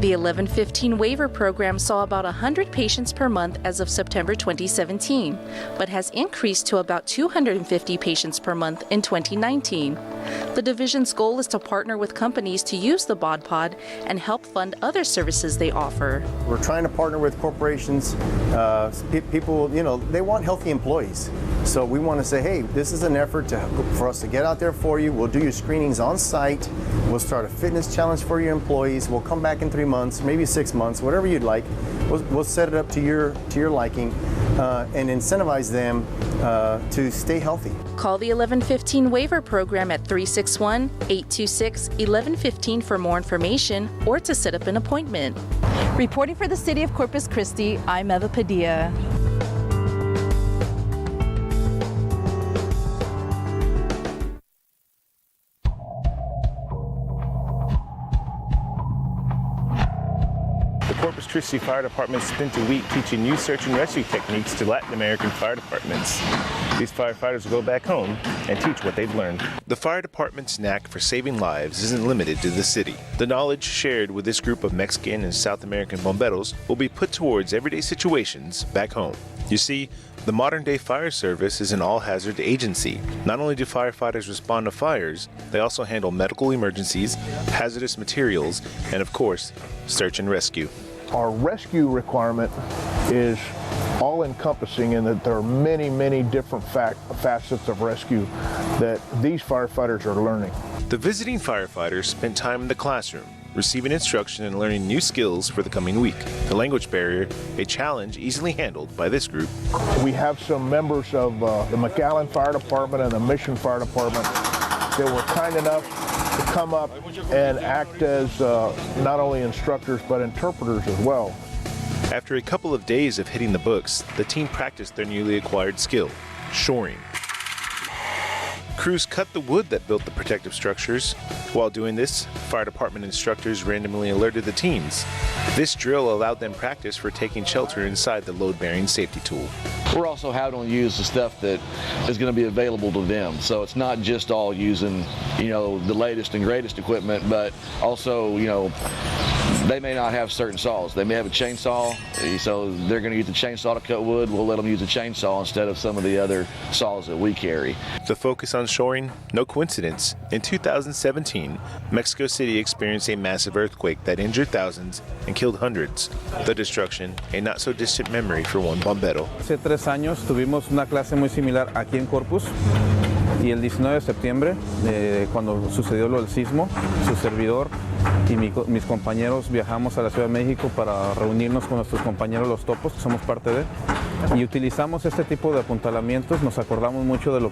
The 1115 waiver program saw about 100 patients per month as of September 2017, but has increased to about 250 patients per month in 2019. The division's goal is to partner with companies to use the Bod Pod and help fund other services they offer. We're trying to partner with corporations. People, they want healthy employees. So we want to say, hey, this is an effort for us to get out there for you. We'll do your screenings on site. We'll start a fitness challenge for your employees. We'll come back in 3 months, maybe 6 months, whatever you'd like. We'll set it up to your liking and incentivize them to stay healthy. Call the 1115 waiver program at 361-826-1115 for more information or to set up an appointment. Reporting for the City of Corpus Christi, I'm Eva Padilla. The Corpus Christi Fire Department spent a week teaching new search and rescue techniques to Latin American fire departments. These firefighters will go back home and teach what they've learned. The fire department's knack for saving lives isn't limited to the city. The knowledge shared with this group of Mexican and South American bomberos will be put towards everyday situations back home. You see, the modern-day fire service is an all-hazard agency. Not only do firefighters respond to fires, they also handle medical emergencies, hazardous materials, and of course, search and rescue. Our rescue requirement is all-encompassing in that there are many, many different facets of rescue that these firefighters are learning. The visiting firefighters spent time in the classroom, receiving instruction and learning new skills for the coming week. The language barrier, a challenge easily handled by this group. We have some members of the McAllen Fire Department and the Mission Fire Department that were kind enough to come up and act as not only instructors but interpreters as well. After a couple of days of hitting the books, the team practiced their newly acquired skill, shoring. Crews cut the wood that built the protective structures. While doing this, fire department instructors randomly alerted the teams. This drill allowed them practice for taking shelter inside the load-bearing safety tool. We're also having to use the stuff that is going to be available to them. So it's not just all using, the latest and greatest equipment, but also, they may not have certain saws. They may have a chainsaw, so they're going to use the chainsaw to cut wood. We'll let them use a chainsaw instead of some of the other saws that we carry. The focus on shoring, no coincidence. In 2017, Mexico City experienced a massive earthquake that injured thousands and killed hundreds. The destruction, a not so distant memory for one bombero. Hace 3 años tuvimos una clase muy similar aquí en Corpus. Y el 19 de septiembre, cuando sucedió lo del sismo, su servidor y mis compañeros viajamos a la Ciudad de México para reunirnos con nuestros compañeros los topos, que somos parte de, y utilizamos este tipo de apuntalamientos. Nos acordamos mucho de lo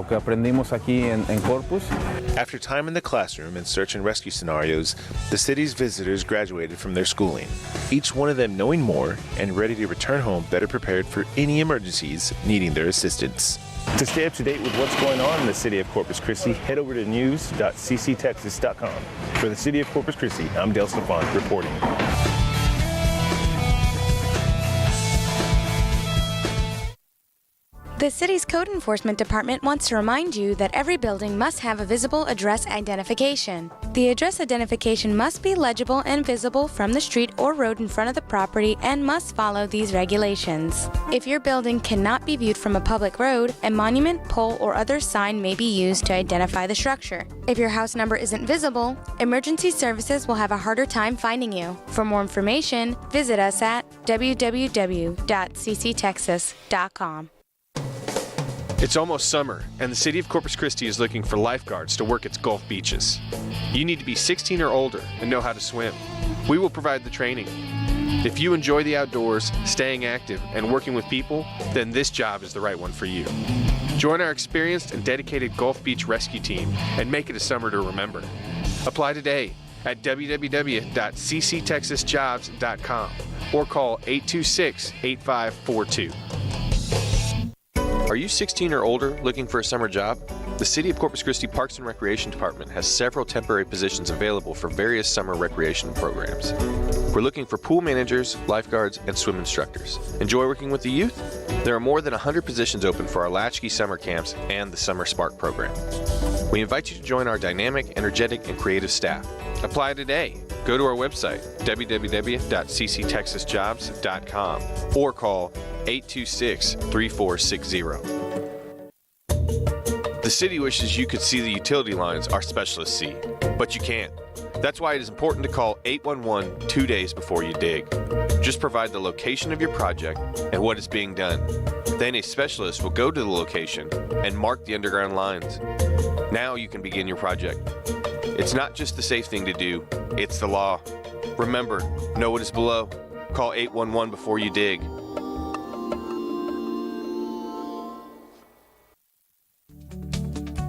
que aprendimos aquí en Corpus. After time in the classroom and search and rescue scenarios, the city's visitors graduated from their schooling, each one of them knowing more and ready to return home better prepared for any emergencies needing their assistance. To stay up to date with what's going on in the city of Corpus Christi, head over to news.cctexas.com. For the city of Corpus Christi, I'm Dale Stefan reporting. The city's code enforcement department wants to remind you that every building must have a visible address identification. The address identification must be legible and visible from the street or road in front of the property and must follow these regulations. If your building cannot be viewed from a public road, a monument, pole, or other sign may be used to identify the structure. If your house number isn't visible, emergency services will have a harder time finding you. For more information, visit us at www.cctexas.com. It's almost summer, and the city of Corpus Christi is looking for lifeguards to work its Gulf beaches. You need to be 16 or older and know how to swim. We will provide the training. If you enjoy the outdoors, staying active, and working with people, then this job is the right one for you. Join our experienced and dedicated Gulf Beach rescue team and make it a summer to remember. Apply today at www.cctexasjobs.com or call 826-8542. Are you 16 or older looking for a summer job? The City of Corpus Christi Parks and Recreation Department has several temporary positions available for various summer recreation programs. We're looking for pool managers, lifeguards, and swim instructors. Enjoy working with the youth? There are more than 100 positions open for our Latchkey summer camps and the Summer Spark program. We invite you to join our dynamic, energetic, and creative staff. Apply today. Go to our website, www.cctexasjobs.com, or call 826-3460. The city wishes you could see the utility lines our specialists see, but you can't. That's why it is important to call 811 2 days before you dig. Just provide the location of your project and what is being done. Then a specialist will go to the location and mark the underground lines. Now you can begin your project. It's not just the safe thing to do, it's the law. Remember, know what is below. Call 811 before you dig.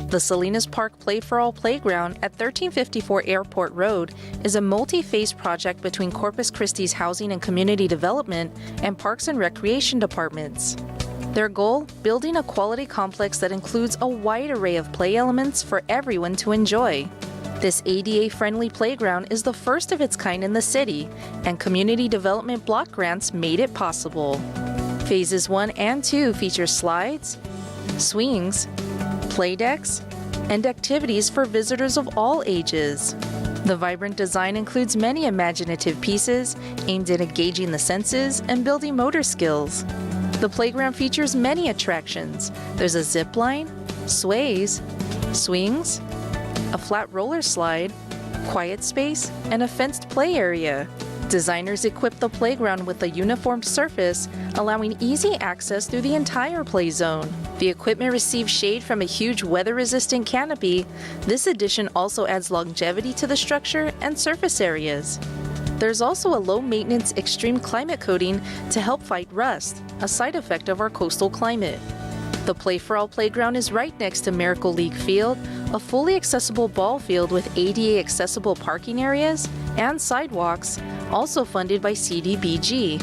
The Salinas Park Play for All Playground at 1354 Airport Road is a multi-phase project between Corpus Christi's Housing and Community Development and Parks and Recreation Departments. Their goal? Building a quality complex that includes a wide array of play elements for everyone to enjoy. This ADA-friendly playground is the first of its kind in the city, and Community Development Block Grants made it possible. Phases 1 and 2 feature slides, swings, play decks, and activities for visitors of all ages. The vibrant design includes many imaginative pieces aimed at engaging the senses and building motor skills. The playground features many attractions. There's a zip line, sways, swings, a flat roller slide, quiet space, and a fenced play area. Designers equipped the playground with a uniformed surface, allowing easy access through the entire play zone. The equipment receives shade from a huge weather-resistant canopy. This addition also adds longevity to the structure and surface areas. There's also a low-maintenance extreme climate coating to help fight rust, a side effect of our coastal climate. The Play for All Playground is right next to Miracle League Field, a fully accessible ball field with ADA accessible parking areas and sidewalks, also funded by CDBG.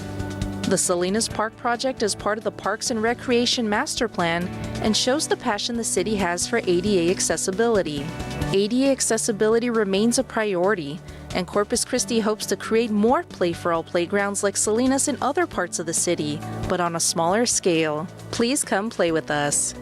The Salinas Park project is part of the Parks and Recreation Master Plan and shows the passion the city has for ADA accessibility. ADA accessibility remains a priority, and Corpus Christi hopes to create more Play for All playgrounds like Salinas in other parts of the city, but on a smaller scale. Please come play with us.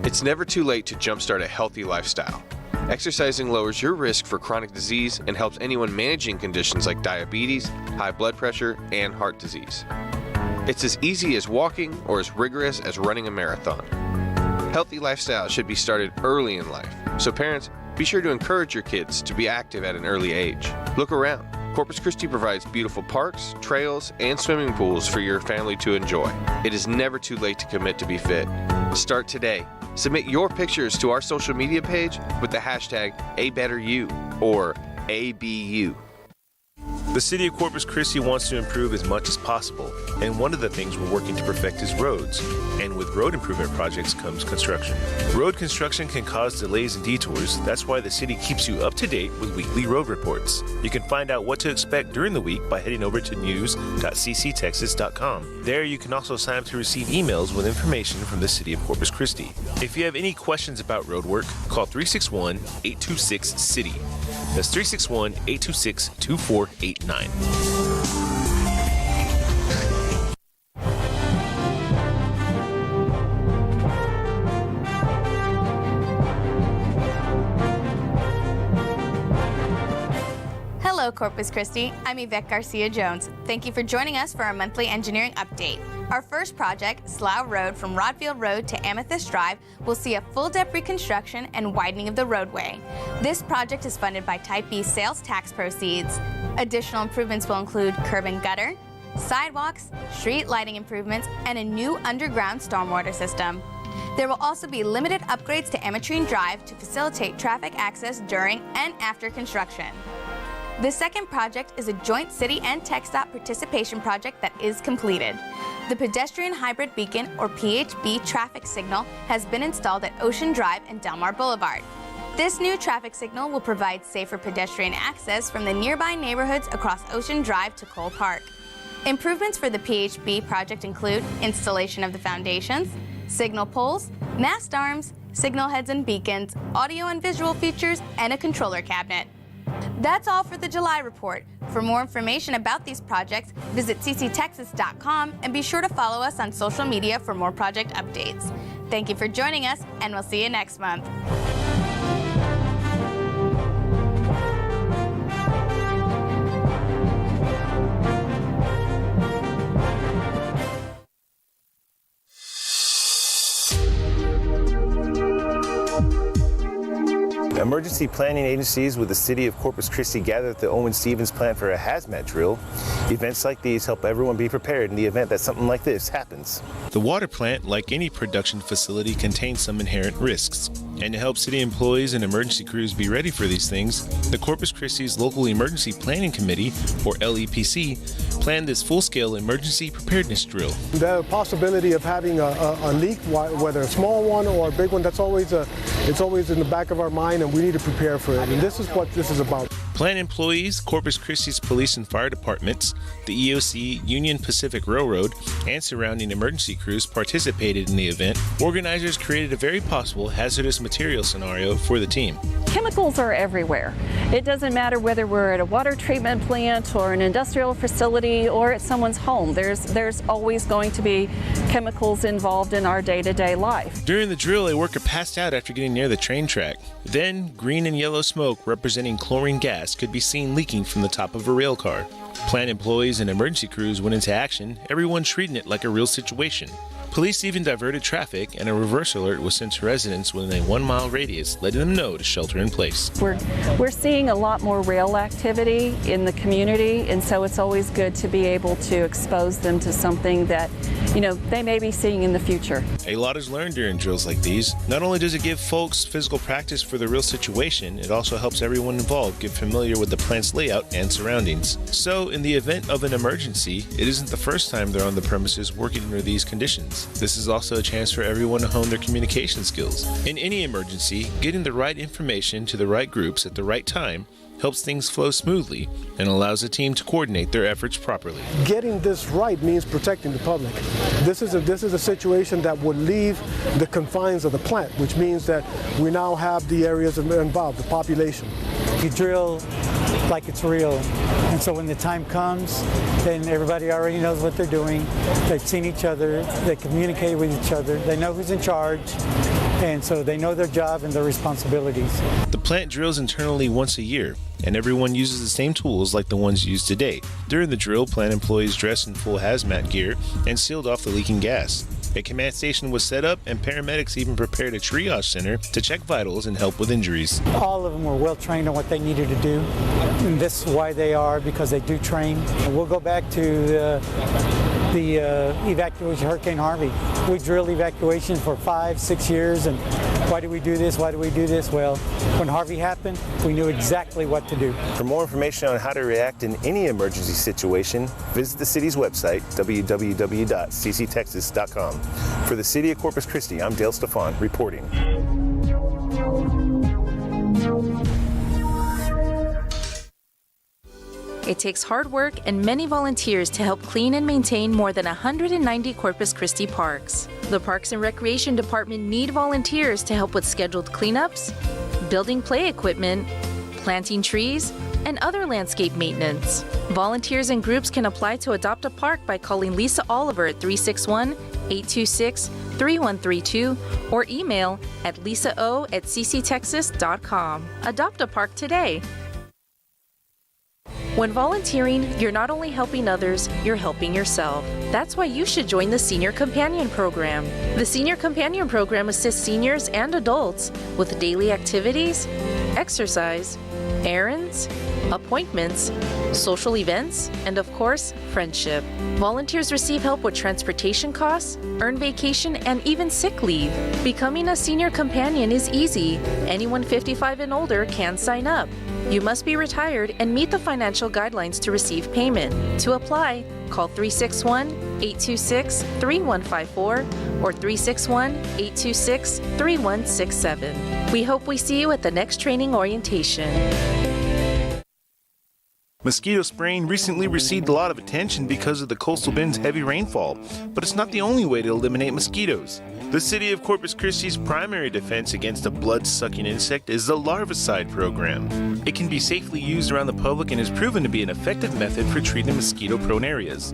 It's never too late to jumpstart a healthy lifestyle. Exercising lowers your risk for chronic disease and helps anyone managing conditions like diabetes, high blood pressure, and heart disease. It's as easy as walking or as rigorous as running a marathon. Healthy lifestyle should be started early in life, so parents, be sure to encourage your kids to be active at an early age. Look around. Corpus Christi provides beautiful parks, trails, and swimming pools for your family to enjoy. It is never too late to commit to be fit. Start today. Submit your pictures to our social media page with the hashtag #ABetterYou or ABU. The City of Corpus Christi wants to improve as much as possible, and one of the things we're working to perfect is roads. And with road improvement projects comes construction. Road construction can cause delays and detours. That's why the city keeps you up to date with weekly road reports. You can find out what to expect during the week by heading over to news.cctexas.com. There you can also sign up to receive emails with information from the City of Corpus Christi. If you have any questions about road work, call 361-826-CITY. That's 361-826-2489. Hello, Corpus Christi. I'm Yvette Garcia-Jones. Thank you for joining us for our monthly engineering update. Our first project, Slough Road from Rodfield Road to Amethyst Drive, will see a full-depth reconstruction and widening of the roadway. This project is funded by Type B sales tax proceeds. Additional improvements will include curb and gutter, sidewalks, street lighting improvements, and a new underground stormwater system. There will also be limited upgrades to Ametrine Drive to facilitate traffic access during and after construction. The second project is a joint city and TxDOT participation project that is completed. The Pedestrian Hybrid Beacon, or PHB, traffic signal has been installed at Ocean Drive and Delmar Boulevard. This new traffic signal will provide safer pedestrian access from the nearby neighborhoods across Ocean Drive to Cole Park. Improvements for the PHB project include installation of the foundations, signal poles, mast arms, signal heads and beacons, audio and visual features, and a controller cabinet. That's all for the July report. For more information about these projects, visit cctexas.com and be sure to follow us on social media for more project updates. Thank you for joining us, and we'll see you next month. Emergency planning agencies with the city of Corpus Christi gather at the Owen Stevens plant for a hazmat drill. Events like these help everyone be prepared in the event that something like this happens. The water plant, like any production facility, contains some inherent risks. And to help city employees and emergency crews be ready for these things, the Corpus Christi's Local Emergency Planning Committee, or LEPC, planned this full-scale emergency preparedness drill. The possibility of having a leak, whether a small one or a big one, it's always in the back of our mind, and we need to prepare for it. And this is what this is about. Plant employees, Corpus Christi's police and fire departments, the EOC, Union Pacific Railroad, and surrounding emergency crews participated in the event. Organizers created a very possible hazardous material scenario for the team. Chemicals are everywhere. It doesn't matter whether we're at a water treatment plant or an industrial facility or at someone's home. There's always going to be chemicals involved in our day-to-day life. During the drill, a worker passed out after getting near the train track. Then, green and yellow smoke representing chlorine gas could be seen leaking from the top of a rail car. Plant employees and emergency crews went into action, everyone treating it like a real situation. Police even diverted traffic, and a reverse alert was sent to residents within a 1-mile radius, letting them know to shelter in place. We're seeing a lot more rail activity in the community, and so it's always good to be able to expose them to something that, they may be seeing in the future. A lot is learned during drills like these. Not only does it give folks physical practice for the real situation, it also helps everyone involved get familiar with the plant's layout and surroundings. So, in the event of an emergency, it isn't the first time they're on the premises working under these conditions. This is also a chance for everyone to hone their communication skills. In any emergency, getting the right information to the right groups at the right time helps things flow smoothly and allows the team to coordinate their efforts properly. Getting this right means protecting the public. This is a situation that would leave the confines of the plant, which means that we now have the areas involved, the population. You drill like it's real. And so when the time comes, then everybody already knows what they're doing. They've seen each other, they communicate with each other, they know who's in charge, and so they know their job and their responsibilities. The plant drills internally once a year, and everyone uses the same tools like the ones used to date. During the drill, plant employees dressed in full hazmat gear and sealed off the leaking gas. A command station was set up, and paramedics even prepared a triage center to check vitals and help with injuries. All of them were well trained on what they needed to do, and this is why they are, because they do train. And we'll go back to the evacuation of Hurricane Harvey. We drilled evacuations for 5-6 years, and why do we do this? Why do we do this? Well, when Harvey happened, we knew exactly what to do. For more information on how to react in any emergency situation, visit the city's website, www.cctexas.com. For the City of Corpus Christi, I'm Dale Stefan, reporting. It takes hard work and many volunteers to help clean and maintain more than 190 Corpus Christi parks. The Parks and Recreation Department need volunteers to help with scheduled cleanups, building play equipment, planting trees, and other landscape maintenance. Volunteers and groups can apply to adopt a park by calling Lisa Oliver at 361-826-3132 or email at lisao@cctexas.com. Adopt a park today. When volunteering, you're not only helping others, you're helping yourself. That's why you should join the Senior Companion Program. The Senior Companion Program assists seniors and adults with daily activities, exercise, errands, appointments, social events, and of course, friendship. Volunteers receive help with transportation costs, earned vacation, and even sick leave. Becoming a senior companion is easy. Anyone 55 and older can sign up. You must be retired and meet the financial guidelines to receive payment. To apply, call 361-826-3154 or 361-826-3167. We hope we see you at the next training orientation. Mosquito spraying recently received a lot of attention because of the Coastal Bend's heavy rainfall, but it's not the only way to eliminate mosquitoes. The city of Corpus Christi's primary defense against a blood-sucking insect is the larvicide program. It can be safely used around the public and is proven to be an effective method for treating mosquito-prone areas.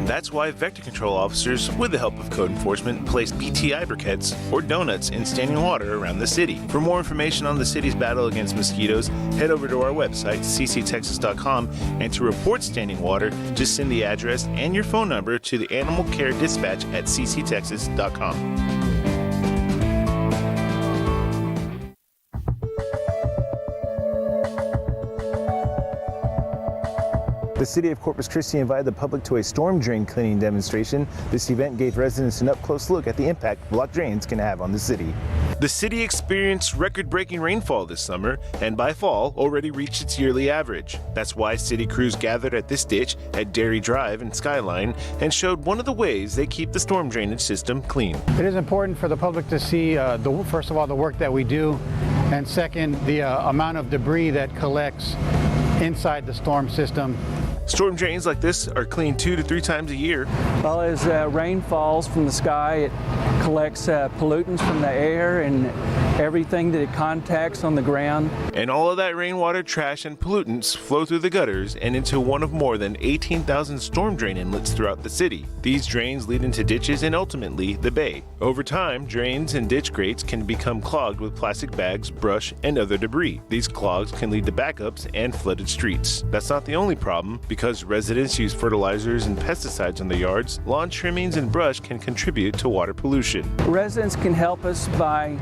That's why vector control officers, with the help of code enforcement, place BTI briquettes or donuts in standing water around the city. For more information on the city's battle against mosquitoes, head over to our website, cctexas.com, and to report standing water, just send the address and your phone number to the Animal Care Dispatch at cctexas.com. The city of Corpus Christi invited the public to a storm drain cleaning demonstration. This event gave residents an up-close look at the impact blocked drains can have on the city. The city experienced record-breaking rainfall this summer, and by fall already reached its yearly average. That's why city crews gathered at this ditch at Dairy Drive and Skyline and showed one of the ways they keep the storm drainage system clean. It is important for the public to see, first of all, the work that we do, and second, the amount of debris that collects inside the storm system. Storm drains like this are cleaned 2 to 3 times a year. Well, as rain falls from the sky, it collects pollutants from the air and everything that it contacts on the ground. And all of that rainwater, trash, and pollutants flow through the gutters and into one of more than 18,000 storm drain inlets throughout the city. These drains lead into ditches and ultimately the bay. Over time, drains and ditch grates can become clogged with plastic bags, brush, and other debris. These clogs can lead to backups and flooded streets. That's not the only problem. Because residents use fertilizers and pesticides on their yards, lawn trimmings and brush can contribute to water pollution. Residents can help us by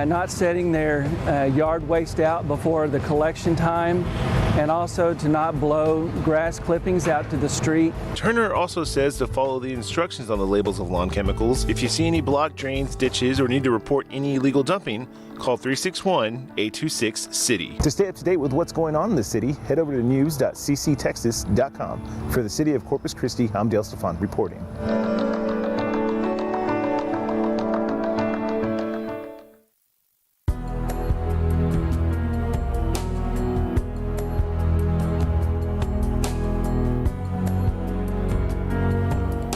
not setting their yard waste out before the collection time, and also to not blow grass clippings out to the street. Turner also says to follow the instructions on the labels of lawn chemicals. If you see any blocked drains, ditches, or need to report any illegal dumping, call 361-826-CITY. To stay up to date with what's going on in the city, head over to news.cctexas.com. For the city of Corpus Christi, I'm Dale Stefan reporting.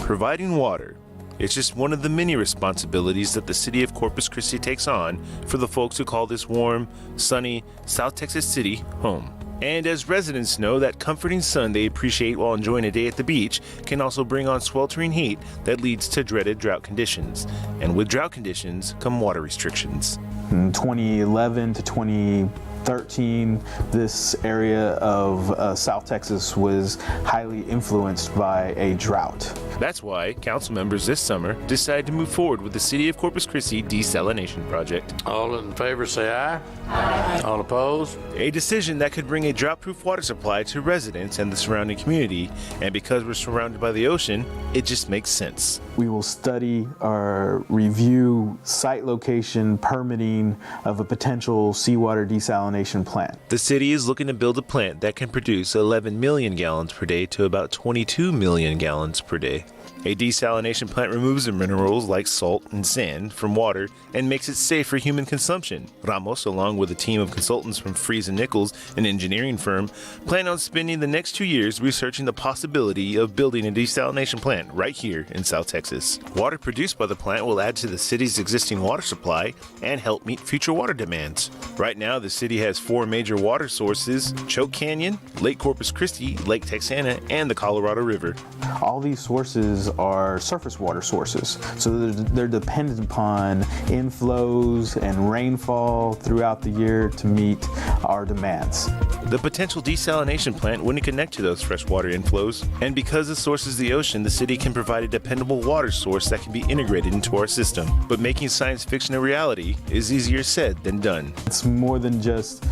Providing water. It's just one of the many responsibilities that the city of Corpus Christi takes on for the folks who call this warm, sunny South Texas city home. And as residents know, that comforting sun they appreciate while enjoying a day at the beach can also bring on sweltering heat that leads to dreaded drought conditions. And with drought conditions come water restrictions. In 2011 to 2013, this area of South Texas was highly influenced by a drought. That's why council members this summer decided to move forward with the City of Corpus Christi desalination project. All in favor say aye. Aye. All opposed? A decision that could bring a drought-proof water supply to residents and the surrounding community, and because we're surrounded by the ocean, it just makes sense. We will study or review site location permitting of a potential seawater desalination plant. The city is looking to build a plant that can produce 11 million gallons per day to about 22 million gallons per day. A desalination plant removes the minerals like salt and sand from water and makes it safe for human consumption. Ramos, along with a team of consultants from Fries & Nichols, an engineering firm, plan on spending the next 2 years researching the possibility of building a desalination plant right here in South Texas. Water produced by the plant will add to the city's existing water supply and help meet future water demands. Right now, the city has 4 major water sources: Choke Canyon, Lake Corpus Christi, Lake Texana, and the Colorado River. All these sources sources are surface water sources. So they're dependent upon inflows and rainfall throughout the year to meet our demands. The potential desalination plant wouldn't connect to those freshwater inflows, and because the source is the ocean, the city can provide a dependable water source that can be integrated into our system. But making science fiction a reality is easier said than done. It's more than just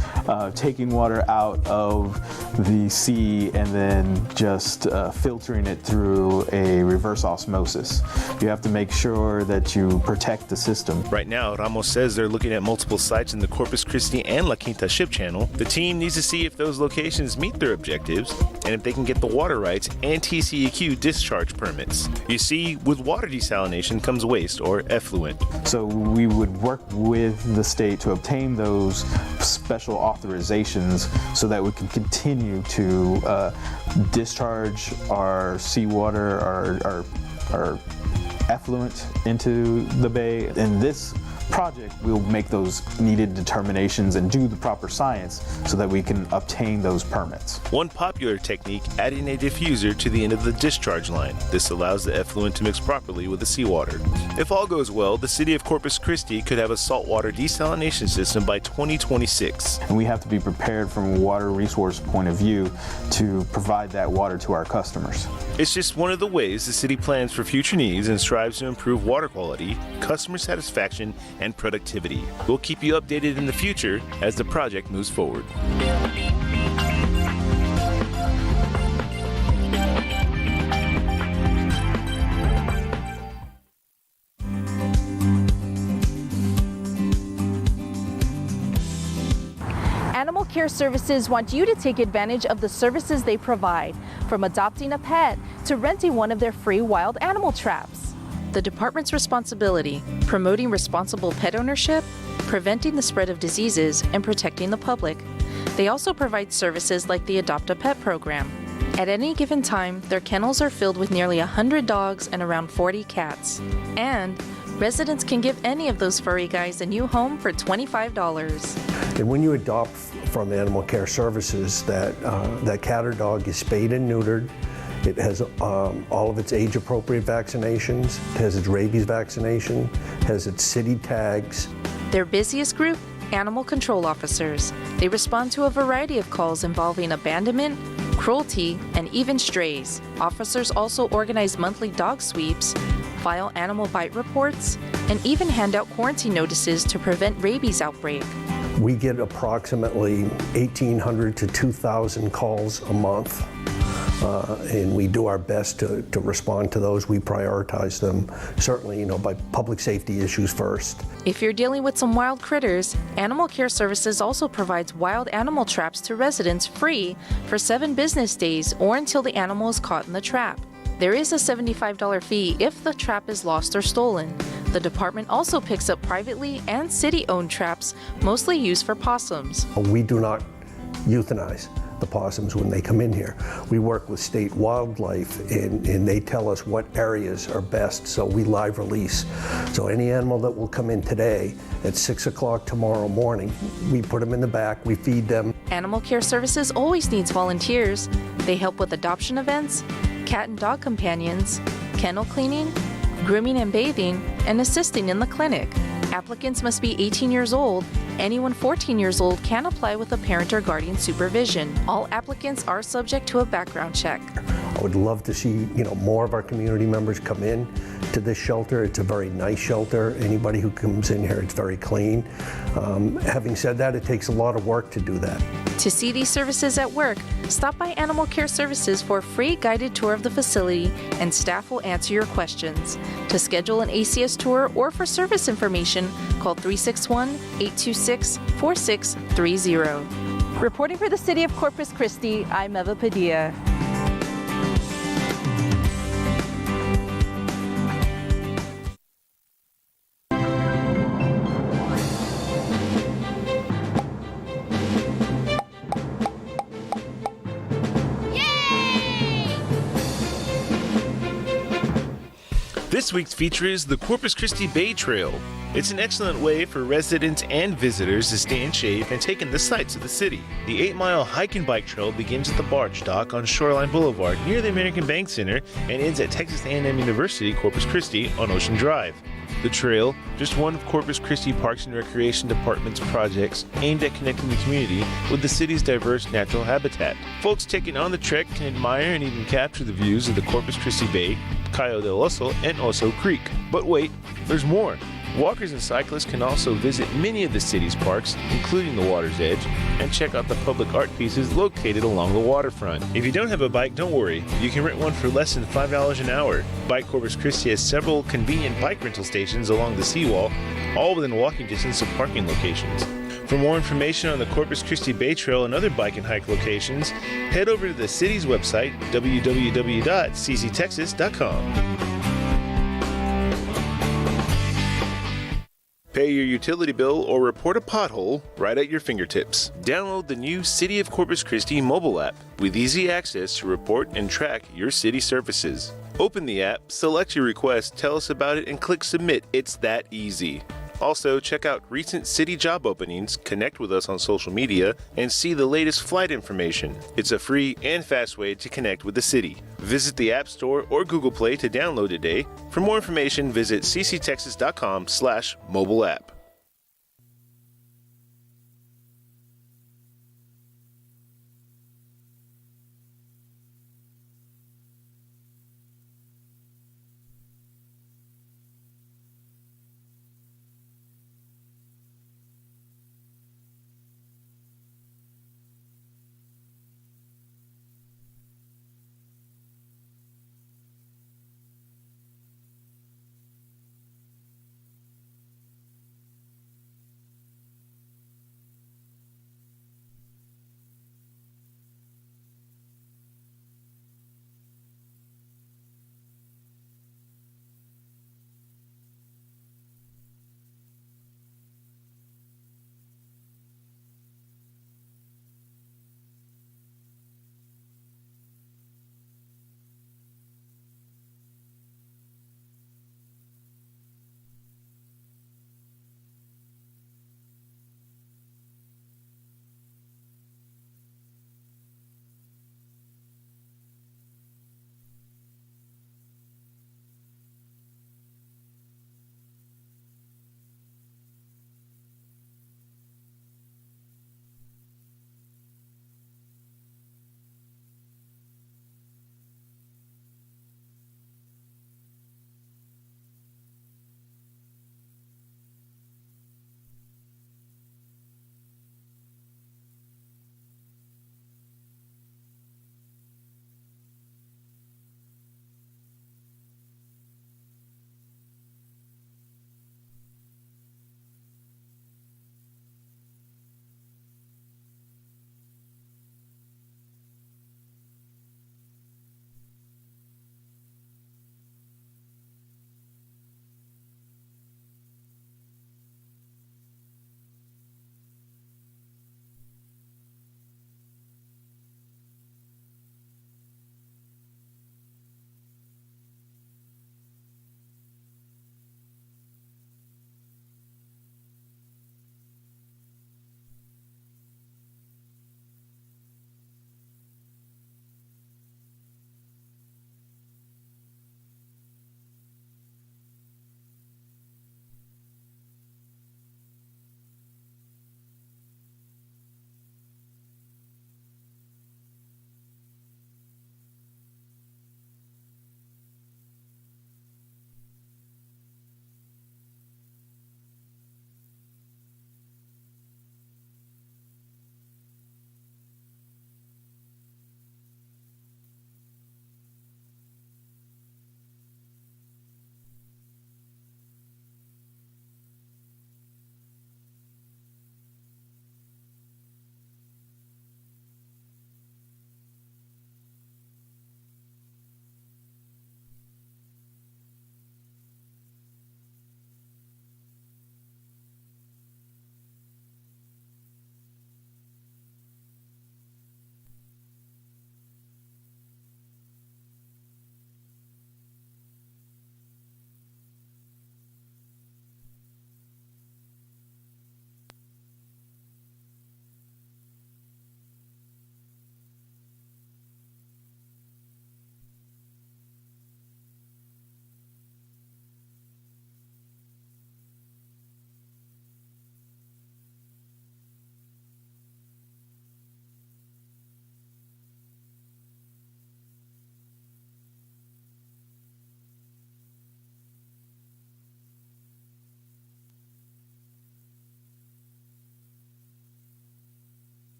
taking water out of the sea and then just filtering it through a reverse osmosis. You have to make sure that you protect the system. Right now, Ramos says they're looking at multiple sites in the Corpus Christi and La Quinta ship channel. The team needs to see if those locations meet their objectives and if they can get the water rights and TCEQ discharge permits. You see, with water desalination comes waste or effluent. So we would work with the state to obtain those special authorizations so that we can continue to discharge our seawater, our effluent into the bay. In this project, we'll make those needed determinations and do the proper science so that we can obtain those permits. One popular technique, adding a diffuser to the end of the discharge line. This allows the effluent to mix properly with the seawater. If all goes well, the city of Corpus Christi could have a saltwater desalination system by 2026. And we have to be prepared from a water resource point of view to provide that water to our customers. It's just one of the ways the city plans for future needs and strives to improve water quality, customer satisfaction, and productivity. We'll keep you updated in the future as the project moves forward. Animal Care Services want you to take advantage of the services they provide, from adopting a pet to renting one of their free wild animal traps. The department's responsibility: promoting responsible pet ownership, preventing the spread of diseases, and protecting the public. They also provide services like the Adopt a Pet program. At any given time, their kennels are filled with nearly 100 dogs and around 40 cats. And residents can give any of those furry guys a new home for $25. And when you adopt from Animal Care Services, that cat or dog is spayed and neutered. It has all of its age-appropriate vaccinations, it has its rabies vaccination, has its city tags. Their busiest group? Animal control officers. They respond to a variety of calls involving abandonment, cruelty, and even strays. Officers also organize monthly dog sweeps, file animal bite reports, and even hand out quarantine notices to prevent rabies outbreak. We get approximately 1,800 to 2,000 calls a month. And we do our best to respond to those. We prioritize them, certainly, by public safety issues first. If you're dealing with some wild critters, Animal Care Services also provides wild animal traps to residents free for 7 business days or until the animal is caught in the trap. There is a $75 fee if the trap is lost or stolen. The department also picks up privately and city-owned traps, mostly used for possums. We do not euthanize the possums when they come in here. We work with state wildlife and they tell us what areas are best, so we live release. So any animal that will come in today at 6 o'clock tomorrow morning, we put them in the back, we feed them. Animal Care Services always needs volunteers. They help with adoption events, cat and dog companions, kennel cleaning, grooming and bathing, and assisting in the clinic. Applicants must be 18 years old. Anyone 14 years old can apply with a parent or guardian supervision. All applicants are subject to a background check. I would love to see, more of our community members come in to this shelter. It's a very nice shelter. Anybody who comes in here, it's very clean. Having said that, it takes a lot of work to do that. To see these services at work, stop by Animal Care Services for a free guided tour of the facility, and staff will answer your questions. To schedule an ACS tour or for service information, call 361-826-4630. Reporting for the City of Corpus Christi, I'm Eva Padilla. This week's feature is the Corpus Christi Bay Trail. It's an excellent way for residents and visitors to stay in shape and take in the sights of the city. The 8-mile hike and bike trail begins at the barge dock on Shoreline Boulevard near the American Bank Center and ends at Texas A&M University, Corpus Christi on Ocean Drive. The trail, just one of Corpus Christi Parks and Recreation Department's projects aimed at connecting the community with the city's diverse natural habitat. Folks taking on the trek can admire and even capture the views of the Corpus Christi Bay, Cayo del Oso, and Oso Creek. But wait, there's more. Walkers and cyclists can also visit many of the city's parks, including the water's edge, and check out the public art pieces located along the waterfront. If you don't have a bike, don't worry. You can rent one for less than $5 an hour. Bike Corpus Christi has several convenient bike rental stations along the seawall, all within walking distance of parking locations. For more information on the Corpus Christi Bay Trail and other bike and hike locations, head over to the city's website, www.cctexas.com. Pay your utility bill or report a pothole right at your fingertips. Download the new City of Corpus Christi mobile app with easy access to report and track your city services. Open the app, select your request, tell us about it, and click Submit. It's that easy. Also, check out recent city job openings, connect with us on social media, and see the latest flight information. It's a free and fast way to connect with the city. Visit the App Store or Google Play to download today. For more information, visit cctexas.com/mobile app.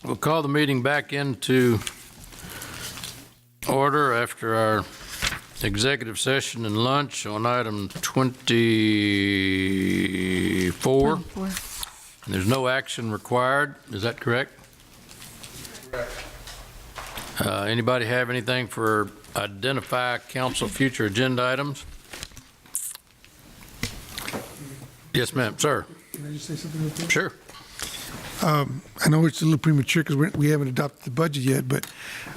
We'll call the meeting back into order after our executive session and lunch on item 24. There's no action required. Is that correct? Correct. Anybody have anything for identify council future agenda items? Yes, ma'am. Sir. Can I just say something real quick? Sure. I know it's a little premature because we haven't adopted the budget yet, but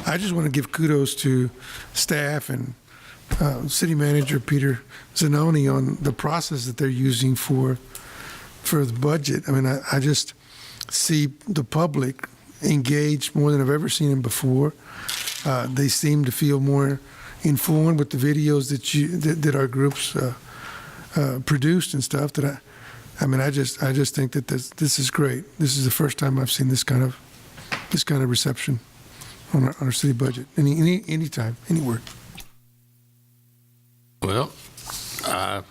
I just want to give kudos to staff and City Manager Peter Zanoni on the process that they're using for the budget. I mean, I just see the public engaged more than I've ever seen them before. They seem to feel more informed with the videos that our groups produced and stuff. I just think that this is great. This is the first time I've seen this kind of reception on our city budget. Anytime, anywhere. Well, I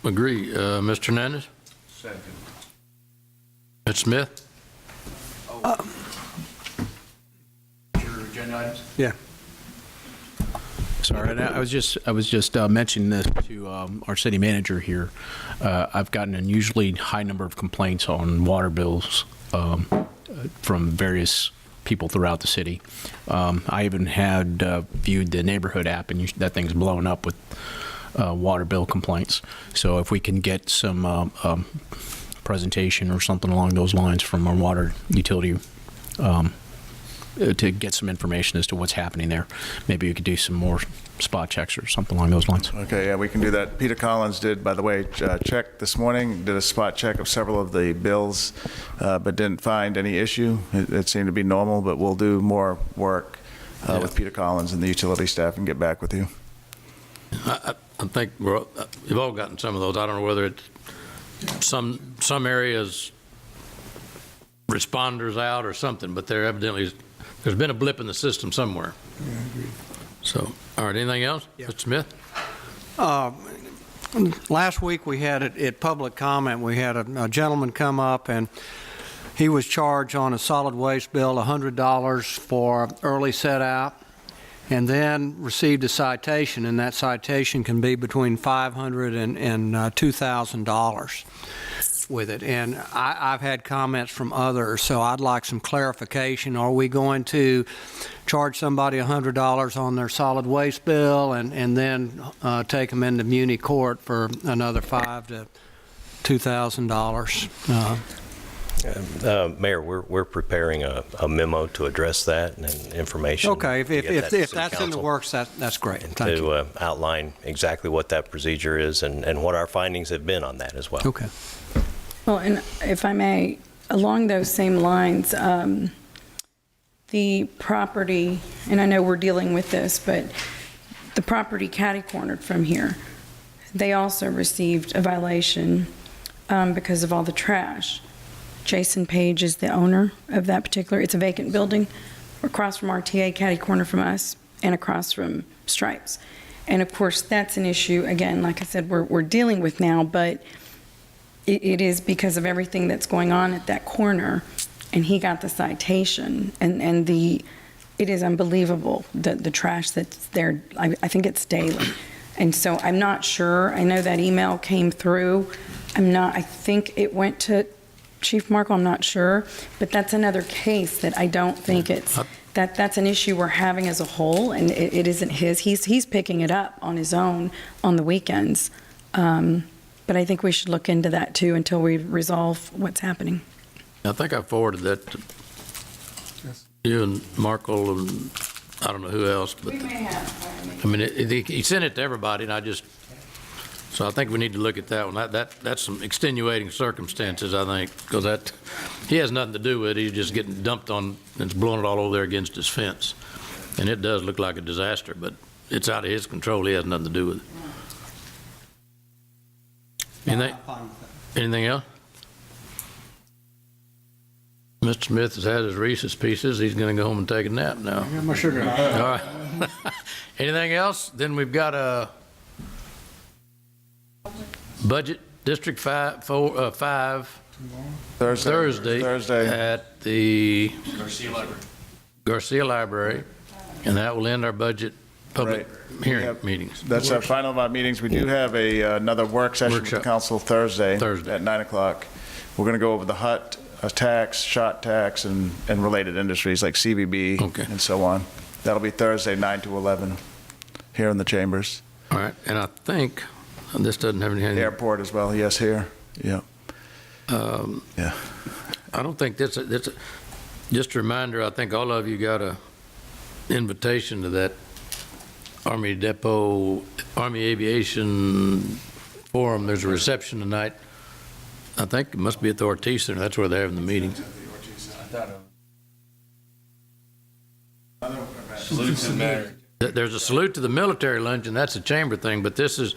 agree. Mr. Hernandez? Second. Ms. Smith? Your agenda items? Yeah. Sorry, and I was just mentioning this to our city manager here. I've gotten an unusually high number of complaints on water bills from various people throughout the city. I even had viewed the neighborhood app, and that thing's blowing up with water bill complaints. So if we can get some presentation or something along those lines from our water utility to get some information as to what's happening there. Maybe we could do some more spot checks or something along those lines. Okay, yeah, we can do that. Peter Collins did, by the way, check this morning, did a spot check of several of the bills, but didn't find any issue. It seemed to be normal, but we'll do more work with Peter Collins and the utility staff and get back with you. I think we've all gotten some of those. I don't know whether it's some areas responders out or something, but there evidently there's been a blip in the system somewhere. Yeah, I agree. So, all right, anything else? Yeah. Mr. Smith? Last week we had at public comment, we had a gentleman come up and he was charged on a solid waste bill $100 for early set out and then received a citation, and that citation can be between $500 and $2,000 with it. And I've had comments from others, so I'd like some clarification. Are we going to charge somebody $100 on their solid waste bill and then take them into Muni Court for another $500 to $2,000? Mayor, we're preparing a memo to address that and information. Okay, if that's in the works, that's great. Thank you. To outline exactly what that procedure is and what our findings have been on that as well. Okay. Well, and if I may, along those same lines, the property, and I know we're dealing with this, but the property catty-cornered from here, they also received a violation because of all the trash. Jason Page is the owner of that particular, it's a vacant building across from RTA, catty-corner from us, and across from Stripes. And of course, that's an issue, again, like I said, we're dealing with now, but it is because of everything that's going on at that corner, and he got the citation, and it is unbelievable, the trash that's there. I think it's daily. And so I'm not sure. I know that email came through. I think it went to Chief Markle, I'm not sure, but that's another case that I don't think that's an issue we're having as a whole, and it isn't his. He's picking it up on his own on the weekends. But I think we should look into that too until we resolve what's happening. I think I forwarded that to you and Markle and I don't know who else. But we may have. I mean, he sent it to everybody, and so I think we need to look at that one. That's some extenuating circumstances, I think, because he has nothing to do with it. He's just getting dumped on and it's blowing it all over there against his fence. And it does look like a disaster, but it's out of his control. He has nothing to do with it. Anything else? Mr. Smith has had his Reese's Pieces. He's going to go home and take a nap now. I got my sugar. All right. Anything else? Then we've got a budget, District 5 Thursday. At the Garcia Library. Library, and that will end our budget public hearing Yep. meetings. That's our final of our meetings. We do have another work session with the Workshop. council Thursday at 9 o'clock. We're going to go over the HUT tax, shot tax, and related industries like CVB and so on. That'll be Thursday, 9 to 11, here in the chambers. All right, and I think this doesn't have any. Airport as well, yes, here, yeah. Yeah. I don't think just a reminder, I think all of you got a invitation to that Army Depot, Army Aviation Forum. There's a reception tonight. I think it must be at the Ortiz Center. That's where they're having the meeting. There's a salute to the military luncheon. That's a chamber thing, but this is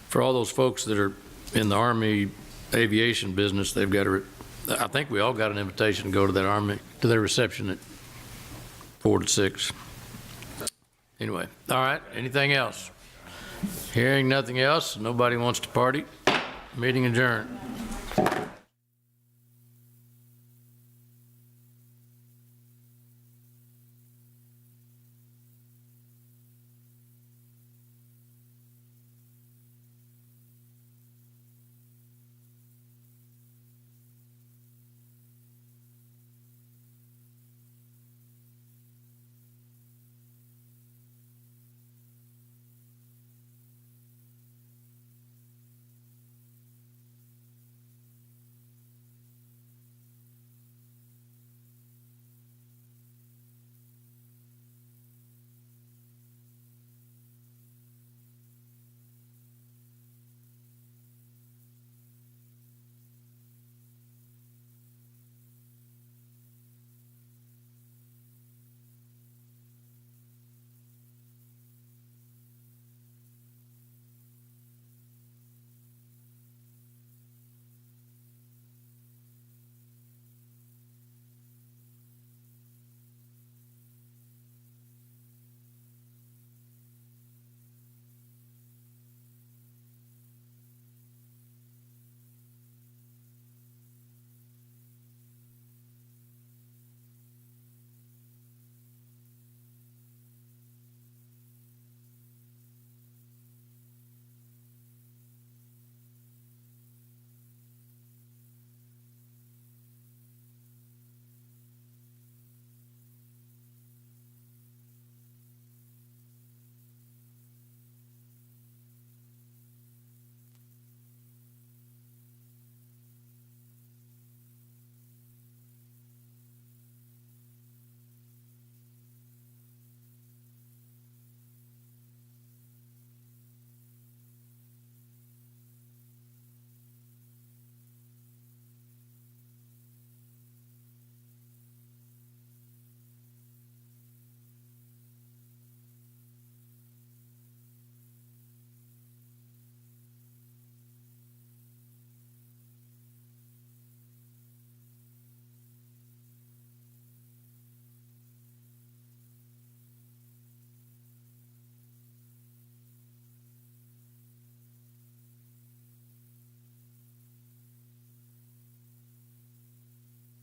for all those folks that are in the Army aviation business. They've got I think we all got an invitation to go to that Army, to their reception at 4 to 6. Anyway, all right, anything else? Hearing nothing else, nobody wants to party, meeting adjourned.